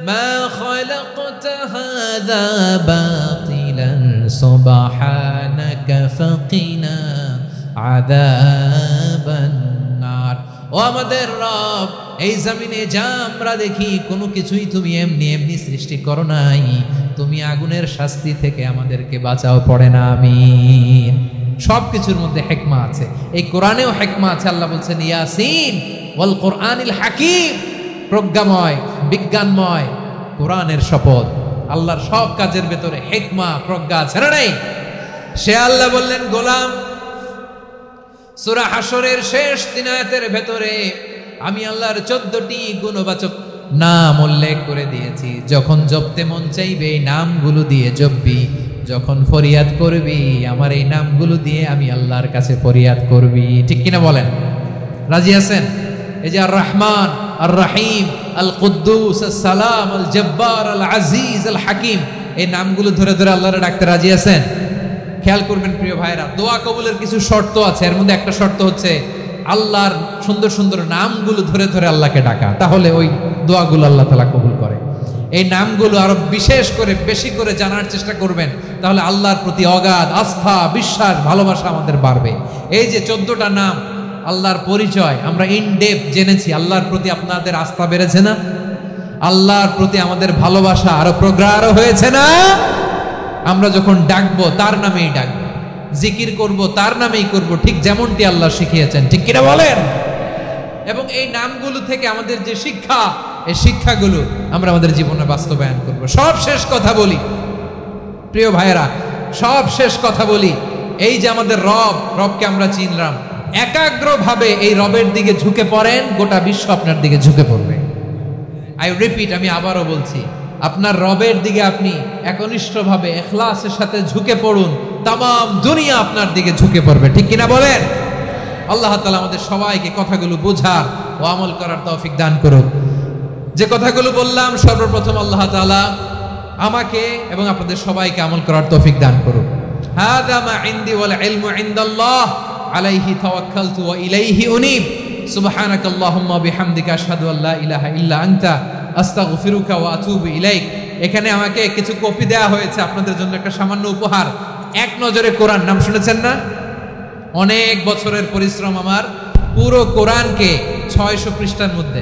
মা খালাকতা হাযা বাতিলান সুবহানাকা ফাকিনা আযাবান নার। ও আমাদের রব, এই জমিনে যা আমরা দেখি কোনো কিছুই তুমি এমনি এমনি সৃষ্টি করো নাই, তুমি আগুনের শাস্তি থেকে আমাদেরকে বাঁচাও, পড়ে না আমিন। সব কিছুর মধ্যে হিকমা আছে, এই কোরআনেও হিকমা আছে। আল্লাহ বলছেন ইয়াসিন ওয়াল কোরআনিল হাকিম, প্রজ্ঞাময়, বিজ্ঞানময় কোরআনের শপথ। আল্লাহর সব কাজের ভেতরে হিকমা, প্রজ্ঞা আছে না নাই? সে আল্লাহ বললেন গোলাম, সূরা হাশরের শেষ 3 আয়াতের ভেতরে আমি আল্লাহর 14টি গুণবাচক নাম উল্লেখ করে দিয়েছি। যখন জপতে মন চাইবে এই নামগুলো দিয়ে জপবি, যখন ফরিয়াদ করবি আমার এই নামগুলো দিয়ে আমি আল্লাহর কাছে ফরিয়াদ করবি, ঠিক কিনা বলেন? রাজি আছেন? এই যে আর রহমান, আর রহিম, আল কুদ্দুস, আস সালাম, আল জব্বার, আল আজিজ, আল হাকিম, এই নামগুলো ধরে ধরে আল্লাহরে ডাকতে রাজি আছেন? খেয়াল করবেন প্রিয় ভাইরা, দোয়া কবুলের কিছু শর্ত আছে। এর মধ্যে একটা শর্ত হচ্ছে আল্লাহর সুন্দর সুন্দর নামগুলো ধরে ধরে আল্লাহকে ডাকা, তাহলে ওই দোয়াগুলো আল্লাহ তাআলা কবুল করে। এই নামগুলো আরো বিশেষ করে বেশি করে জানার চেষ্টা করবেন, তাহলে আল্লাহর প্রতি অগাধ আস্থা, বিশ্বাস, ভালোবাসা আমাদের বাড়বে। এই যে 14টা নাম আল্লাহর পরিচয় আমরা ইন ডেপথ জেনেছি, আল্লাহর প্রতি আপনাদের আস্থা বেড়েছে না? আল্লাহর প্রতি আমাদের ভালোবাসা আরো প্রগাঢ় হয়েছে না? আমরা যখন ডাকবো তার নামেই ডাকবো, জিকির করব তার নামেই করব, ঠিক যেমনটি আল্লাহ শিখিয়েছেন, ঠিক কিনা বলেন? এবং এই নামগুলো থেকে আমাদের যে শিক্ষা, এই শিক্ষাগুলো আমরা আমাদের জীবনে বাস্তবায়ন করব। সব শেষ কথা বলি প্রিয় ভাইয়েরা, সব শেষ কথা বলি, এই যে আমাদের রবকে আমরা চিনলাম, একাগ্রভাবে এই রবের দিকে ঝুঁকে পড়েন, গোটা বিশ্ব আপনার দিকে ঝুঁকে পড়বে। আই রিপিট, আমি আবারও বলছি, আপনার রবের দিকে আপনি একনিষ্ঠভাবে ইখলাসের সাথে ঝুঁকে পড়ুন, তামাম দুনিয়া আপনার দিকে ঝুঁকে পড়বে। ঠিক কিনা বলেন? আল্লাহ তাআলা আমাদের সবাইকে কথাগুলো বোঝার ও আমল করার তৌফিক দান করুন। যে কথাগুলো বললাম, সর্বপ্রথম আল্লাহ তাআলা আমাকে এবং আপনাদের সবাইকে আমল করার তৌফিক দান করুন। হাযা মা ইনদি ওয়াল ইলমু ইনদাল্লাহ আলাইহি তাওয়াক্কালতু ওয়া ইলাইহি উনীব। সুবহানাকাল্লাহুম্মা বিহামদিকা আশহাদু আল্লা ইলাহা ইল্লা আনতা আস্তাগফিরুকা ওয়া আতুবু ইলাইক। এখানে আমাকে কিছু কপি দেয়া হয়েছে আপনাদের জন্য, একটা সামান্য উপহার। এক নজরে কোরআন, নাম শুনেছেন না? অনেক বছরের পরিশ্রম আমার, পুরো কোরআনকে 600 পৃষ্ঠার মধ্যে